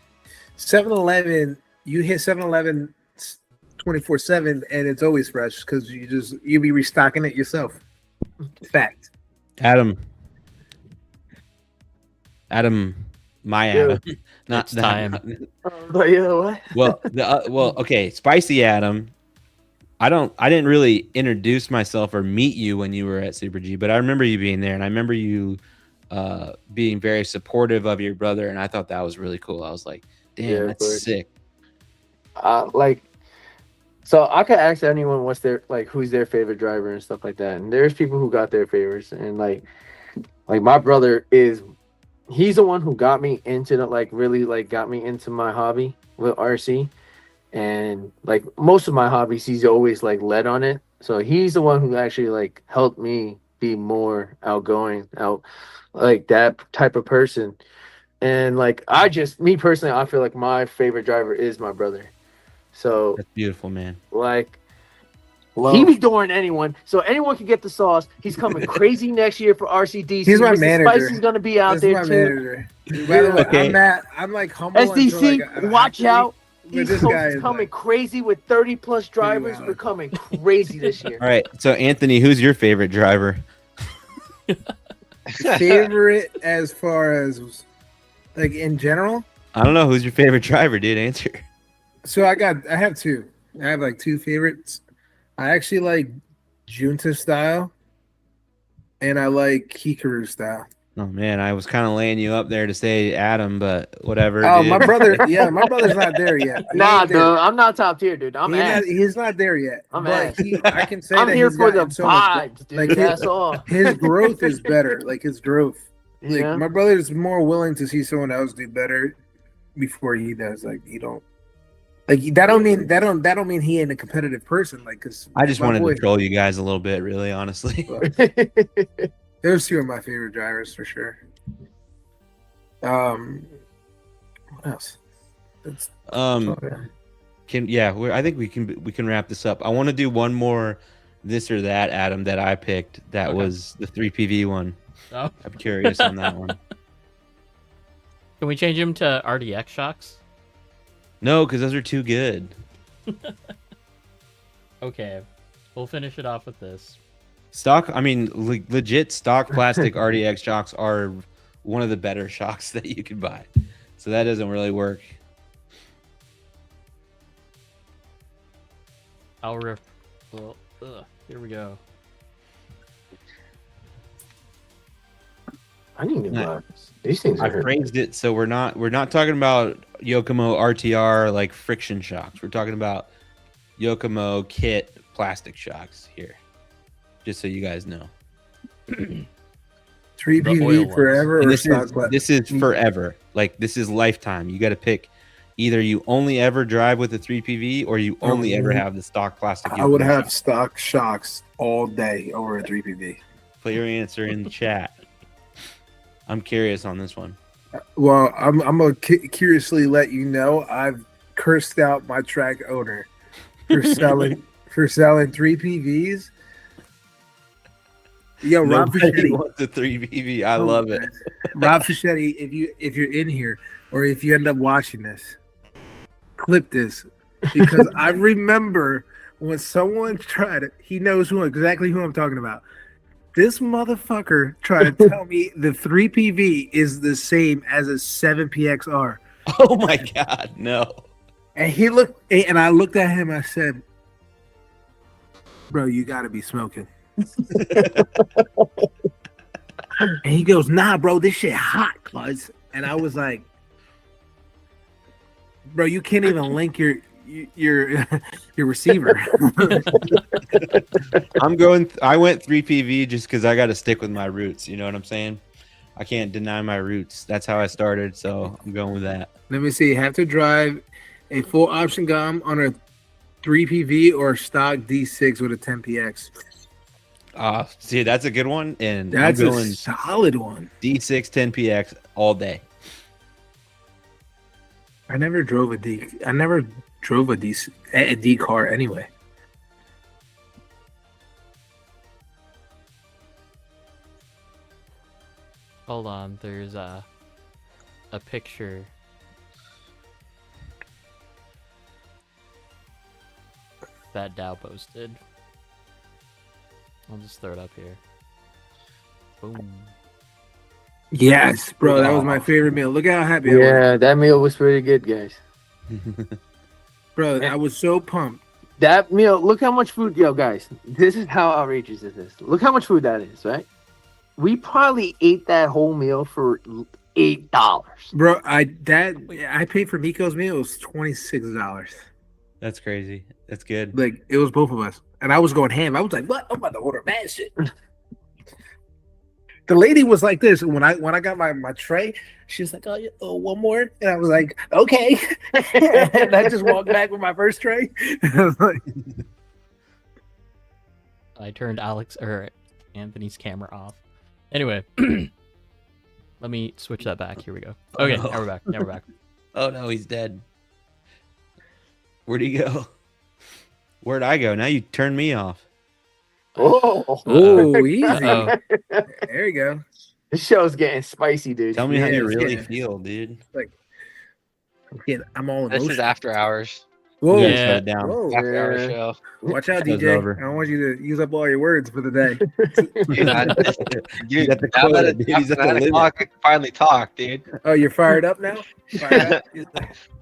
7-Eleven, you hit 7-Eleven 24/7 and it's always fresh because you be restocking it yourself. Fact. Adam, my Yeah. Adam, not It's that. time. But you know what? Well, okay, Spicy Adam I didn't really introduce myself or meet you when you were at Super G, but I remember you being there, and I remember you being very supportive of your brother, and I thought that was really cool. I was like, damn, Yeah, of that's course. sick. Like, so I could ask anyone what's their like who's their favorite driver and stuff like that. And there's people who got their favorites, and like my brother he's the one who got me into the really got me into my hobby with RC. And like most of my hobbies, he's always like led on it. So he's the one who actually like helped me be more outgoing, like that type of person. And like me personally, I feel like my favorite driver is my brother. So That's beautiful, man. like Well, he be doing anyone, so anyone can get the sauce. He's coming crazy next year for RCDC. He's my Mr. manager. Spicy's gonna be out that's there my too. manager. By the way, Okay. I'm like humble. until, SDC, like, an watch athlete, out. but East this Coast guy is is coming like, crazy with 30+ drivers. wild. We're coming crazy this year. All right, so Anthony, who's your favorite driver? favorite as far as like in general. I don't know. Who's your favorite driver, dude? Answer. So I have two. I have like two favorites. I actually like Junta style, and I like Hikaru style. Oh man, I was kind of laying you up there to say Adam, but whatever. Oh, dude. my brother. Yeah, my brother's not there yet. He Nah, ain't there. dude, I'm not top tier, dude. I'm ass. He's not there yet. I'm but ass. I can say I'm that here he's for the gotten so much- vibes, dude. like, That's all. his growth is better. Like his growth. Like Yeah. my brother is more willing to see someone else do better before he does. Like you don't. Like that don't mean he ain't a competitive person. Like because I just wanted to troll you guys a little bit, really, honestly. Those two are my favorite drivers for sure. What else? That's I think we can wrap this up. I want to do one more this or that, Adam, that I picked. That Okay. was the 3PV one. Oh. I'm curious on that one. Can we change him to RDX shocks? No, because those are too good. Okay, we'll finish it off with this. Legit stock plastic RDX shocks are one of the better shocks that you can buy. So that doesn't really work. Here we go. I need new Nah. bars. These things I are phrased it so we're not talking about Yokomo RTR like friction shocks. We're talking about Yokomo kit plastic shocks here. Just so you guys know. 3PV oil ones. forever And or this stock is plastic? this is forever. Like this is lifetime. You got to pick either you only ever drive with the 3PV or you only ever have the stock plastic. I would Yokomo have shock. stock shocks all day over a 3PV. Put your answer in the chat. I'm curious on this one. Well, I'm gonna curiously let you know I've cursed out my track owner for selling 3PVs. Yo, Rob Nobody Fischetti. wants the 3PV. I Oh, love it. man. Rob Fischetti, if you're in here or if you end up watching this, clip this because I remember when someone tried it. He knows exactly who I'm talking about. This motherfucker tried to tell me the 3PV is the same as a 7PXR. Oh my god, no. And he looked, and I looked at him. I said, "Bro, you got to be smoking." And he goes, "Nah, bro, this shit hot, cuz." And I was like, "Bro, you can't even link your receiver." I went 3PV just because I got to stick with my roots. You know what I'm saying? I can't deny my roots. That's how I started, so I'm going with that. Let me see. Have to drive a full option gum on a 3PV or stock D6 with a 10PX. See, that's a good one, and That's I'm a going solid one. D6 10PX all day. I never drove a D car anyway. Hold on, there's a picture. That Dow posted. I'll just throw it up here. Boom. Yes, bro, that was my favorite meal. Look at how happy I was. Yeah, that meal was pretty good, guys. Bro, I was so pumped That meal, look how much food, yo, guys. This is how outrageous this is. Look how much food that is, right? We probably ate that whole meal for $8. Bro, I paid for Nico's meal. It was $26. That's crazy. That's good. Like it was both of us, and I was going ham. I was like, "What? I'm about to order mad shit." The lady was like this when I got my tray. She was like, "Oh, one more," and I was like, "Okay." And I just walked back with my first tray. I was like, I turned Anthony's camera off. Anyway, let me switch that back. Here we go. Okay, no. now we're back. Now we're back. Oh no, he's dead. Where'd he go? Where'd I go? Now you turned me off. "Oh, easy." Uh-oh. There you go. This show's getting spicy, dude. Tell me how Yeah, you really yeah. feel, dude. I'm all This emotional. is after hours. Whoa, You gotta Yeah. shut it down. whoa. After hour Yeah. show. Watch out, Show's DJ. over. I don't want you to use up all your words for the day. Dude, He's at the now quota, that dude. it's He's at after the 9 limit. o'clock, I can finally talk, dude. Oh, you're fired up now? Fired up?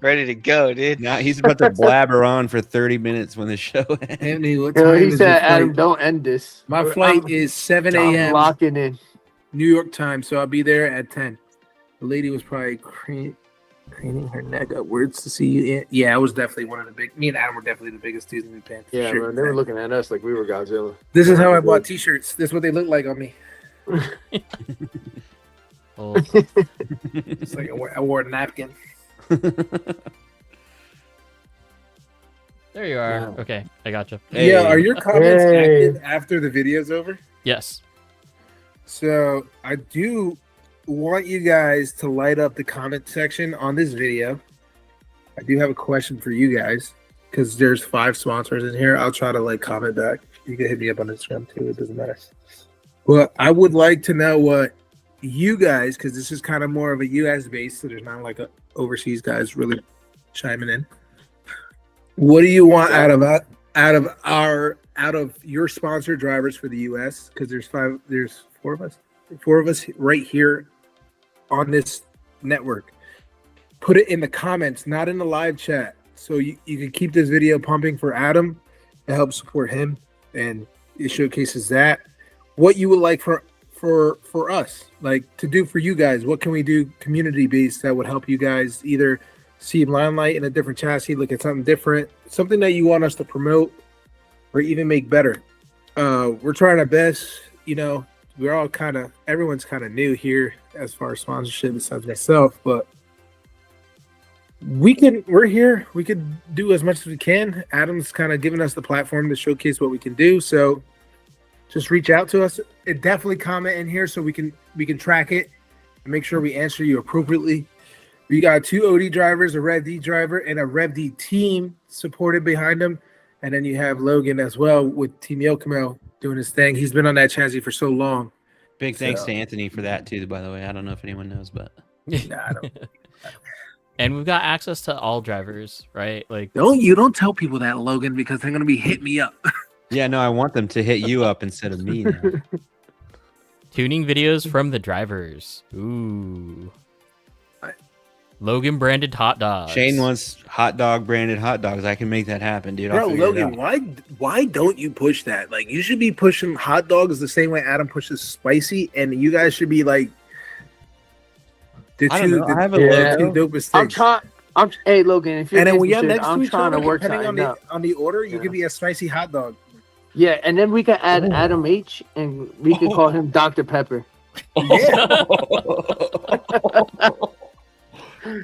Ready to go, dude. Now he's about to blabber on for 30 minutes when the show ends. Anthony, what Yo, time he is your said, flight? Adam, don't end this. My flight I'm- is 7 I'm a.m. locking in. New York time, so I'll be there at 10. The lady was probably craning her neck upwards to see you. Yeah, I was definitely one of the big. Me and Adam were definitely the biggest dudes in the pants. Yeah, Sure. bro, they were looking at us like we were Godzilla. This is how I bought T-shirts. This is what they look like on me. Oh, It's like I wore a napkin. there you are. Yeah. Okay, I gotcha. Hey. Yeah, are your comments Hey. active after the video's over? Yes. So I do want you guys to light up the comment section on this video. I do have a question for you guys because there's 5 sponsors in here. I'll try to comment back. You can hit me up on Instagram too. It doesn't matter. Well, I would like to know what you guys, because this is kind of more of a U.S. base, so there's not like a overseas guys really chiming in. What do you want out of your sponsor drivers for the U.S.? Because there's 4 of us. 4 of us right here on this network. Put it in the comments, not in the live chat, so you can keep this video pumping for Adam to help support him, and it showcases that. What you would like for us, like to do for you guys. What can we do community based that would help you guys either see Limelight in a different chassis, look at something different, something that you want us to promote or even make better. We're trying our best. We're all everyone's kind of new here as far as sponsorship besides myself, but we're here. We could do as much as we can. Adam's kind of giving us the platform to showcase what we can do. So just reach out to us and definitely comment in here so we can track it and make sure we answer you appropriately. We got 2 OD drivers, a Rev D driver, and a Rev D team supported behind them. And then you have Logan as well with Team Yokomo doing his thing. He's been on that chassis for so long. Big thanks So- to Anthony for that too, by the way. I don't know if anyone knows, but Nah, I don't. And we've got access to all drivers, right? Like, You don't tell people that, Logan, because they're gonna be hitting me up. yeah, no, I want them to hit you up instead of me now. tuning videos from the drivers. Ooh. I- Logan branded hot dogs. Shane wants hot dog branded hot dogs. I can make that happen, dude. I'll Bro, figure it Logan, out. why don't you push that? Like, you should be pushing hot dogs the same way Adam pushes spicy, and you guys should be like the I don't know. I have a Yeah. logo. dopest I'm things. trying. Hey, Logan, if you're And then when you're interested, next to I'm each trying other, to work depending something out. on the order, you Yeah. could be a spicy hot dog. Yeah, and then we can add Ooh. Adam H, and we could call him Dr. Pepper. Yeah.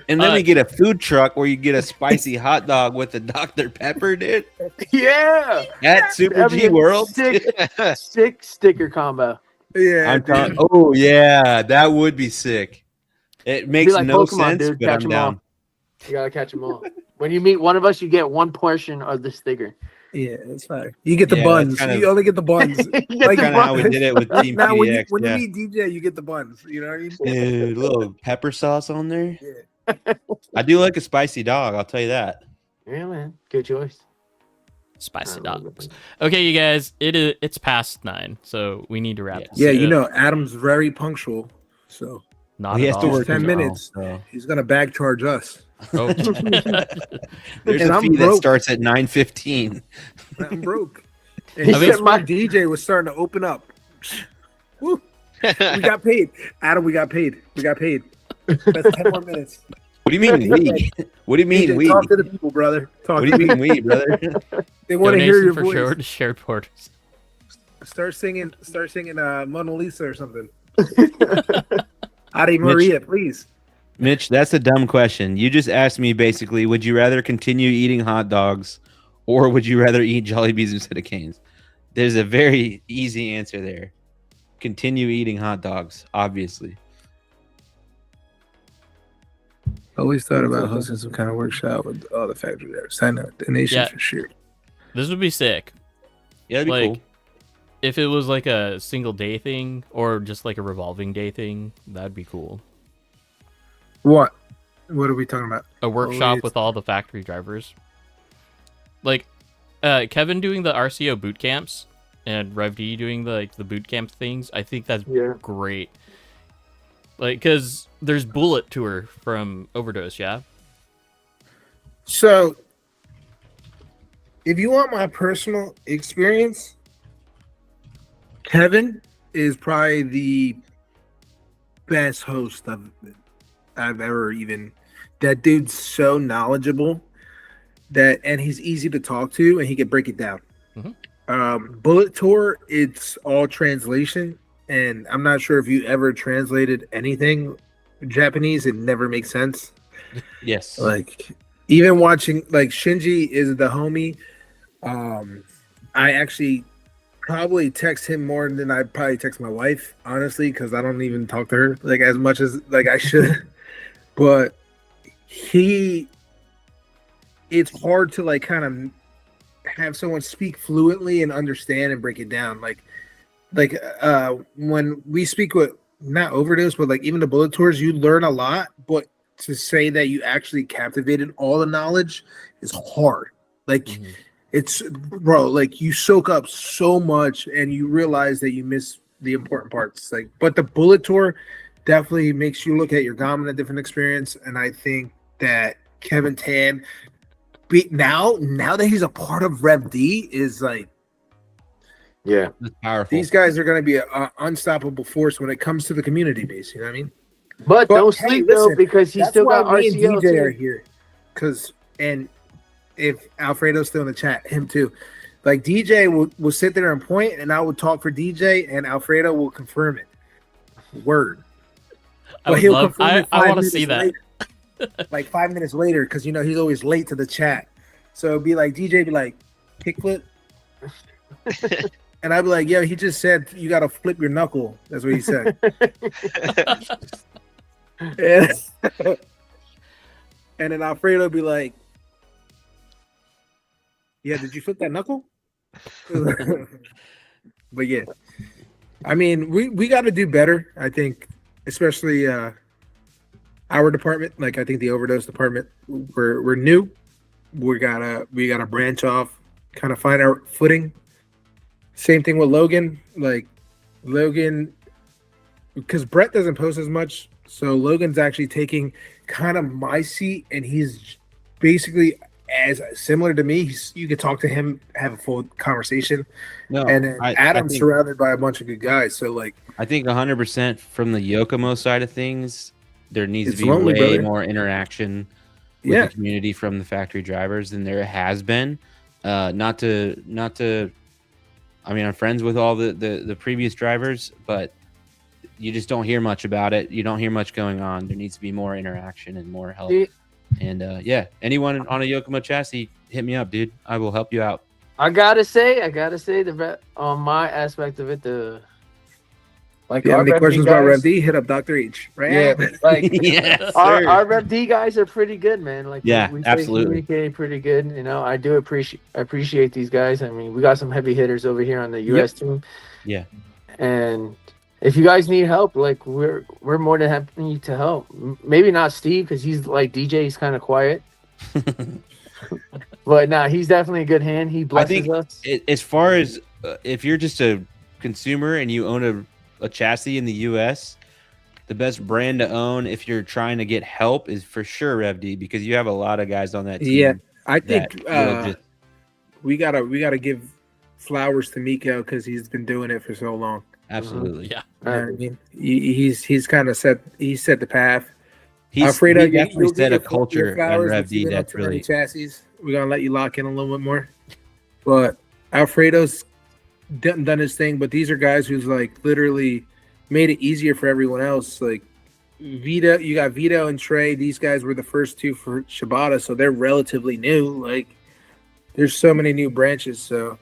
And then we get a food truck where you get a spicy hot dog with a Dr. Pepper, dude. Yeah, At Super That'd be G a World. sick sticker combo. Yeah. I'm dude. telling. Oh yeah, that would be sick. It makes like no Pokemon, sense, dude. but Catch I'm 'em all. down. You gotta catch them all. When you meet one of us, you get one portion of the sticker. Yeah, that's fine. You get the Yeah, buns. that's kind of- You only get the buns. You get Like, the Kind of how we buns. did it with Team Now, when PDX. you Yeah. meet DJ, you get the buns. You know what I mean? Dude, a little pepper sauce on there. I do like a spicy dog. I'll tell you that. Yeah, man. Good choice. Spicy I love dogs. it. Okay, you guys, it's past 9, so we need to wrap Yes. this Yeah, shit you up. know, Adam's very punctual. So Not he at has to all. work 10 as well, minutes. so. He's gonna bag charge us. Oh, There's And a I'm fee that broke. starts at 9:15. I'm broke. And He he said said my- my DJ was starting to open up. Woo. We got paid. Adam, we got paid. We got paid. That's 10 more minutes. What do you mean we? What do you mean DJ, we? talk to the people, brother. Talk What do to you me. mean we, brother? They want to hear your donation for voice. shared porters. Start singing Mona Lisa or something. Adi Maria, please. Mitch, that's a dumb question. You just asked me basically, would you rather continue eating hot dogs or would you rather eat Jollibees instead of Canes? There's a very easy answer there. Continue eating hot dogs, obviously. Always thought about hosting some kind of workshop with all the factory there. Sign up, donation Yeah. for sure. This would be sick. Yeah, that'd be Like, cool. if it was like a single day thing or just like a revolving day thing, that'd be cool. What? What are we talking about? A workshop it's- with all the factory drivers. Like Kevin doing the RCO boot camps and Rev D doing the boot camp things. I think that's Yeah. great. Like, cause there's Bullet Tour from Overdose, yeah. So, if you want my personal experience, Kevin is probably the best host I've ever even. That dude's so knowledgeable and he's easy to talk to, and he can break it down. Bullet Tour, it's all translation, and I'm not sure if you ever translated anything Japanese. It never makes sense. Yes. Like, even watching, like, Shinji is the homie. I actually probably text him more than I probably text my wife, honestly, because I don't even talk to her like as much as like I should. But it's hard to like kind of have someone speak fluently and understand and break it down. Like when we speak with not Overdose, but like even the Bullet Tours, you learn a lot, but to say that you actually captivated all the knowledge is hard. Like it's, bro, like you soak up so much and you realize that you miss the important parts. Like, but the Bullet Tour definitely makes you look at your GOM in a different experience. And I think that Kevin Tan, now that he's a part of Rev D, is like, Yeah. That's powerful. these guys are going to be an unstoppable force when it comes to the community base. You know what I mean? But But, don't hey, sleep listen, though, because he's That's still why got me and RCO DJ are too. here. And if Alfredo's still in the chat, him too. Like DJ will sit there and point, and I will talk for DJ, and Alfredo will confirm it. Word. I would love. I want to see that. Like 5 minutes later, because you know he's always late to the chat. So it'd be like DJ be like, kickflip. And I'd be like, yo, he just said you gotta flip your knuckle. That's what he said. and, and then Alfredo would be like, yeah, did you flip that knuckle? But yeah. I mean, we gotta do better, I think, especially our department. Like I think the Overdose department, we're new. We gotta branch off, kind of find our footing. Same thing with Logan. Like Logan, because Brett doesn't post as much, so Logan's actually taking kind of my seat, and he's basically as similar to me. You could talk to him, have a full conversation, No, and then I Adam's think- surrounded by a bunch of good guys. So like, I think 100% from the Yokomo side of things, there needs It's to be lonely, way brother. more interaction with yeah, the community from the factory drivers than there has been. Not to. I mean, I'm friends with all the previous drivers, but you just don't hear much about it. You don't hear much going on. There needs to be more interaction and more help. See, And yeah, anyone on a Yokomo chassis, hit me up, dude. I will help you out. I gotta say, on my aspect of it, like if you have our any Rev D questions about guys- Rev D, hit up Dr. H. Right? Yeah, like Yes, our sir. Rev D guys are pretty good, man. Like Yeah, we stay absolutely. communicating pretty good. You know, I do appreciate these guys. I mean, we got some heavy hitters over here on the US team. Yeah. And if you guys need help, like we're more than happy to help. Maybe not Steve because he's like DJ, he's kind of quiet. But nah, he's definitely a good hand. He blesses think us. As far as if you're just a consumer and you own a chassis in the US, the best brand to own if you're trying to get help is for sure Rev D, because you have a lot of guys on that team. Yeah, I that think will just we gotta give flowers to Miko because he's been doing it for so long. absolutely. Yeah. You know what I mean? He's kind of set the path. He's Alfredo, he definitely you'll set get a your culture on flowers, Rev but you've D been on that's too many really chassis. We're gonna let you lock in a little bit more. But Alfredo's done his thing. But these are guys who's like literally made it easier for everyone else. Like Vito, you got Vito and Trey. These guys were the first two for Shibata, so they're relatively new. Like there's so many new branches. So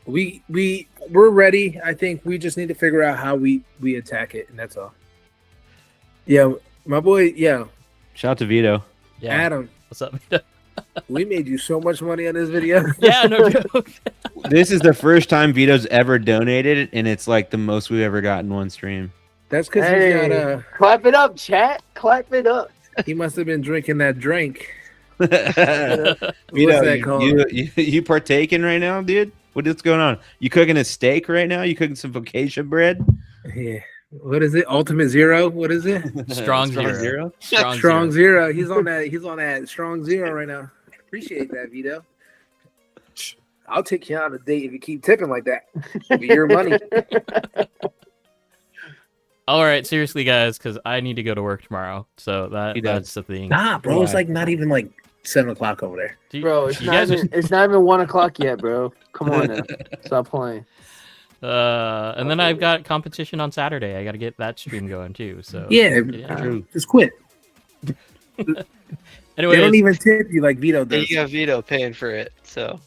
we're ready. I think we just need to figure out how we attack it, and that's all. Yeah, my boy. Yeah, shout out to Vito. Yeah. Adam. What's up? We made you so much money on this video. Yeah, no joke. This is the first time Vito's ever donated, and it's like the most we've ever gotten one stream. That's because he's got clap it up, chat. Clap it up. he must have been drinking that drink. Vito, that called? you partaking right now, dude? What's going on? You cooking a steak right now? You cooking some focaccia bread? Yeah. What is it? Ultimate Zero? What is it? Strong zero. Strong Zero. He's on that Strong Zero right now. Appreciate that, Vito. I'll take you on a date if you keep tipping like that. It'll be your money. All right, seriously, guys, because I need to go to work tomorrow. So He that's the thing. Nah, bro. It's Why? like not even like 7:00 over there. Do you- Bro, it's you not, guys even, it's not even 1 o'clock yet, bro. Come on now. Stop playing. and then I've got competition on Saturday. I got to get that stream going too. So Yeah, True. just quit. Anyway, They don't even tip you like Vito Then does. you got Vito paying for it. So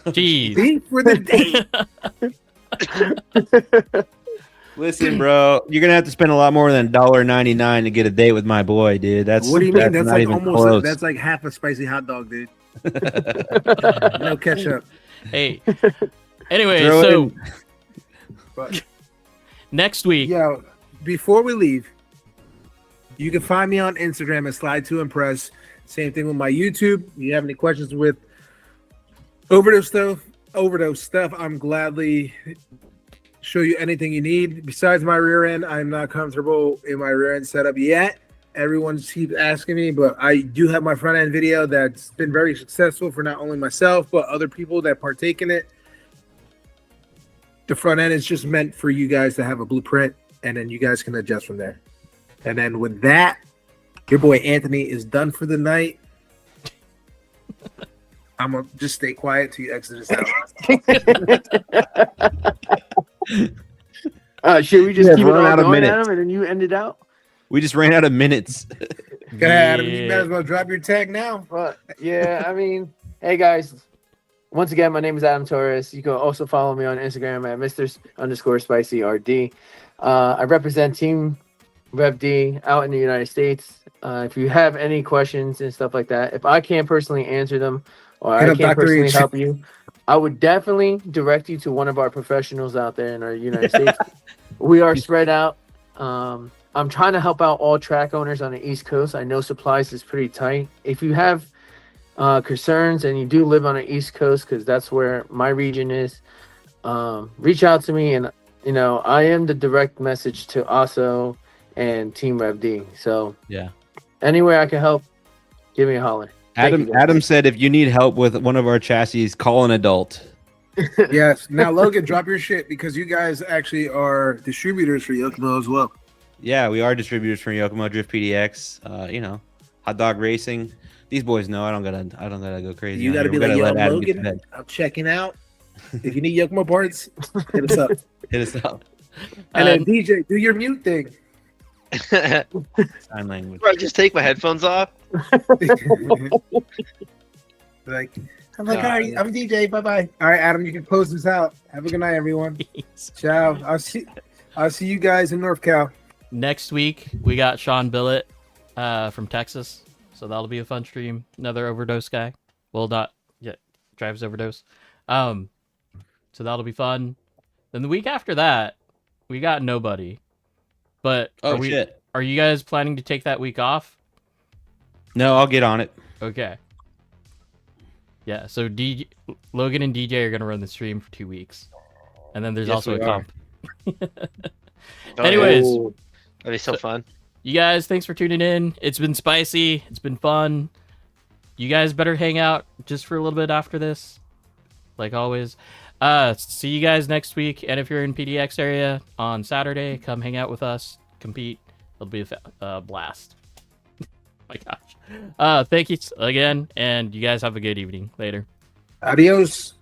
jeez. See? For the date. Listen, bro, you're gonna have to spend a lot more than $1.99 to get a date with my boy, dude. That's What do you mean? That's not like even almost close. that's like half a spicy hot dog, dude. No ketchup. Hey. Anyway, Throw so in- But next week. yo, before we leave, you can find me on Instagram at Slide2Impress. Same thing with my YouTube. If you have any questions with overdose stuff, I'm gladly show you anything you need. Besides my rear end, I'm not comfortable in my rear end setup yet. Everyone keeps asking me, but I do have my front end video that's been very successful for not only myself, but other people that partake in it. The front end is just meant for you guys to have a blueprint, and then you guys can adjust from there. And then with that, your boy Anthony is done for the night. I'm going to just stay quiet till you exit this house. Should we just Yeah, keep it run all out of going, minutes. Adam, and then you end it out? We just ran out of minutes. Go ahead, Adam. You Yeah. might as well drop your tag now. But yeah, I mean, hey guys. Once again, my name is Adam Torres. You can also follow me on Instagram at Mr._SpicyRD. I represent Team Rev D out in the United States. If you have any questions and stuff like that, if I can't personally answer them or Hit I up can't Dr. personally H. help you, I would definitely direct you to one of our professionals out there in our United States. We are spread out. I'm trying to help out all track owners on the East Coast. I know supplies is pretty tight. If you have concerns and you do live on the East Coast, because that's where my region is, reach out to me. And I am the direct message to ASO and Team Rev D. So Yeah. anywhere I can help, give me a holler. Thank you, guys. Adam said if you need help with one of our chassis, call an adult. Yes. Now, Logan, drop your shit because you guys actually are distributors for Yokomo as well. Yeah, we are distributors for Yokomo Drift PDX. Hot dog racing. These boys know I don't gotta go crazy. You on got to here. be We like, gotta yo, let Adam get Logan, fed. I'm checking out. If you need Yokomo parts, hit us up. Hit us up. And then DJ, do your mute thing. Sign language. Bro, just take my headphones off. Like, I'm like, all right, I'm DJ. Bye bye. All right, Adam, you can close this out. Have a good night, everyone. Ciao. I'll see you guys in North Cal. Next week we got Sean Billett from Texas, so that'll be a fun stream. Another overdose guy. Well, not yet. Drives overdose. So that'll be fun. Then the week after that, we got nobody. But Oh shit. are you guys planning to take that week off? No, I'll get on it. Okay. Yeah. So Logan and DJ are gonna run the stream for 2 weeks, and then there's Yes, also we a are. Oh, yeah. Anyways, Oh, That'd be so fun. you guys, thanks for tuning in. It's been spicy. It's been fun. You guys better hang out just for a little bit after this, like always. See you guys next week. And if you're in PDX area on Saturday, come hang out with us, compete. It'll be a blast. My gosh. Thank you again, and you guys have a good evening. Later. Adios.